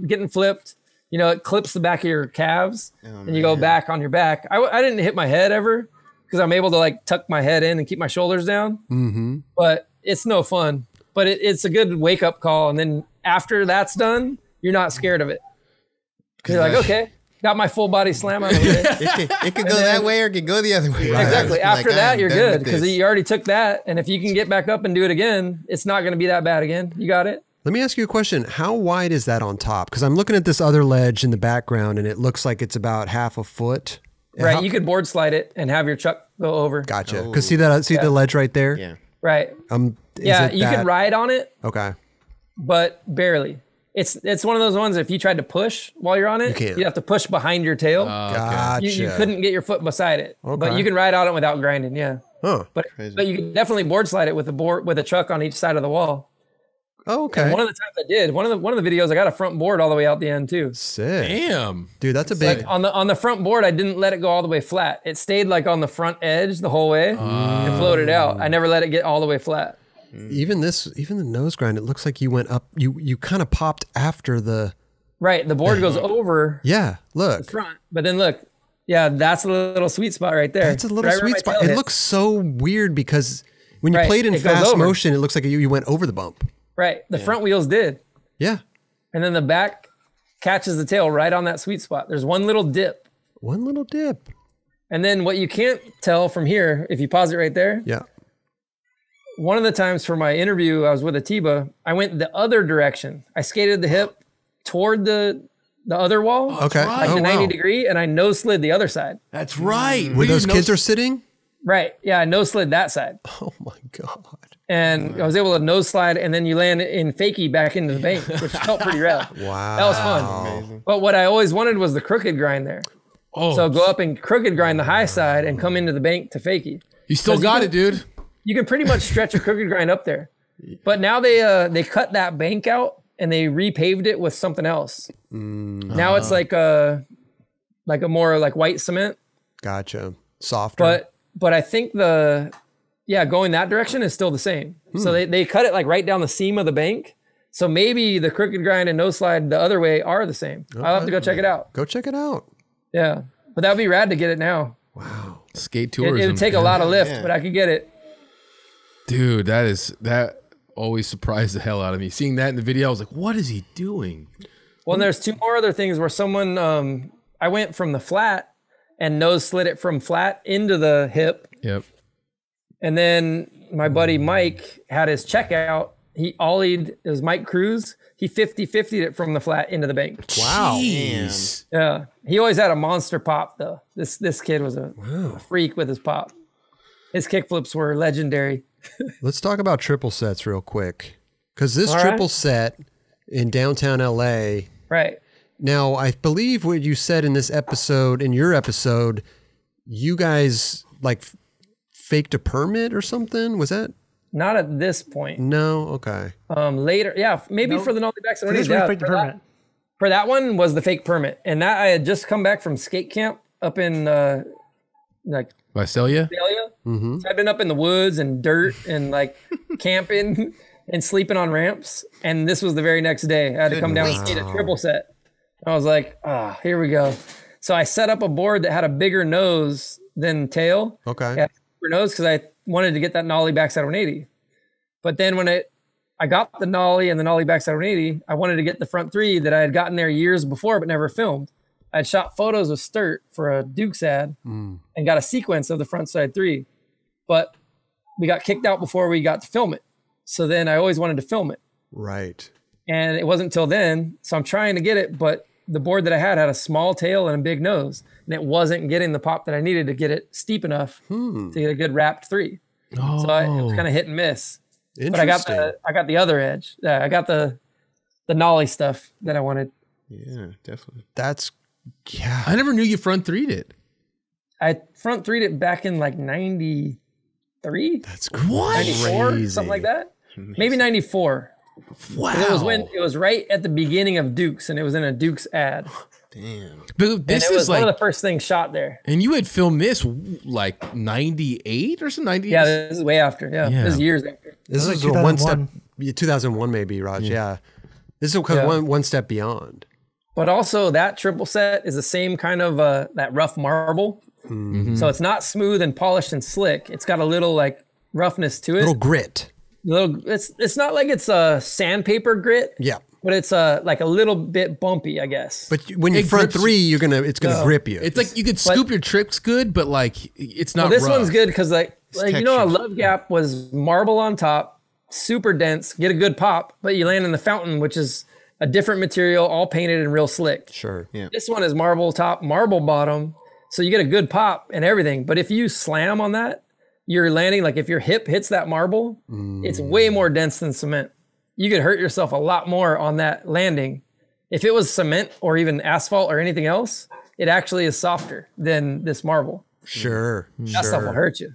Speaker 2: getting flipped. You know, it clips the back of your calves and you go back on your back. I didn't hit my head ever because I'm able to like tuck my head in and keep my shoulders down. But it's no fun. But it's a good wake up call. And then after that's done, you're not scared of it. You're like, okay, got my full body slam out of it.
Speaker 4: It could go that way or it could go the other way.
Speaker 2: Right. Exactly. After that, you're good because you already took that. And if you can get back up and do it again, it's not going to be that bad again. You got it.
Speaker 1: Let me ask you a question. How wide is that on top? Because I'm looking at this other ledge in the background and it looks like it's about half a foot.
Speaker 2: Right. You could board slide it and have your truck go over.
Speaker 1: Gotcha. Because see the ledge right there?
Speaker 4: Yeah.
Speaker 2: Right. You could ride on it.
Speaker 1: Okay.
Speaker 2: But barely. It's one of those ones, if you tried to push while you're on it, you'd have to push behind your tail.
Speaker 1: Gotcha.
Speaker 2: You couldn't get your foot beside it.
Speaker 1: Okay.
Speaker 2: But you can ride on it without grinding, yeah.
Speaker 1: Huh.
Speaker 2: But you can definitely board slide it with a truck on each side of the wall.
Speaker 1: Oh, okay.
Speaker 2: And one of the times I did, one of the videos, I got a front board all the way out the end too.
Speaker 1: Sick.
Speaker 3: Damn.
Speaker 1: Dude, that's a big...
Speaker 2: Like on the front board, I didn't let it go all the way flat. It stayed like on the front edge the whole way and floated out. I never let it get all the way flat.
Speaker 1: Even the nose grind, it looks like you went up, you kind of popped after the...
Speaker 2: Right, the board goes over
Speaker 1: look.
Speaker 2: the front. But then look, that's a little sweet spot right there.
Speaker 1: That's a little sweet spot. It looks so weird because when you played in fast motion, it looks like you went over the bump.
Speaker 2: Right, the front wheels did.
Speaker 1: Yeah.
Speaker 2: And then the back catches the tail right on that sweet spot. There's one little dip.
Speaker 1: One little dip.
Speaker 2: And then what you can't tell from here, if you pause it right there.
Speaker 1: Yeah.
Speaker 2: One of the times for my interview, I was with Atiba. I went the other direction. I skated the hip toward the other wall.
Speaker 1: Okay.
Speaker 2: Like the 90 degree, and I nose slid the other side.
Speaker 3: That's right.
Speaker 1: Where those kids are sitting?
Speaker 2: Right. Yeah, I nose slid that side.
Speaker 1: Oh my God.
Speaker 2: And I was able to nose slide, and then you land in fakie back into the bank, which felt pretty rad.
Speaker 1: Wow.
Speaker 2: That was fun.
Speaker 4: Amazing.
Speaker 2: But what I always wanted was the crooked grind there.
Speaker 3: Oh.
Speaker 2: So go up and crooked grind the high side and come into the bank to fakie.
Speaker 3: You still got it, dude.
Speaker 2: You can pretty much stretch a crooked grind up there. But now they cut that bank out and they repaved it with something else. Now it's like a more like white cement.
Speaker 1: Gotcha. Softer.
Speaker 2: But I think going that direction is still the same. So they cut it like right down the seam of the bank. So maybe the crooked grind and nose slide the other way are the same. Okay. I'll have to go check it out.
Speaker 1: Go check it out.
Speaker 2: Yeah. But that would be rad to get it now.
Speaker 1: Wow.
Speaker 3: Skate tourism.
Speaker 2: It would take a lot of lift, but I could get it.
Speaker 3: Dude, that always surprised the hell out of me. Seeing that in the video, I was like, what is he doing?
Speaker 2: Well, and there's two more other things where someone, I went from the flat and nose slid it from flat into the hip.
Speaker 3: Yep.
Speaker 2: And then my buddy Mike had his checkout. He ollied, it was Mike Cruz. He 50-50'd it from the flat into the bank.
Speaker 1: Wow.
Speaker 3: Jeez.
Speaker 2: Yeah. He always had a monster pop though. This kid was a freak with his pop. His kickflips were legendary.
Speaker 1: Let's talk about triple sets real quick. Because this triple set in downtown LA.
Speaker 2: Right.
Speaker 1: Now, I believe what you said in your episode, you guys like faked a permit or something? Was that?
Speaker 2: Not at this point.
Speaker 1: No? Okay.
Speaker 2: Later. Yeah, maybe for the Nolly Backs.
Speaker 5: For this, we faked the permit.
Speaker 2: For that one was the fake permit. And that I had just come back from skate camp up in
Speaker 3: Visalia?
Speaker 2: So I've been up in the woods and dirt and like camping and sleeping on ramps. And this was the very next day. I had to come down and skate a triple set. I was like, here we go. So I set up a board that had a bigger nose than tail.
Speaker 1: Okay.
Speaker 2: Yeah, bigger nose because wanted to get that nollie backside 180. But then when I got the nollie and the nollie backside 180, I wanted to get the front three that I had gotten there years before but never filmed. I had shot photos with Sturt for a Duke's ad and got a sequence of the front side three. But we got kicked out before we got to film it. So then I always wanted to film it.
Speaker 1: Right.
Speaker 2: And it wasn't until then. So I'm trying to get it, but the board that I had a small tail and a big nose, and it wasn't getting the pop that I needed to get it steep enough to get a good wrapped three. So it was kind of hit and miss. But I got the other edge. I got the nollie stuff that I wanted.
Speaker 4: Yeah, definitely.
Speaker 3: I never knew you front three'd it.
Speaker 2: I front three'd it back in like 93.
Speaker 1: That's
Speaker 2: crazy. 94, something like that. Maybe 94.
Speaker 1: Wow.
Speaker 2: It was right at the beginning of Duke's, and it was in a Duke's ad.
Speaker 3: Damn. But this
Speaker 2: was
Speaker 3: like
Speaker 2: one of the first things shot there.
Speaker 3: And you had filmed this like 98 or something? 98?
Speaker 2: Yeah, this is way after. Yeah. This is years after.
Speaker 1: This is like one step, 2001 maybe, Raj. Yeah. This is one step beyond.
Speaker 2: But also that triple set is the same kind of that rough marble. Mm-hmm. So it's not smooth and polished and slick. It's got a little like roughness to it.
Speaker 1: Little grit.
Speaker 2: It's not like it's a sandpaper grit.
Speaker 1: Yeah.
Speaker 2: But it's like a little bit bumpy, I guess.
Speaker 1: But when you front three, it's gonna grip you.
Speaker 3: It's like you could scoop your trips good, but like it's not.
Speaker 2: Well, this
Speaker 3: rough.
Speaker 2: one's good because like you know, a Love Gap was marble on top, super dense, get a good pop, but you land in the fountain, which is a different material, all painted and real slick.
Speaker 1: Sure. Yeah.
Speaker 2: This one is marble top, marble bottom, so you get a good pop and everything. But if you slam on that, you're landing like if your hip hits that marble, it's way more dense than cement. You could hurt yourself a lot more on that landing. If it was cement or even asphalt or anything else, it actually is softer than this marble.
Speaker 1: Sure.
Speaker 2: That stuff will hurt you.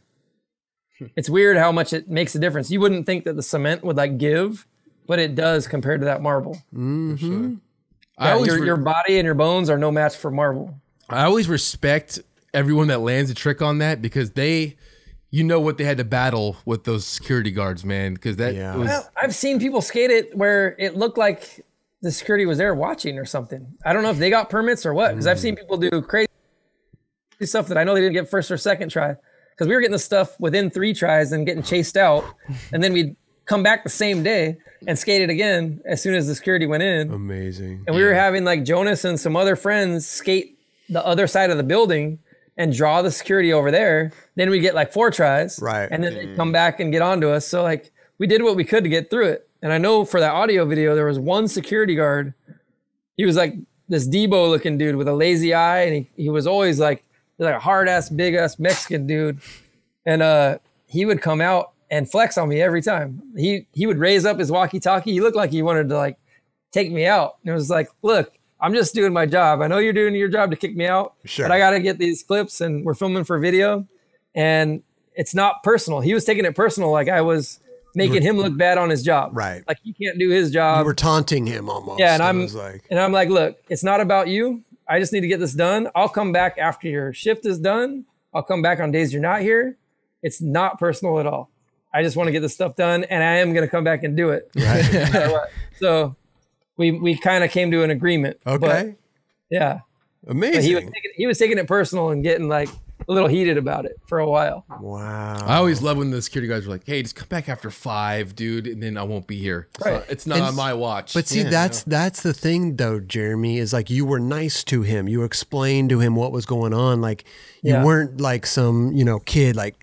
Speaker 2: It's weird how much it makes a difference. You wouldn't think that the cement would like give, but it does compared to that marble.
Speaker 1: Mm-hmm.
Speaker 2: Yeah, your body and your bones are no match for marble.
Speaker 3: I always respect everyone that lands a trick on that because you know what they had to battle with those security guards, man. Because
Speaker 2: well, I've seen people skate it where it looked like the security was there watching or something. I don't know if they got permits or what. Because I've seen people do crazy stuff that I know they didn't get first or second try. Because we were getting the stuff within 3 tries and getting chased out, and then we'd come back the same day and skate it again as soon as the security went in.
Speaker 1: Amazing.
Speaker 2: And we were having like Jonas and some other friends skate the other side of the building and draw the security over there. Then we get like 4 tries.
Speaker 1: Right.
Speaker 2: And then they come back and get onto us. So like we did what we could to get through it. And I know for that audio video, there was one security guard. He was like this Debo looking dude with a lazy eye. And he was always like a hard ass, big ass Mexican dude. And he would come out and flex on me every time. He would raise up his walkie-talkie. He looked like he wanted to like take me out. And it was like, look, I'm just doing my job. I know you're doing your job to kick me out, but I got to get these clips and we're filming for video. And it's not personal. He was taking it personal. Like I was making him look bad on his job.
Speaker 1: Right.
Speaker 2: Like he can't do his job.
Speaker 1: You were taunting him almost.
Speaker 2: Yeah. And I'm like, look, it's not about you. I just need to get this done. I'll come back after your shift is done. I'll come back on days you're not here. It's not personal at all. I just want to get this stuff done and I am going to come back and do it. Right. So we kind of came to an agreement.
Speaker 1: Okay.
Speaker 2: But, yeah.
Speaker 1: Amazing.
Speaker 2: But he was taking it personal and getting like a little heated about it for a while.
Speaker 1: Wow.
Speaker 3: I always love when the security guys are like, hey, just come back after 5, dude, and then I won't be here.
Speaker 2: Right.
Speaker 3: It's not on my watch.
Speaker 1: But see, that's the thing though, Jeremy, is like you were nice to him. You explained to him what was going on. Like you weren't like some, kid like,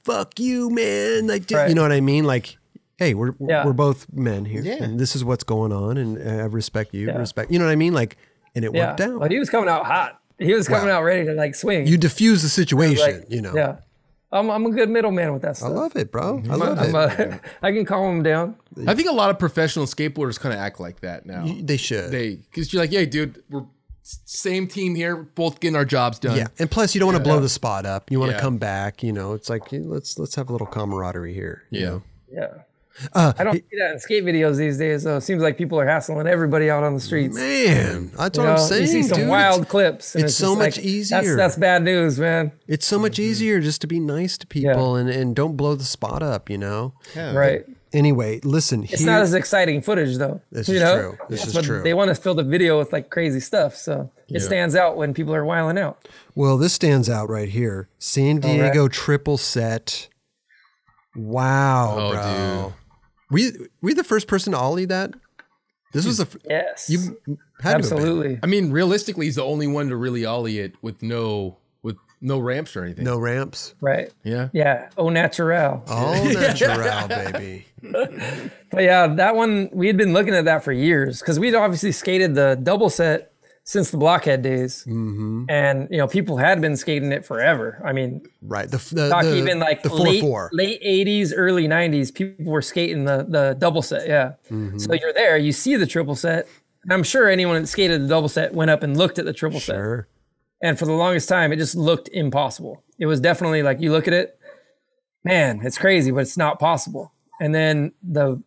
Speaker 1: fuck you, man. Like, you know what I mean? Like, hey, we're both men here, and this is what's going on, and I respect you, respect. You know what I mean? Like, and it worked out.
Speaker 2: Well, he was coming out hot. He was coming out ready to like swing.
Speaker 1: You diffuse the situation,
Speaker 2: Yeah, I'm a good middleman with that stuff.
Speaker 1: I love it, bro. I love it.
Speaker 2: I can calm him down.
Speaker 3: I think a lot of professional skateboarders kind of act like that now.
Speaker 1: They should.
Speaker 3: Because you're like, hey, dude, we're same team here, both getting our jobs done.
Speaker 1: Yeah, and plus you don't want to blow the spot up. You want to come back. It's like let's have a little camaraderie here.
Speaker 2: Yeah. I don't see that in skate videos these days, though. It seems like people are hassling everybody out on the streets.
Speaker 1: Man, that's what I'm saying.
Speaker 2: You see some wild clips. And
Speaker 1: it's so much easier.
Speaker 2: That's bad news, man.
Speaker 1: It's so much easier just to be nice to people and don't blow the spot up,
Speaker 2: Yeah. Right.
Speaker 1: Anyway, listen.
Speaker 2: It's not as exciting footage, though.
Speaker 1: This is true. This is true.
Speaker 2: They want to fill the video with like crazy stuff, so it stands out when people are wiling out.
Speaker 1: Well, this stands out right here. San Diego triple set. Wow,
Speaker 3: Oh,
Speaker 1: bro. Were you the first person to ollie that? This was
Speaker 2: yes.
Speaker 1: You had
Speaker 2: absolutely.
Speaker 3: I mean, realistically, he's the only one to really ollie it with no ramps or anything.
Speaker 1: No ramps.
Speaker 2: Right.
Speaker 3: Yeah.
Speaker 2: Yeah. Au naturel.
Speaker 1: All natural, baby.
Speaker 2: But yeah, that one, we had been looking at that for years because we'd obviously skated the double set since the blockhead days.
Speaker 1: Mm-hmm.
Speaker 2: And, you know, people had been skating it forever. I mean,
Speaker 1: Right.
Speaker 2: even like
Speaker 1: the
Speaker 2: late 80s, early 90s, people were skating the double set. Yeah.
Speaker 1: Mm-hmm.
Speaker 2: So you're there, you see the triple set. And I'm sure anyone that skated the double set went up and looked at the triple set. And for the longest time, it just looked impossible. It was definitely like, you look at it, man, it's crazy, but it's not possible. And then the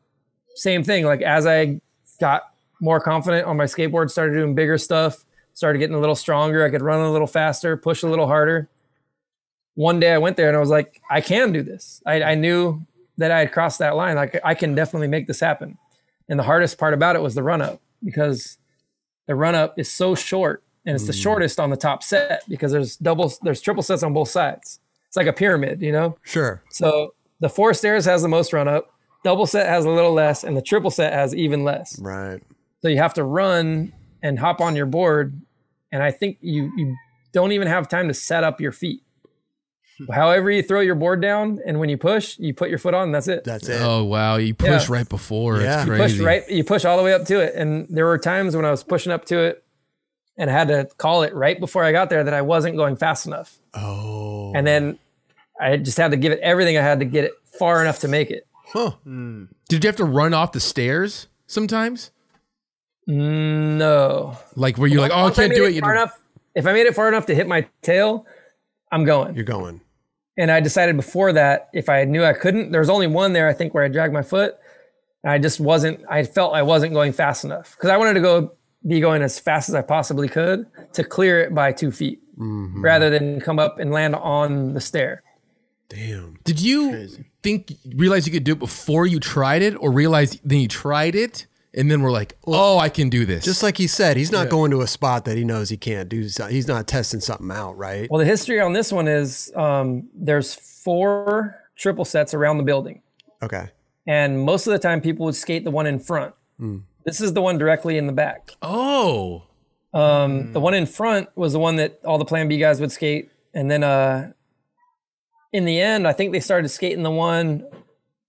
Speaker 2: same thing, like as I got more confident on my skateboard, started doing bigger stuff, started getting a little stronger. I could run a little faster, push a little harder. One day I went there and I was like, I can do this. I knew that I had crossed that line. Like I can definitely make this happen. And the hardest part about it was the run up, because the run up is so short and it's the shortest on the top set because there's triple sets on both sides. It's like a pyramid, you know?
Speaker 1: Sure.
Speaker 2: So the 4 stairs has the most run up, double set has a little less, and the triple set has even less.
Speaker 1: Right.
Speaker 2: So you have to run and hop on your board. And I think you don't even have time to set up your feet. However you throw your board down, and when you push, you put your foot on, and that's it.
Speaker 1: That's it.
Speaker 3: Oh, wow. You push right before.
Speaker 1: Yeah.
Speaker 3: It's
Speaker 2: You
Speaker 3: crazy.
Speaker 2: push all the way up to it. And there were times when I was pushing up to it and I had to call it right before I got there that I wasn't going fast enough.
Speaker 1: Oh.
Speaker 2: And then I just had to give it everything I had to get it far enough to make it.
Speaker 1: Huh.
Speaker 3: Did you have to run off the stairs sometimes?
Speaker 2: No.
Speaker 3: Like where you're like, oh, I
Speaker 2: Once
Speaker 3: can't
Speaker 2: made
Speaker 3: do
Speaker 2: it
Speaker 3: it.
Speaker 2: far enough, if I made it far enough to hit my tail, I'm going.
Speaker 1: You're going.
Speaker 2: And I decided before that, if I knew I couldn't, there was only one there, I think, where I dragged my foot. And I felt I wasn't going fast enough because I wanted to be going as fast as I possibly could to clear it by 2 feet rather than come up and land on the stair.
Speaker 1: Damn.
Speaker 3: Did you realize you could do it before you tried it, or realize then you tried it and then we're like, oh, I can do this?
Speaker 1: Just like he said, he's not going to a spot that he knows he can't do. He's not testing something out, right?
Speaker 2: Well, the history on this one is there's 4 triple sets around the building.
Speaker 1: Okay.
Speaker 2: And most of the time people would skate the one in front. This is the one directly in the back.
Speaker 3: Oh.
Speaker 2: The one in front was the one that all the Plan B guys would skate. And then in the end, I think they started skating the one,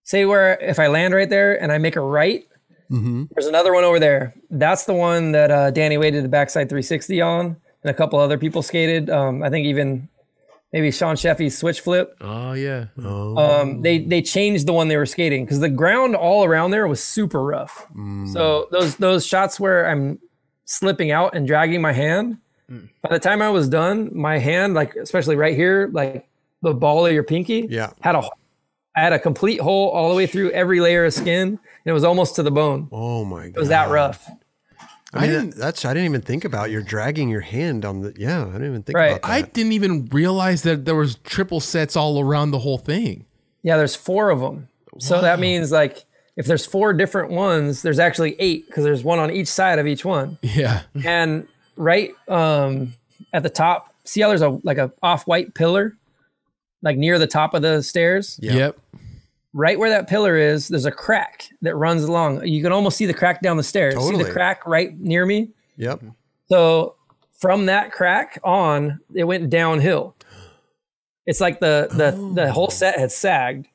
Speaker 2: say where if I land right there and I make a right, there's another one over there. That's the one that Danny Wade did the backside 360 on, and a couple other people skated. I think even maybe Sean Sheffy's switch flip.
Speaker 3: Oh, yeah.
Speaker 2: They changed the one they were skating because the ground all around there was super rough. So those shots where I'm slipping out and dragging my hand, by the time I was done, my hand, like especially right here, like the ball of your pinky, I had a complete hole all the way through every layer of skin, and it was almost to the bone.
Speaker 1: Oh my God.
Speaker 2: It was that rough.
Speaker 1: I didn't even think about you're dragging your hand on the, I didn't even think about that.
Speaker 3: I didn't even realize that there was triple sets all around the whole thing.
Speaker 2: Yeah, there's 4 of them. Wow. So that means like if there's 4 different ones, there's actually 8 because there's one on each side of each one.
Speaker 3: Yeah.
Speaker 2: And right at the top, see how there's a off-white pillar like near the top of the stairs?
Speaker 3: Yep.
Speaker 2: Right where that pillar is, there's a crack that runs along. You can almost see the crack down the stairs.
Speaker 1: Totally.
Speaker 2: See the crack right near me?
Speaker 1: Yep.
Speaker 2: So from that crack on, it went downhill. It's like the whole set had sagged.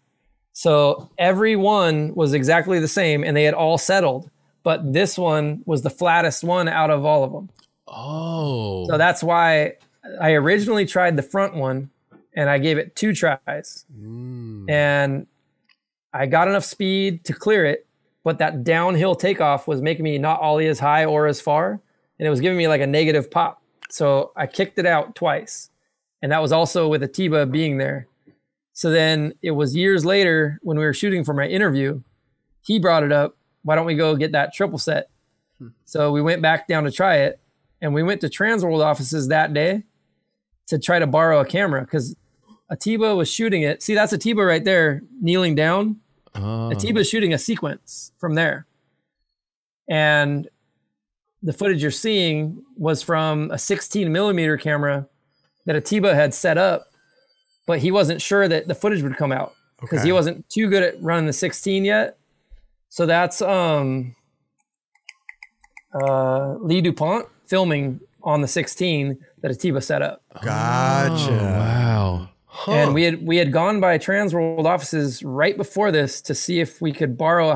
Speaker 2: So every one was exactly the same and they had all settled. But this one was the flattest one out of all of them.
Speaker 3: Oh.
Speaker 2: So that's why I originally tried the front one and I gave it 2 tries. And I got enough speed to clear it, but that downhill takeoff was making me not ollie as high or as far, and it was giving me like a negative pop. So I kicked it out twice, and that was also with Atiba being there. So then it was years later when we were shooting for my interview, he brought it up, why don't we go get that triple set? So we went back down to try it, and we went to Transworld offices that day to try to borrow a camera because Atiba was shooting it. See, that's Atiba right there, kneeling down. Atiba's shooting a sequence from there. And the footage you're seeing was from a 16 millimeter camera that Atiba had set up, but he wasn't sure that the footage would come out. because he wasn't too good at running the 16 yet. So that's Lee DuPont filming on the 16 that Atiba set up.
Speaker 1: Gotcha.
Speaker 3: Wow.
Speaker 1: Huh.
Speaker 2: And we had gone by Transworld offices right before this to see if we could borrow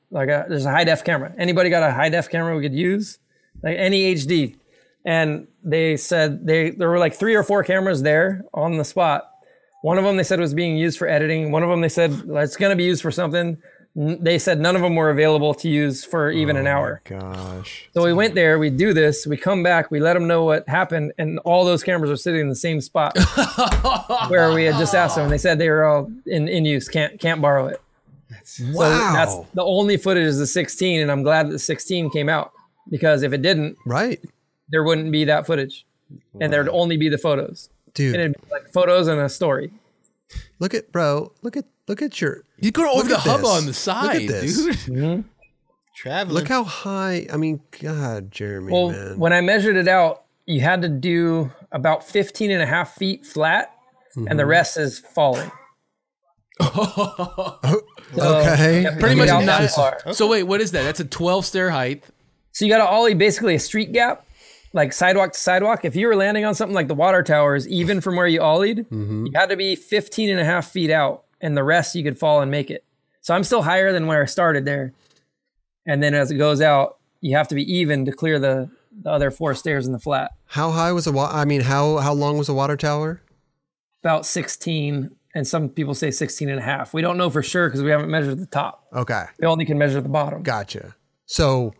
Speaker 2: there's a high def camera. Anybody got a high def camera we could use? Like any HD. And they said there were like 3 or 4 cameras there on the spot. One of them they said was being used for editing. One of them they said it's going to be used for something. They said none of them were available to use for even an hour.
Speaker 1: Gosh.
Speaker 2: So we went there, we do this, we come back, we let them know what happened, and all those cameras are sitting in the same spot where we had just asked them, and they said they were all in use, can't borrow it.
Speaker 1: Wow.
Speaker 2: So that's the only footage is the 16, and I'm glad that the 16 came out, because if it didn't, there wouldn't be that footage, and there'd only be the photos.
Speaker 1: Dude.
Speaker 2: And it'd be like photos and a story.
Speaker 1: Look at your.
Speaker 3: You go over the hub
Speaker 1: this.
Speaker 3: on the side,
Speaker 1: Look at this.
Speaker 3: dude.
Speaker 2: Mm-hmm.
Speaker 4: Traveling.
Speaker 1: Look how high. I mean, God, Jeremy,
Speaker 2: Well,
Speaker 1: man.
Speaker 2: when I measured it out, you had to do about 15 and a half feet flat, and the rest is falling.
Speaker 1: Okay.
Speaker 3: Pretty much not.
Speaker 2: Far.
Speaker 3: So wait, what is that? That's a 12 stair height.
Speaker 2: So you got to ollie basically a street gap, like sidewalk to sidewalk. If you were landing on something like the water towers, even from where you ollied, you had to be 15 and a half feet out, and the rest you could fall and make it. So I'm still higher than where I started there. And then as it goes out, you have to be even to clear the other 4 stairs in the flat.
Speaker 1: How high was the I mean, how long was the water tower?
Speaker 2: About 16, and some people say 16 and a half. We don't know for sure because we haven't measured the top.
Speaker 1: Okay.
Speaker 2: We only can measure the bottom.
Speaker 1: Gotcha. So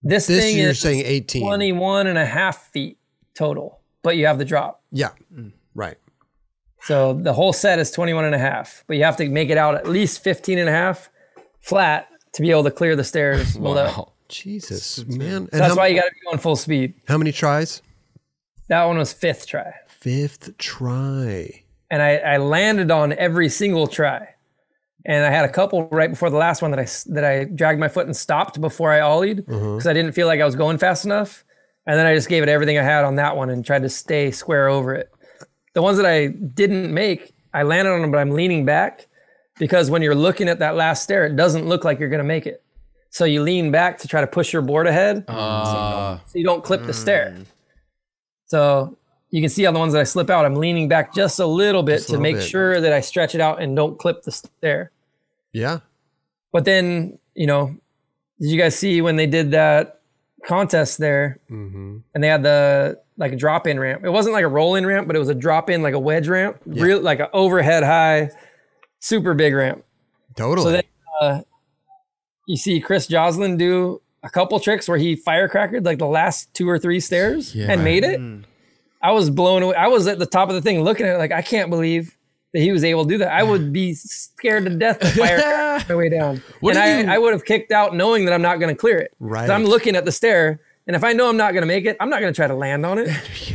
Speaker 2: this thing
Speaker 1: you're
Speaker 2: is
Speaker 1: saying 18.
Speaker 2: 21 and a half feet total, but you have the drop.
Speaker 1: Yeah. Right.
Speaker 2: So the whole set is 21 and a half, but you have to make it out at least 15 and a half flat to be able to clear the stairs below.
Speaker 1: Jesus, man. And
Speaker 2: That's why you got to be going full speed.
Speaker 1: How many tries?
Speaker 2: That one was 5th try.
Speaker 1: 5th try.
Speaker 2: And I landed on every single try. And I had a couple right before the last one that I dragged my foot and stopped before I ollied because I didn't feel like I was going fast enough. And then I just gave it everything I had on that one and tried to stay square over it. The ones that I didn't make, I landed on them, but I'm leaning back because when you're looking at that last stair, it doesn't look like you're going to make it. So you lean back to try to push your board ahead so you don't clip the stair. So you can see on the ones that I slip out, I'm leaning back just a little bit to make sure that I stretch it out and don't clip the stair.
Speaker 1: Yeah.
Speaker 2: But then, did you guys see when they did that contest there and they had the like a drop-in ramp? It wasn't like a roll-in ramp, but it was a drop-in, like a wedge ramp, real like an overhead high, super big ramp.
Speaker 1: Totally.
Speaker 2: So then you see Chris Joslin do a couple tricks where he firecrackered like the last 2 or 3 stairs and made it. I was blown away. I was at the top of the thing looking at it like, I can't believe that he was able to do that. I would be scared to death to firecrack my way down. I would have kicked out knowing that I'm not going to clear it.
Speaker 1: Right.
Speaker 2: I'm looking at the stair, and if I know I'm not going to make it, I'm not going to try to land on it.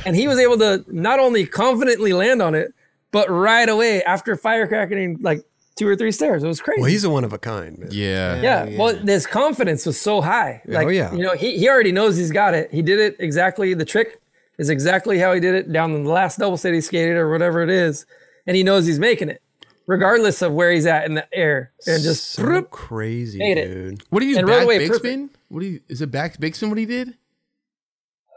Speaker 2: And he was able to not only confidently land on it, but right away after firecracking like 2 or 3 stairs. It was crazy.
Speaker 1: Well, he's a one of a kind, man.
Speaker 2: Yeah. Well, his confidence was so high. Like, he already knows he's got it. He did it exactly. The trick is exactly how he did it down in the last double set he skated or whatever it is. And he knows he's making it, regardless of where he's at in the air. And just
Speaker 1: so crazy, dude.
Speaker 3: What do you do?
Speaker 2: And
Speaker 3: Back
Speaker 2: away
Speaker 3: big spin? Is it back big spin what he did?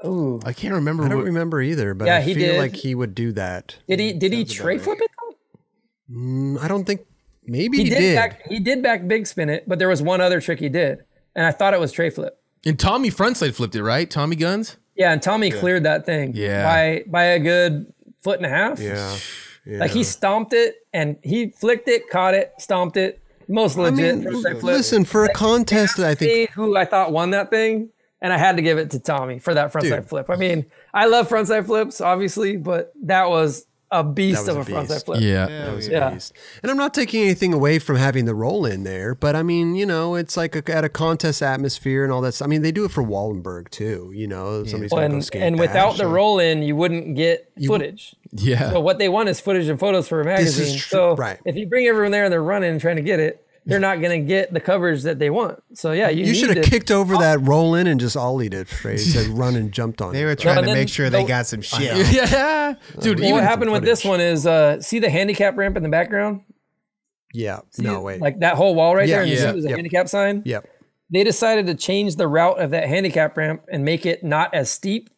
Speaker 2: Oh,
Speaker 3: I can't remember.
Speaker 1: I don't remember either, but I feel like he would do that.
Speaker 2: Did he tray flip it though?
Speaker 1: I don't think. Maybe he did.
Speaker 2: He did back big spin it, but there was one other trick he did, and I thought it was tray flip.
Speaker 3: And Tommy frontside flipped it, right? Tommy Guns?
Speaker 2: Yeah, and Tommy cleared that thing by a good 1.5 feet.
Speaker 1: Yeah.
Speaker 2: Like he stomped it and he flicked it, caught it, stomped it. Most legit.
Speaker 1: Listen, for a contest that I think
Speaker 2: who I thought won that thing, and I had to give it to Tommy for that frontside flip. I mean, I love frontside flips, obviously, but that was a beast of a frontside flip.
Speaker 3: Yeah.
Speaker 1: That was a beast. And I'm not taking anything away from having the roll in there, but I mean, it's like at a contest atmosphere and all that stuff. I mean, they do it for Wallenberg too, somebody's going to go skate.
Speaker 2: And without the roll in, you wouldn't get footage.
Speaker 3: Yeah.
Speaker 2: So what they want is footage and photos for a magazine. So if you bring everyone there and they're running and trying to get it, they're not going to get the coverage that they want. So yeah, you
Speaker 1: should have kicked over that roll in and just ollied it. He said run and jumped on it.
Speaker 4: They were trying to make sure they got some shit.
Speaker 3: Yeah. Dude,
Speaker 2: what happened with this one is, see the handicap ramp in the background?
Speaker 1: Yeah.
Speaker 2: See,
Speaker 1: No, wait.
Speaker 2: like that whole wall right there, and you see
Speaker 3: Yeah.
Speaker 2: there's a handicap sign.
Speaker 1: Yep.
Speaker 2: They decided to change the route of that handicap ramp and make it not as steep.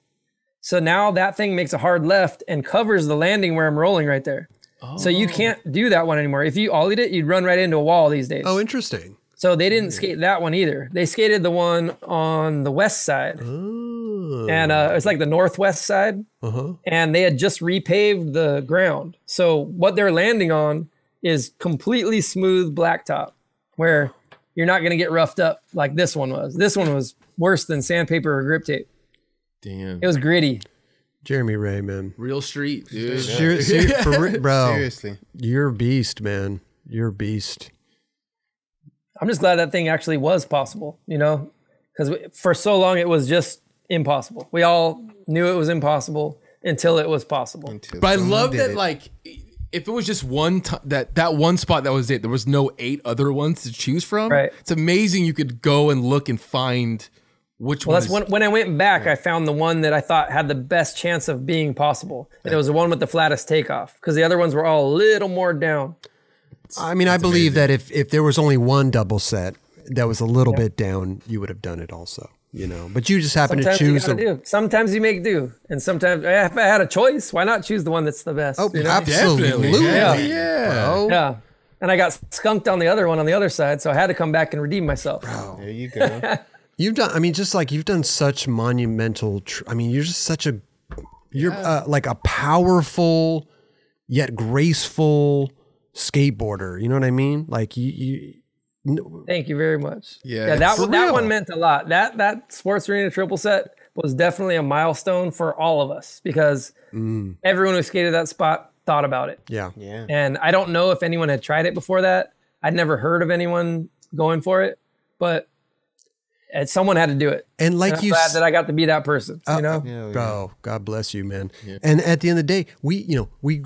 Speaker 2: So now that thing makes a hard left and covers the landing where I'm rolling right there. So you can't do that one anymore. If you ollied it, you'd run right into a wall these days.
Speaker 1: Oh, interesting.
Speaker 2: So they didn't skate that one either. They skated the one on the west side.
Speaker 1: Oh.
Speaker 2: And it's like the northwest side. And they had just repaved the ground. So what they're landing on is completely smooth blacktop where you're not going to get roughed up like this one was. This one was worse than sandpaper or grip tape.
Speaker 3: Damn.
Speaker 2: It was gritty.
Speaker 1: Jeremy Wray, man.
Speaker 3: Real street, dude.
Speaker 1: Bro,
Speaker 4: Seriously.
Speaker 1: you're a beast, man. You're a beast.
Speaker 2: I'm just glad that thing actually was possible, you know, because for so long it was just impossible. We all knew it was impossible until it was possible.
Speaker 3: But I love that, like, if it was just one that one spot that was it, there was no 8 other ones to choose from.
Speaker 2: Right.
Speaker 3: It's amazing you could go and look and find which one.
Speaker 2: Well, that's when I went back, I found the one that I thought had the best chance of being possible. And it was the one with the flattest takeoff because the other ones were all a little more down.
Speaker 1: I mean, I believe that if there was only one double set that was a little bit down, you would have done it also, you know. But you just happen to choose
Speaker 2: Sometimes you make do, and sometimes if I had a choice, why not choose the one that's the best?
Speaker 1: Oh,
Speaker 2: you know?
Speaker 1: absolutely.
Speaker 3: Yeah.
Speaker 2: Yeah. And I got skunked on the other one on the other side, so I had to come back and redeem myself.
Speaker 4: There you go.
Speaker 1: You've done, I mean, just like you've done such monumental, I mean, you're just such a, you're like a powerful yet graceful skateboarder. You know what I mean? Like
Speaker 2: Thank you very much.
Speaker 3: Yeah,
Speaker 2: that one meant a lot. That sports arena triple set was definitely a milestone for all of us because everyone who skated that spot thought about it.
Speaker 1: Yeah.
Speaker 2: And I don't know if anyone had tried it before that. I'd never heard of anyone going for it, but someone had to do it.
Speaker 1: And like
Speaker 2: I'm glad that I got to be that person, you know?
Speaker 1: Bro, God bless you, man. Yeah. And at the end of the day,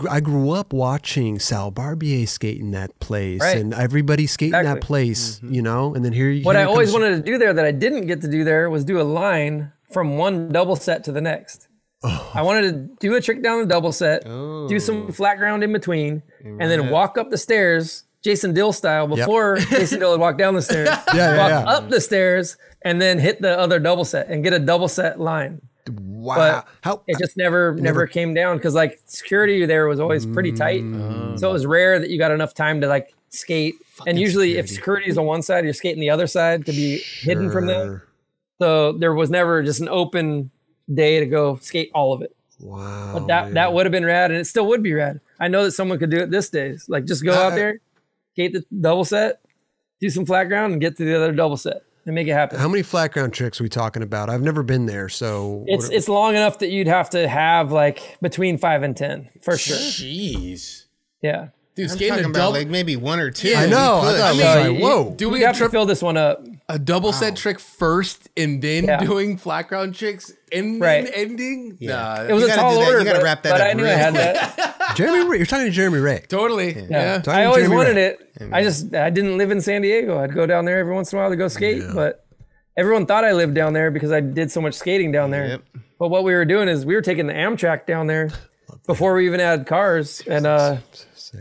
Speaker 1: I grew up watching Sal Barbier skate in that place and everybody skating that place, you know? And then
Speaker 2: what I always wanted to do there that I didn't get to do there was do a line from one double set to the next. I wanted to do a trick down the double set, do some flat ground in between, and then walk up the stairs, Jason Dill style, before Jason Dill had walked down the stairs, walk up the stairs, and then hit the other double set and get a double set line.
Speaker 1: Wow.
Speaker 2: But it just never came down because like security there was always pretty tight. So it was rare that you got enough time to like skate. And usually if security is on one side, you're skating the other side to be hidden from them. So there was never just an open day to go skate all of it.
Speaker 1: Wow.
Speaker 2: But that would have been rad, and it still would be rad. I know that someone could do it this days. Like just go out there, skate the double set, do some flat ground, and get to the other double set and make it happen.
Speaker 1: How many flat ground tricks are we talking about? I've never been there, so
Speaker 2: it's long enough that you'd have to have like between 5 and 10 for sure.
Speaker 3: Jeez.
Speaker 2: Yeah.
Speaker 3: Dude,
Speaker 4: I'm
Speaker 3: skating
Speaker 4: talking
Speaker 3: a
Speaker 4: about
Speaker 3: double,
Speaker 4: like maybe 1 or 2.
Speaker 1: I know. I was like, whoa.
Speaker 3: do
Speaker 2: We
Speaker 3: we
Speaker 2: have to fill this one up.
Speaker 3: a double set trick first and then doing flat ground tricks and then ending?
Speaker 4: Yeah.
Speaker 3: Nah,
Speaker 2: It was a tall order.
Speaker 4: You gotta wrap that
Speaker 2: but
Speaker 4: up
Speaker 2: I knew
Speaker 4: real
Speaker 2: I had that.
Speaker 1: Jeremy Ray, you're talking to Jeremy Ray.
Speaker 3: totally. Yeah.
Speaker 2: I always wanted it. I didn't live in San Diego. I'd go down there every once in a while to go skate, but everyone thought I lived down there because I did so much skating down there.
Speaker 4: Yep.
Speaker 2: But what we were doing is we were taking the Amtrak down there before we even had cars, and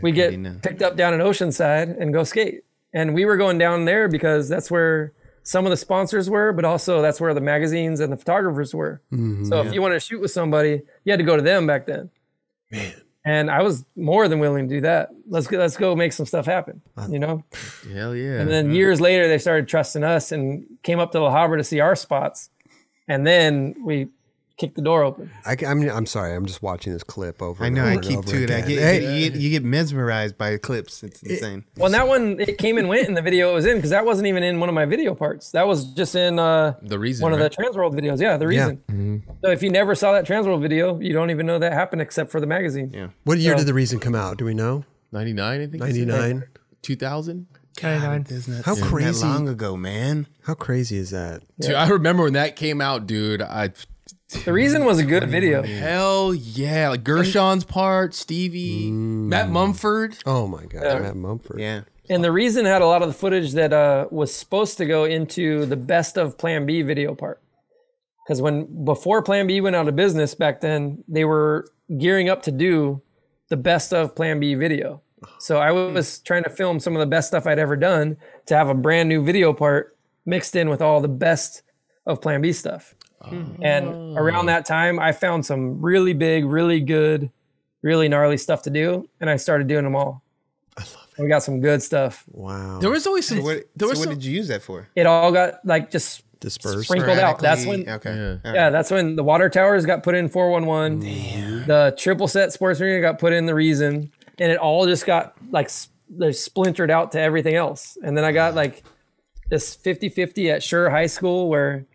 Speaker 2: we get picked up down in Oceanside and go skate. And we were going down there because that's where some of the sponsors were, but also that's where the magazines and the photographers were. So if you wanted to shoot with somebody, you had to go to them back then. Man. And I was more than willing to do that. Let's go make some stuff happen, you know?
Speaker 3: Hell yeah.
Speaker 2: And then years later, they started trusting us and came up to La Habra to see our spots. And then we kicked the door open.
Speaker 1: I'm sorry. I'm just watching this clip over.
Speaker 4: I know.
Speaker 1: And
Speaker 4: I
Speaker 1: over
Speaker 4: keep
Speaker 1: and over
Speaker 4: to it.
Speaker 1: again.
Speaker 4: You get mesmerized by the clips. It's insane.
Speaker 2: Well, and that one, it came and went in the video it was in because that wasn't even in one of my video parts. That was just in
Speaker 3: The Reason,
Speaker 2: one of the
Speaker 3: right?
Speaker 2: Transworld videos. Yeah, The Reason. So if you never saw that Transworld video, you don't even know that happened except for the magazine.
Speaker 3: Yeah.
Speaker 1: What year did The Reason come out? Do we know?
Speaker 3: 99, I think.
Speaker 1: 99.
Speaker 3: 2000.
Speaker 5: 99.
Speaker 1: How crazy?
Speaker 4: That long ago, man.
Speaker 1: How crazy is that?
Speaker 3: Dude, I remember when that came out, dude.
Speaker 2: The Reason was a good video.
Speaker 3: Hell yeah. Like Gershon's part, Stevie, Matt Mumford.
Speaker 1: Oh my God, Matt Mumford.
Speaker 4: Yeah.
Speaker 2: And The Reason had a lot of the footage that was supposed to go into the best of Plan B video part. Because before Plan B went out of business back then, they were gearing up to do the best of Plan B video. So I was trying to film some of the best stuff I'd ever done to have a brand new video part mixed in with all the best of Plan B stuff. And around that time, I found some really big, really good, really gnarly stuff to do. And I started doing them all. I love it. We got some good stuff.
Speaker 1: Wow.
Speaker 3: There was always some.
Speaker 4: What did you use that for?
Speaker 2: It all got like just
Speaker 1: dispersed,
Speaker 2: sprinkled out. That's when,
Speaker 4: okay.
Speaker 2: Yeah, that's when the water towers got put in 411. Damn. The triple set sports arena got put in the Reason. And it all just got like splintered out to everything else. And then I got like this 50-50 at Sure High School where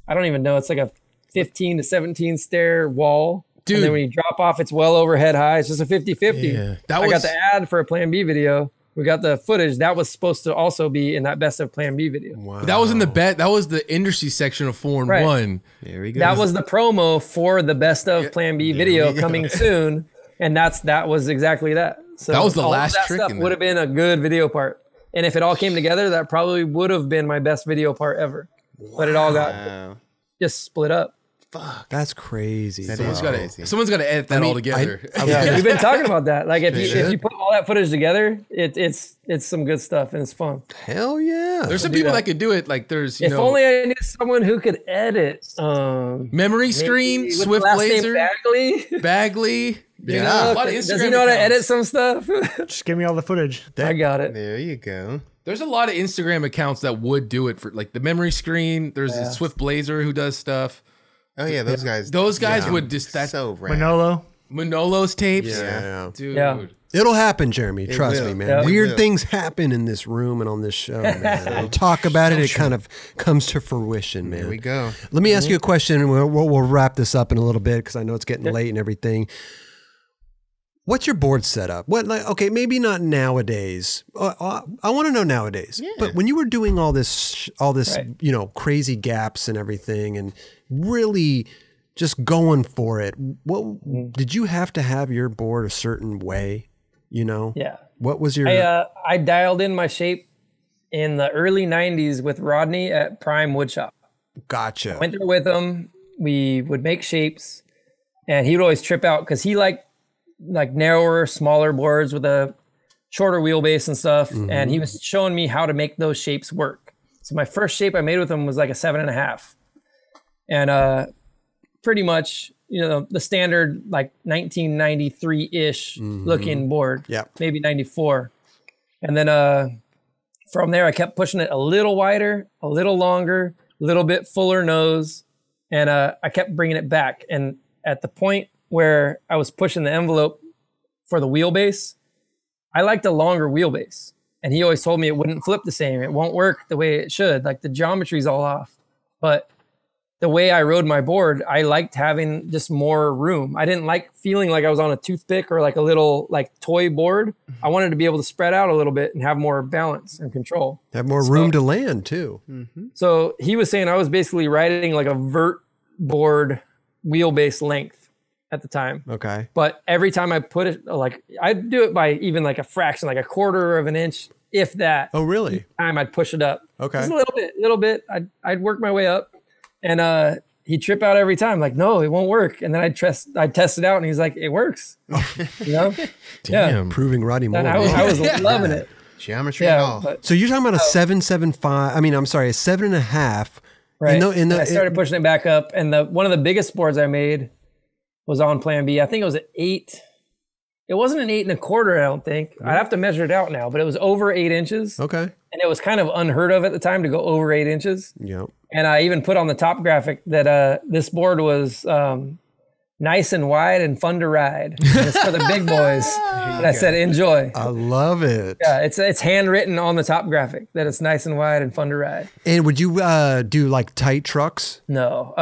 Speaker 2: I don't even know. It's like a 15 to 17 stair wall. Dude. And then when you drop off, it's well over head high. It's just a 50-50. Yeah, I got the ad for a Plan B video. We got the footage. That was supposed to also be in that Best of Plan B video.
Speaker 3: Wow. That was in the that was the industry section of 4 and 1.
Speaker 4: There we go.
Speaker 2: That was the promo for the Best of Plan B video coming soon. And that was exactly that. So
Speaker 3: that was the last
Speaker 2: that
Speaker 3: trick.
Speaker 2: Stuff would have been a good video part. And if it all came together, that probably would have been my best video part ever. Wow. But it all got just split up.
Speaker 1: Fuck, that's crazy.
Speaker 3: Someone's got to edit that all together.
Speaker 2: We've been talking about that. Like if you put all that footage together, it's some good stuff and it's fun.
Speaker 1: Hell yeah.
Speaker 3: There's some people that could do it. Like there's
Speaker 2: if only I knew someone who could edit.
Speaker 3: Memory screen, Swift Laser, Bagley.
Speaker 2: Yeah, does he know how to edit some stuff?
Speaker 5: Just give me all the footage.
Speaker 2: I got it.
Speaker 4: There you go.
Speaker 3: There's a lot of Instagram accounts that would do it for like the memory screen. There's a Swift Blazer who does stuff.
Speaker 4: Oh yeah, those guys.
Speaker 3: Those guys would just
Speaker 4: so rad.
Speaker 3: Manolo's tapes.
Speaker 1: Yeah,
Speaker 3: dude.
Speaker 2: Yeah.
Speaker 1: It'll happen, Jeremy. Trust me, man.
Speaker 2: Yeah.
Speaker 1: Weird things happen in this room and on this show, man. We talk about it, it kind of comes to fruition, man.
Speaker 4: There we go.
Speaker 1: Let me ask you a question, and we'll wrap this up in a little bit because I know it's getting late and everything. What's your board setup? Okay, maybe not nowadays. I want to know nowadays. Yeah. But when you were doing all this, crazy gaps and everything, and really just going for it, what did you have to have your board a certain way?
Speaker 2: Yeah.
Speaker 1: What was your?
Speaker 2: I dialed in my shape in the early '90s with Rodney at Prime Woodshop.
Speaker 1: Gotcha.
Speaker 2: I went there with him. We would make shapes, and he would always trip out because he liked like narrower, smaller boards with a shorter wheelbase and stuff. Mm-hmm. And he was showing me how to make those shapes work. So my first shape I made with him was like a 7.5. And pretty much, the standard like 1993-ish looking board. Yeah. Maybe 94. And then from there, I kept pushing it a little wider, a little longer, a little bit fuller nose. And I kept bringing it back. And at the point where I was pushing the envelope for the wheelbase, I liked a longer wheelbase. And he always told me it wouldn't flip the same. It won't work the way it should. Like the geometry's all off. But the way I rode my board, I liked having just more room. I didn't like feeling like I was on a toothpick or like a little like toy board. I wanted to be able to spread out a little bit and have more balance and control.
Speaker 1: Have more room to land too. Mm-hmm.
Speaker 2: So he was saying I was basically riding like a vert board wheelbase length at the time. Okay. But every time I put it, like I'd do it by even like a fraction, like a quarter of an inch, if that.
Speaker 1: Oh, really?
Speaker 2: Each time I'd push it up.
Speaker 1: Okay.
Speaker 2: Just a little bit. I'd work my way up, and he'd trip out every time. Like, no, it won't work. And then I'd test it out, and he's like, it works.
Speaker 1: Damn. Yeah. Proving Roddy Moore.
Speaker 2: I was loving it.
Speaker 4: Geometry and all.
Speaker 1: So you're talking about a 7.75. I mean, I'm sorry, a 7.5.
Speaker 2: Right. I started pushing it back up, and one of the biggest boards I made was on Plan B. I think it was an 8. It wasn't an 8.25, I don't think. I'd have to measure it out now, but it was over 8 inches.
Speaker 1: Okay.
Speaker 2: And it was kind of unheard of at the time to go over 8 inches.
Speaker 1: Yep.
Speaker 2: And I even put on the top graphic that this board was nice and wide and fun to ride. And it's for the big boys. And I said, enjoy.
Speaker 1: I love it.
Speaker 2: Yeah, it's handwritten on the top graphic that it's nice and wide and fun to ride.
Speaker 1: And would you do like tight trucks?
Speaker 2: No.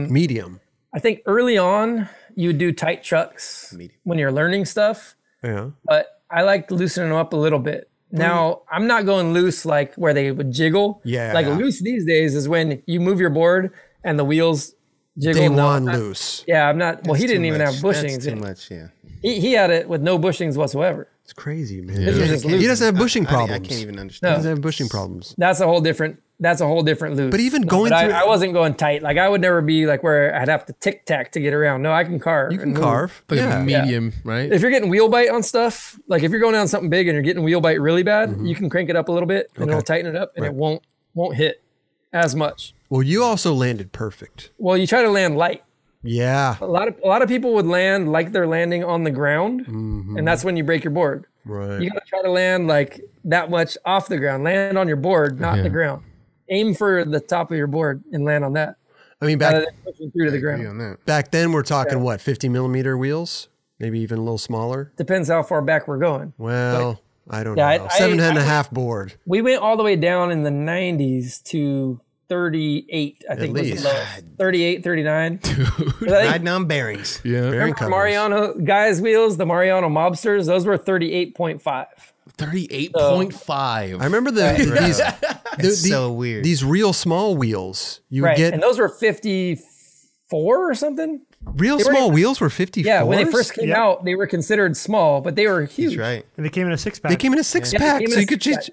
Speaker 1: Medium.
Speaker 2: I think early on, you would do tight trucks when you're learning stuff.
Speaker 1: Yeah.
Speaker 2: But I like loosening them up a little bit. Now, I'm not going loose like where they would jiggle.
Speaker 1: Yeah.
Speaker 2: Like loose these days is when you move your board and the wheels jiggle.
Speaker 1: Day one loose.
Speaker 2: Yeah, I'm not. Well, he didn't even have bushings.
Speaker 4: That's too much, yeah.
Speaker 2: He had it with no bushings whatsoever.
Speaker 1: It's crazy, man.
Speaker 2: Yeah.
Speaker 1: He doesn't have bushing problems.
Speaker 4: I can't even understand.
Speaker 1: He doesn't have bushing problems.
Speaker 2: That's a whole different that's a whole different loop.
Speaker 1: But even going through,
Speaker 2: I wasn't going tight. Like I would never be like where I'd have to tic tac to get around. No, I can carve.
Speaker 1: You can carve.
Speaker 3: Like a medium, right?
Speaker 2: If you're getting wheel bite on stuff, like if you're going down something big and you're getting wheel bite really bad, you can crank it up a little bit and it'll tighten it up and it won't hit as much.
Speaker 1: Well, you also landed perfect.
Speaker 2: Well, you try to land light.
Speaker 1: Yeah.
Speaker 2: A lot of people would land like they're landing on the ground, and that's when you break your board.
Speaker 1: Right.
Speaker 2: You got to try to land like that much off the ground. Land on your board, not the ground. Aim for the top of your board and land on that.
Speaker 1: I mean,
Speaker 2: pushing through to the ground.
Speaker 1: Back then, we're talking what, 50 millimeter wheels? Maybe even a little smaller?
Speaker 2: Depends how far back we're going.
Speaker 1: Well, I don't know. 7.5 board.
Speaker 2: We went all the way down in the 90s to 38, I think was the lowest. 38, 39.
Speaker 4: Riding on bearings.
Speaker 3: Yeah.
Speaker 2: Remember Mariano guys' wheels, the Mariano Mobsters? Those were 38.5.
Speaker 3: 38.5.
Speaker 1: I remember these
Speaker 4: so weird.
Speaker 1: These real small wheels. You would get,
Speaker 2: and those were 54 or something.
Speaker 1: Real small wheels were 54.
Speaker 2: Yeah, when they first came out, they were considered small, but they were huge.
Speaker 4: That's right.
Speaker 5: And they came in a 6-pack.
Speaker 1: They came in a 6-pack, so you could just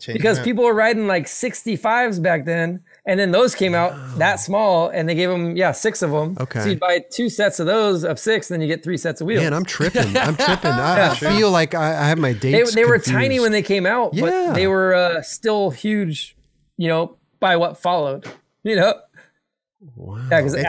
Speaker 2: because people were riding like 65s back then, and then those came out that small, and they gave them 6 of them.
Speaker 1: Okay,
Speaker 2: so you buy 2 sets of those of 6, then you get 3 sets of wheels.
Speaker 1: Man, I'm tripping. I feel like I have my dates.
Speaker 2: They were tiny when they came out, but they were still huge. By what followed.
Speaker 1: Wow.
Speaker 2: Yeah, because
Speaker 4: they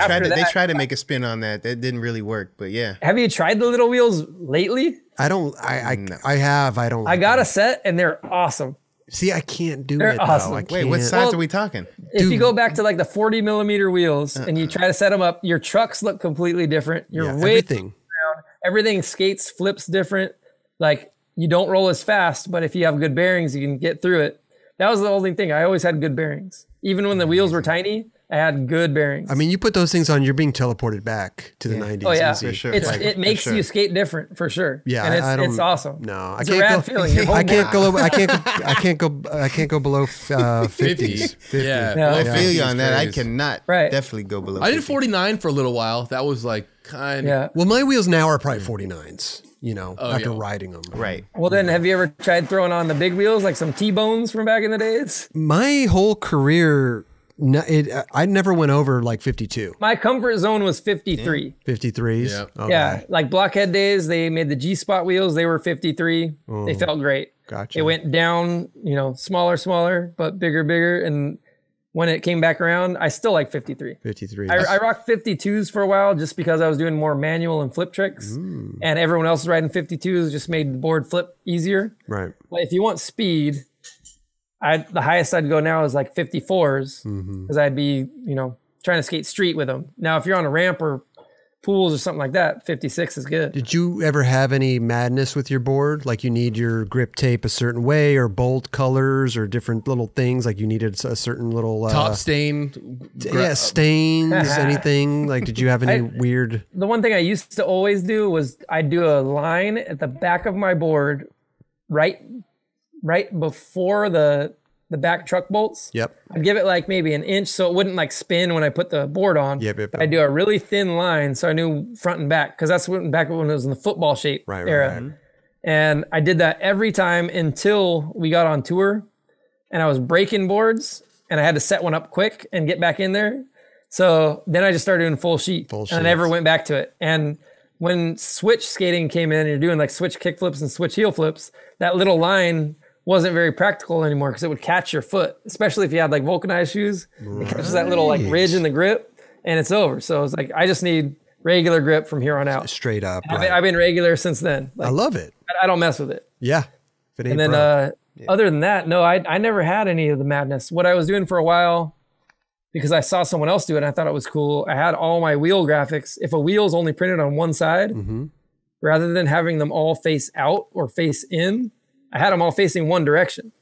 Speaker 4: tried to make a spin on that. That didn't really work, but yeah.
Speaker 2: Have you tried the little wheels lately?
Speaker 1: I don't. I have. I don't.
Speaker 2: I got a set, and they're awesome.
Speaker 1: See, I can't do
Speaker 2: They're
Speaker 1: it.
Speaker 2: awesome.
Speaker 1: Though. I can't.
Speaker 4: Wait, what size are we talking?
Speaker 2: If you go back to like the 40 millimeter wheels and you try to set them up, your trucks look completely different. Your weight, everything skates, flips different. Like you don't roll as fast, but if you have good bearings, you can get through it. That was the only thing. I always had good bearings. Even when the wheels were tiny, I had good bearings.
Speaker 1: I mean, you put those things on, you're being teleported back to the 90s.
Speaker 2: Oh yeah,
Speaker 1: easy.
Speaker 4: for sure.
Speaker 2: It makes you skate different for sure.
Speaker 1: Yeah,
Speaker 2: and it's awesome.
Speaker 1: No,
Speaker 2: it's a rad feeling.
Speaker 1: I can't go below 50s. 50.
Speaker 3: Yeah,
Speaker 4: I feel you on that. I cannot definitely go below 50.
Speaker 3: I did 49 for a little while. That was like kind of.
Speaker 2: Yeah.
Speaker 1: Well, my wheels now are probably 49s. After riding them.
Speaker 4: Right.
Speaker 2: Well, then, have you ever tried throwing on the big wheels, like some T-bones from back in the days?
Speaker 1: My whole career, I never went over like 52.
Speaker 2: My comfort zone was 53.
Speaker 1: 53s?
Speaker 3: Yeah.
Speaker 1: Okay.
Speaker 2: Yeah, like Blockhead days, they made the G-Spot wheels. They were 53. They felt great.
Speaker 1: Gotcha.
Speaker 2: It went down, smaller, but bigger. And when it came back around, I still like 53.
Speaker 1: 53.
Speaker 2: I rocked 52s for a while just because I was doing more manual and flip tricks. And everyone else was riding 52s, just made the board flip easier.
Speaker 1: Right.
Speaker 2: But if you want speed, the highest I'd go now is like 54s because I'd be, trying to skate street with them. Now, if you're on a ramp or pools or something like that, 56 is good.
Speaker 1: Did you ever have any madness with your board? Like you need your grip tape a certain way or bolt colors or different little things? Like you needed a certain little...
Speaker 3: top stain.
Speaker 1: Stains, anything? Like did you have any weird...
Speaker 2: The one thing I used to always do was I'd do a line at the back of my board right before the back truck bolts.
Speaker 1: Yep.
Speaker 2: I'd give it like maybe an inch so it wouldn't like spin when I put the board on.
Speaker 1: Yep.
Speaker 2: I'd do a really thin line so I knew front and back because that's back when it was in the football shape era. Right. And I did that every time until we got on tour and I was breaking boards and I had to set one up quick and get back in there. So then I just started doing full sheet and I never went back to it. And when switch skating came in and you're doing like switch kick flips and switch heel flips, that little line wasn't very practical anymore because it would catch your foot, especially if you had like vulcanized shoes. It catches that little like ridge in the grip and it's over. So I was like, I just need regular grip from here on out.
Speaker 1: Straight up.
Speaker 2: I've been regular since then. Like,
Speaker 1: I love it.
Speaker 2: I don't mess with it.
Speaker 1: Yeah.
Speaker 2: And then other than that, no, I never had any of the madness. What I was doing for a while, because I saw someone else do it and I thought it was cool, I had all my wheel graphics. If a wheel's only printed on one side, rather than having them all face out or face in, I had them all facing one direction.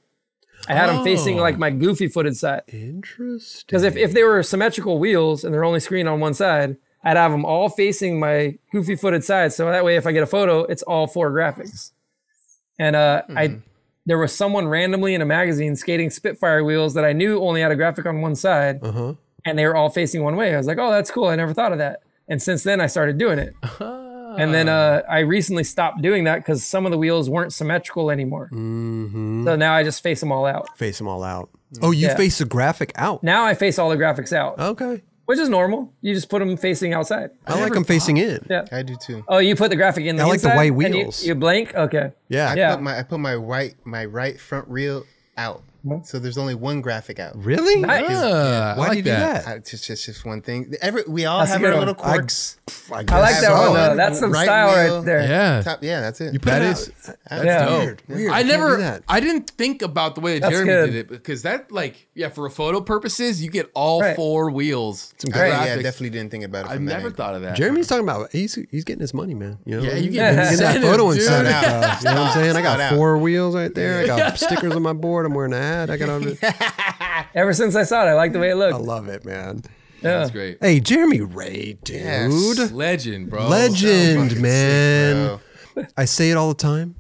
Speaker 2: I had them facing like my goofy footed side.
Speaker 1: Interesting.
Speaker 2: Because if they were symmetrical wheels and they're only screened on one side, I'd have them all facing my goofy footed side. So that way, if I get a photo, it's all 4 graphics. And there was someone randomly in a magazine skating Spitfire wheels that I knew only had a graphic on one side. And they were all facing one way. I was like, oh, that's cool. I never thought of that. And since then I started doing it. And then I recently stopped doing that because some of the wheels weren't symmetrical anymore. So now I just face them all out.
Speaker 1: Face them all out. Oh, you face the graphic out.
Speaker 2: Now I face all the graphics out.
Speaker 1: Okay.
Speaker 2: Which is normal. You just put them facing outside.
Speaker 1: I like them facing in.
Speaker 2: Yeah.
Speaker 4: I do too.
Speaker 2: Oh, you put the graphic in the
Speaker 1: I
Speaker 2: inside?
Speaker 1: like the white wheels.
Speaker 2: You blank? Okay.
Speaker 1: Yeah.
Speaker 4: I put my right front wheel out. So there's only one graphic out.
Speaker 1: Really?
Speaker 2: Nice.
Speaker 1: Why do you do that?
Speaker 4: It's just one thing. We all
Speaker 2: That's
Speaker 4: have
Speaker 2: a good
Speaker 4: our
Speaker 2: one.
Speaker 4: little quirks.
Speaker 2: I like that one though. That's some
Speaker 4: Right
Speaker 2: style
Speaker 4: wheel.
Speaker 2: right there.
Speaker 3: Yeah.
Speaker 4: That's it.
Speaker 1: You put
Speaker 3: That
Speaker 1: it
Speaker 3: is-
Speaker 1: out.
Speaker 4: That's
Speaker 1: Weird.
Speaker 3: I
Speaker 1: You can't
Speaker 3: never,
Speaker 1: do that.
Speaker 3: I didn't think about the way that
Speaker 2: That's
Speaker 3: Jeremy
Speaker 2: good.
Speaker 3: did it because that, like, for photo purposes, you get all
Speaker 2: Right.
Speaker 3: 4 wheels.
Speaker 1: Some
Speaker 4: Yeah, I
Speaker 3: graphics.
Speaker 4: definitely didn't think about it.
Speaker 3: I've
Speaker 4: From that
Speaker 3: never
Speaker 4: angle.
Speaker 3: thought of that.
Speaker 1: Jeremy's talking about he's getting his money, man. You know?
Speaker 3: Yeah, you
Speaker 1: He's
Speaker 3: get
Speaker 1: getting that
Speaker 3: incentive,
Speaker 1: photo
Speaker 3: dude.
Speaker 1: incentive.
Speaker 4: Out.
Speaker 1: You know what I'm saying? I got
Speaker 4: Out.
Speaker 1: 4 wheels right there. I got stickers on my board. I'm wearing a hat. I got on.
Speaker 2: Ever since I saw it, I like the way it
Speaker 1: I
Speaker 2: looked.
Speaker 1: love it, man.
Speaker 3: That's great.
Speaker 1: Hey, Jeremy Wray, dude.
Speaker 4: Yes.
Speaker 3: Legend, bro.
Speaker 1: Legend,
Speaker 4: Fucking
Speaker 1: man.
Speaker 4: sick, bro.
Speaker 1: I say it all the time,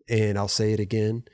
Speaker 1: and I'll say it again.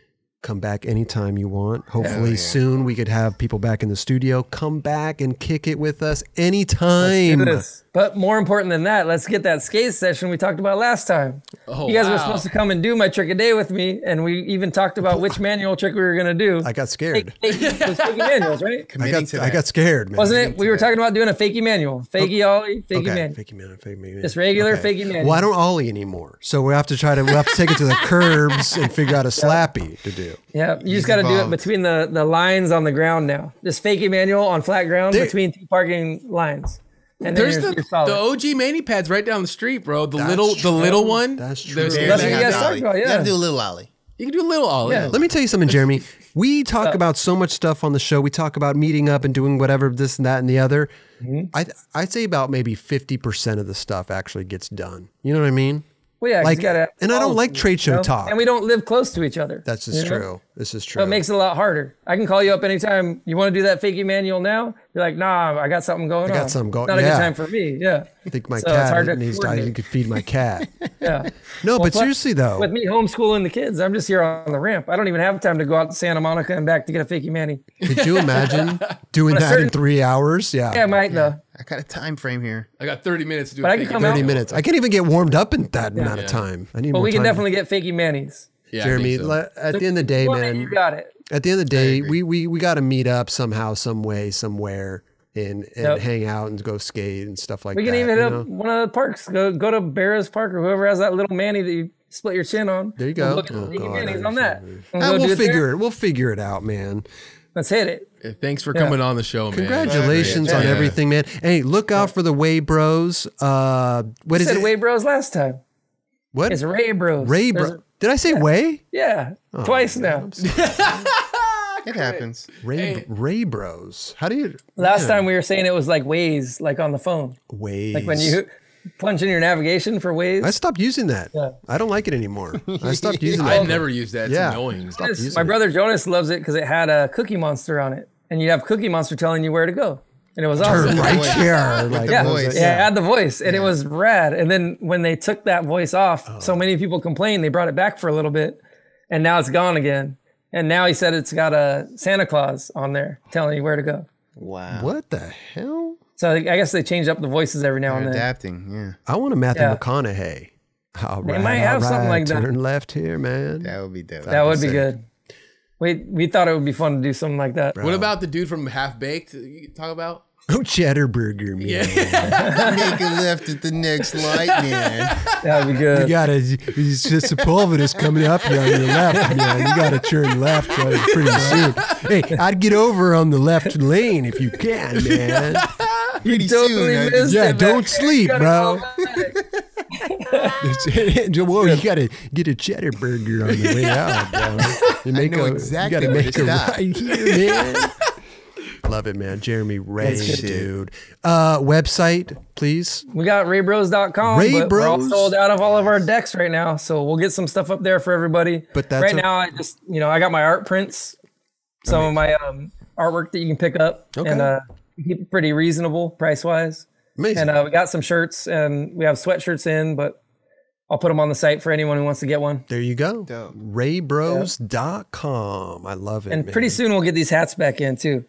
Speaker 1: Come back anytime you want. Hopefully soon we could have people back in the studio. Come back and kick it with us anytime.
Speaker 2: Do this. But more important than that, let's get that skate session we talked about last time.
Speaker 3: Oh,
Speaker 2: You guys were
Speaker 3: wow.
Speaker 2: supposed to come and do my trick a day with me, and we even talked about which manual trick we were gonna do.
Speaker 1: I got scared.
Speaker 2: It was fakie manuals, right?
Speaker 4: Committing to
Speaker 1: I
Speaker 4: that.
Speaker 1: got scared, man.
Speaker 2: Wasn't it? We were talking about doing a fakie manual, fakie ollie, fakie
Speaker 1: Okay,
Speaker 2: manual.
Speaker 1: fakie man, fakie man.
Speaker 2: Just regular fakie manual.
Speaker 1: Well, I don't ollie anymore, so we have to take it to the curbs and figure out a slappy to do.
Speaker 2: Yeah, you just got to do it
Speaker 4: evolved.
Speaker 2: between the lines on the ground now. Just fakie manual on flat ground
Speaker 1: There-
Speaker 2: between 2 parking lines. And then
Speaker 3: There's
Speaker 2: you're
Speaker 3: the
Speaker 2: solid.
Speaker 3: OG mani pads right down the street, bro. The
Speaker 1: That's
Speaker 3: little one.
Speaker 1: That's true.
Speaker 3: There's-
Speaker 4: There
Speaker 2: That's
Speaker 4: they
Speaker 2: what you
Speaker 4: have
Speaker 2: guys
Speaker 4: the
Speaker 2: talked
Speaker 4: ollie.
Speaker 2: about,
Speaker 4: You
Speaker 2: yeah.
Speaker 4: gotta do a little ollie.
Speaker 3: You can do a little ollie.
Speaker 2: Yeah.
Speaker 1: Let me tell you something, Jeremy. We talk about so much stuff on the show. We talk about meeting up and doing whatever, this and that and the other. I'd say about maybe 50% of the stuff actually gets done. You know what I mean?
Speaker 2: Well, yeah, 'cause
Speaker 1: Like,
Speaker 2: you gotta,
Speaker 1: and I don't like trade show talk.
Speaker 2: And we don't live close to each other.
Speaker 1: That's just
Speaker 2: you know?
Speaker 1: true. This is true.
Speaker 2: So it makes it a lot harder. I can call you up anytime. You want to do that fakie manual now? You're like, nah, I got something going on.
Speaker 1: got something going-
Speaker 2: Not a
Speaker 1: yeah.
Speaker 2: good time for me. Yeah.
Speaker 1: I think my
Speaker 2: So it's hard to
Speaker 1: cat needs to. I
Speaker 2: coordinate.
Speaker 1: could feed my cat.
Speaker 2: Yeah.
Speaker 1: No, but
Speaker 2: plus-
Speaker 1: seriously though,
Speaker 2: With me homeschooling the kids, I'm just here on the ramp. I don't even have time to go out to Santa Monica and back to get a fakie mani.
Speaker 1: could you imagine doing
Speaker 2: But a
Speaker 1: that in
Speaker 2: certain-
Speaker 1: 3 hours? Yeah.
Speaker 2: Yeah, I might though.
Speaker 4: I got a time frame here.
Speaker 3: I got 30 minutes to do
Speaker 2: But
Speaker 3: a
Speaker 2: I can
Speaker 3: fake
Speaker 2: come
Speaker 3: it.
Speaker 2: out.
Speaker 1: 30 minutes. I can't even get warmed up in that amount of
Speaker 3: Yeah.
Speaker 1: time. I need
Speaker 2: But
Speaker 1: more
Speaker 2: we can
Speaker 1: time.
Speaker 2: definitely get fakie manis.
Speaker 3: Yeah, I
Speaker 1: Jeremy,
Speaker 3: think so.
Speaker 1: at the end of the day,
Speaker 2: Well,
Speaker 1: man,
Speaker 2: you got it.
Speaker 1: at the end of the day, we got to meet up somehow, some way, somewhere, and
Speaker 2: Yep.
Speaker 1: hang out and go skate and stuff like
Speaker 2: We
Speaker 1: that.
Speaker 2: can even hit
Speaker 1: you
Speaker 2: up
Speaker 1: know?
Speaker 2: one of the parks. Go to Barra's Park or whoever has that little mani that you split your chin on.
Speaker 1: There you go.
Speaker 2: Look at the
Speaker 1: Oh,
Speaker 2: fakie
Speaker 1: God,
Speaker 2: manis
Speaker 1: I
Speaker 2: on that.
Speaker 1: Ah,
Speaker 2: Wanna go do
Speaker 1: we'll
Speaker 2: it there?
Speaker 1: figure it. We'll figure it out, man.
Speaker 2: Let's hit it.
Speaker 3: Yeah, thanks for coming on the show, man.
Speaker 1: Congratulations on
Speaker 3: Yeah.
Speaker 1: everything, man. Hey, look out for the Way Bros. What
Speaker 2: I
Speaker 1: is
Speaker 2: said
Speaker 1: it?
Speaker 2: Way Bros last time.
Speaker 1: What?
Speaker 2: It's Ray Bros.
Speaker 1: Ray
Speaker 2: There's
Speaker 1: Bro. Did I say Way?
Speaker 2: Yeah,
Speaker 1: Oh,
Speaker 2: twice now.
Speaker 4: It happens.
Speaker 1: Ray Bros. How do you?
Speaker 2: Last time we were saying it was like Waze, like on the phone.
Speaker 1: Ways.
Speaker 2: Like when you punch in your navigation for Waze.
Speaker 1: I stopped using that.
Speaker 2: Yeah.
Speaker 1: I don't like it anymore. I stopped using
Speaker 3: I
Speaker 1: that.
Speaker 3: never used that. It's
Speaker 1: Yeah.
Speaker 3: annoying.
Speaker 1: Stop
Speaker 2: Yes,
Speaker 1: using
Speaker 2: my
Speaker 1: it.
Speaker 2: brother Jonas loves it because it had a Cookie Monster on it, and you have Cookie Monster telling you where to go, and it was awesome.
Speaker 1: Turn right
Speaker 4: voice.
Speaker 1: here. Like,
Speaker 2: Yeah,
Speaker 4: voice.
Speaker 2: yeah, it had the voice, and it was rad. And then when they took that voice off, so many people complained. They brought it back for a little bit, and now it's gone again. And now he said it's got a Santa Claus on there telling you where to go.
Speaker 4: Wow.
Speaker 1: What the hell?
Speaker 2: So I guess they change up the voices every now and
Speaker 4: They're
Speaker 2: then.
Speaker 4: adapting. Yeah.
Speaker 1: I want a Matthew
Speaker 2: Yeah.
Speaker 1: McConaughey. All right,
Speaker 2: might have
Speaker 1: all
Speaker 2: something
Speaker 1: right,
Speaker 2: like that.
Speaker 1: Turn left here, man.
Speaker 4: That would be dope.
Speaker 2: That would be good. We thought it would be fun to do something like that.
Speaker 3: What about the dude from Half Baked you talk about?
Speaker 1: Oh, cheddar burger, man.
Speaker 4: Make a left at the next light, man.
Speaker 2: That would be
Speaker 1: You
Speaker 2: good.
Speaker 1: gotta, it's just a pulver's coming up here on your left, man. You gotta turn left pretty soon. Hey, I'd get over on the left lane if you can, man.
Speaker 4: Pretty
Speaker 2: Totally
Speaker 4: soon.
Speaker 2: missed
Speaker 1: Yeah,
Speaker 2: it,
Speaker 1: don't
Speaker 2: man.
Speaker 1: sleep,
Speaker 2: Gotta
Speaker 1: bro.
Speaker 2: go back.
Speaker 1: Whoa, you gotta get a cheddar burger on the way out, bro. You make
Speaker 4: know
Speaker 1: a,
Speaker 4: exactly
Speaker 1: you gotta
Speaker 4: where
Speaker 1: make
Speaker 4: to
Speaker 1: a
Speaker 4: stop.
Speaker 1: right here, man. Love it, man. Jeremy Wray,
Speaker 4: That's good.
Speaker 1: dude. Website, please.
Speaker 2: We got raybros.com,
Speaker 1: Ray
Speaker 2: but we're all
Speaker 1: Bros?
Speaker 2: sold out of all of our decks right now. So we'll get some stuff up there for everybody.
Speaker 1: But that's
Speaker 2: right now, I just, I got my art prints, some of my artwork that you can pick up,
Speaker 1: Okay.
Speaker 2: and keep it pretty reasonable price wise.
Speaker 1: Amazing.
Speaker 2: And we got some shirts, and we have sweatshirts in, but I'll put them on the site for anyone who wants to get one.
Speaker 1: There you go.
Speaker 4: Dope.
Speaker 1: Raybros.com. I love it.
Speaker 2: And
Speaker 1: man.
Speaker 2: pretty soon we'll get these hats back in too.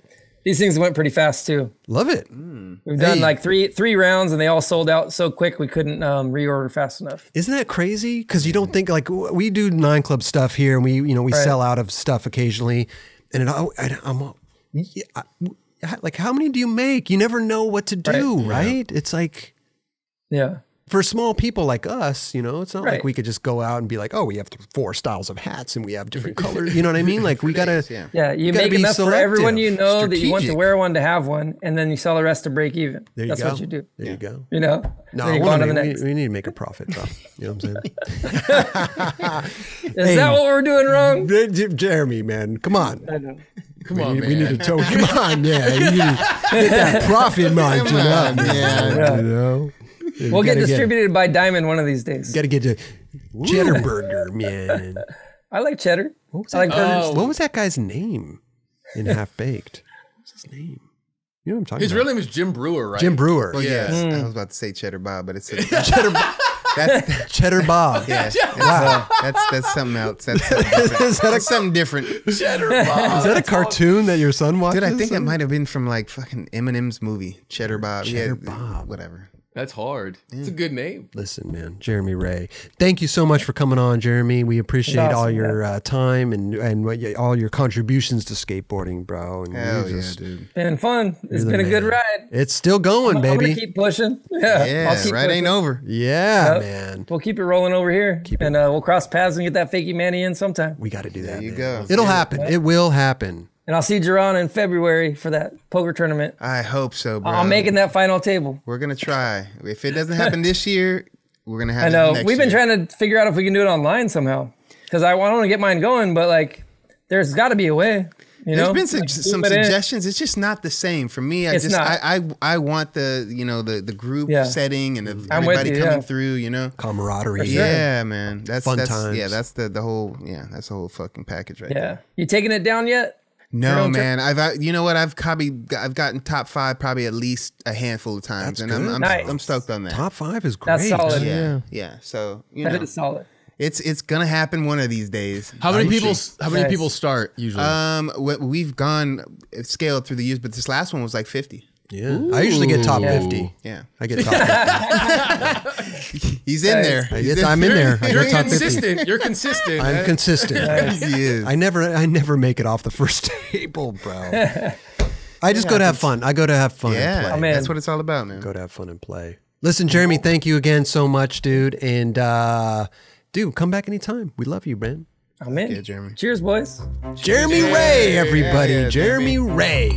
Speaker 2: These things went pretty fast too.
Speaker 1: Love it.
Speaker 2: We've done
Speaker 1: Hey.
Speaker 2: like three rounds, and they all sold out so quick we couldn't reorder fast enough.
Speaker 1: Isn't that crazy? Because you don't think like we do 9 Club stuff here, and we sell out of stuff occasionally, and Yeah, like how many do you make? You never know what to do, right? It's like, for small people like us, you know, it's not like we could just go out and be like, oh, we have 4 styles of hats and we have different colors. You know what I mean? Like we gotta,
Speaker 2: you make enough for everyone you know that you want to wear one to have one, and then you sell the rest to break even. That's what you do.
Speaker 1: There you go.
Speaker 2: You know,
Speaker 1: no, we need to make a profit, bro. You know what I'm saying?
Speaker 2: Is that what we're doing wrong,
Speaker 1: Jeremy? Man, come on.
Speaker 2: I know.
Speaker 3: Come on, man.
Speaker 1: We need to come on, you need to get that profit margin up, man. You know.
Speaker 2: We'll get distributed by Diamond one of these days.
Speaker 1: Got to get to Cheddar Burger, man.
Speaker 2: I like cheddar.
Speaker 1: What
Speaker 2: burgers.
Speaker 1: What was that guy's name in Half Baked? What's his name? You know what I'm talking about?
Speaker 3: His real name is Jim Brewer, right?
Speaker 1: Jim Brewer.
Speaker 4: Well,
Speaker 3: yeah.
Speaker 4: I was about to say Cheddar Bob, but it's Cheddar Bob. That's
Speaker 1: Cheddar Bob.
Speaker 4: Yeah. Wow. That's something else. That's something different.
Speaker 3: Cheddar Bob.
Speaker 1: Is that a cartoon that your son watches?
Speaker 4: Dude, I think it might have been from like fucking Eminem's movie, Cheddar Bob.
Speaker 1: Cheddar Bob.
Speaker 4: Whatever.
Speaker 3: That's hard. It's a good name.
Speaker 1: Listen, man, Jeremy Wray, thank you so much for coming on, Jeremy. We appreciate all your time and all your contributions to skateboarding, bro. And
Speaker 4: hell yeah, dude.
Speaker 2: Been fun. It's been a good ride.
Speaker 1: It's still going, baby.
Speaker 2: I'm gonna keep pushing.
Speaker 4: Yeah,
Speaker 2: I'll keep
Speaker 4: ride
Speaker 2: pushing.
Speaker 4: ain't over.
Speaker 1: Yeah, man.
Speaker 2: We'll keep it rolling over here, and we'll cross paths and get that fakey manny in sometime.
Speaker 1: We got to do that.
Speaker 4: There you
Speaker 1: man.
Speaker 4: go.
Speaker 1: It'll happen. It will happen.
Speaker 2: And I'll see Jeron in February for that poker tournament.
Speaker 4: I hope so, bro.
Speaker 2: I'm making that final table.
Speaker 4: We're gonna try. If it doesn't happen this year, we're gonna have.
Speaker 2: I know.
Speaker 4: It next
Speaker 2: We've been
Speaker 4: year.
Speaker 2: trying to figure out if we can do it online somehow, because I want to get mine going, but like, there's got to be a way. You know,
Speaker 4: There's been some suggestions. It's just not the same for me. I want the group setting and everybody coming through. You know,
Speaker 1: camaraderie.
Speaker 2: Sure.
Speaker 4: Yeah, man. That's
Speaker 1: fun times.
Speaker 4: Yeah, that's the whole. Yeah, that's the whole fucking package right there.
Speaker 2: Yeah. You taking it down yet?
Speaker 4: No, man. You know what? I've gotten top 5 probably at least a handful of times,
Speaker 1: That's
Speaker 4: and
Speaker 1: good.
Speaker 4: I'm stoked on that.
Speaker 1: Top 5 is great.
Speaker 2: That's solid.
Speaker 4: Yeah. So
Speaker 2: That is solid.
Speaker 4: it's gonna happen one of these days.
Speaker 3: How many people start usually?
Speaker 4: We've scaled through the years, but this last one was like 50.
Speaker 1: Yeah, I usually get top 50.
Speaker 4: Yeah,
Speaker 1: I get top 50.
Speaker 4: He's in there.
Speaker 1: I'm in there. I
Speaker 3: You're
Speaker 1: get top 50.
Speaker 3: consistent. You're consistent.
Speaker 1: I'm consistent.
Speaker 4: He is.
Speaker 1: I never make it off the first table, bro. I just go to have fun. I go to have fun and play.
Speaker 2: Oh, man.
Speaker 4: That's what it's all about, man.
Speaker 1: Go to have fun and play. Listen, Jeremy, thank you again so much, dude. And dude, come back anytime. We love you, man.
Speaker 2: I'm in.
Speaker 4: Yeah, Jeremy.
Speaker 2: Cheers, boys.
Speaker 1: Jeremy Wray, everybody.
Speaker 4: Yeah,
Speaker 1: Jeremy Wray.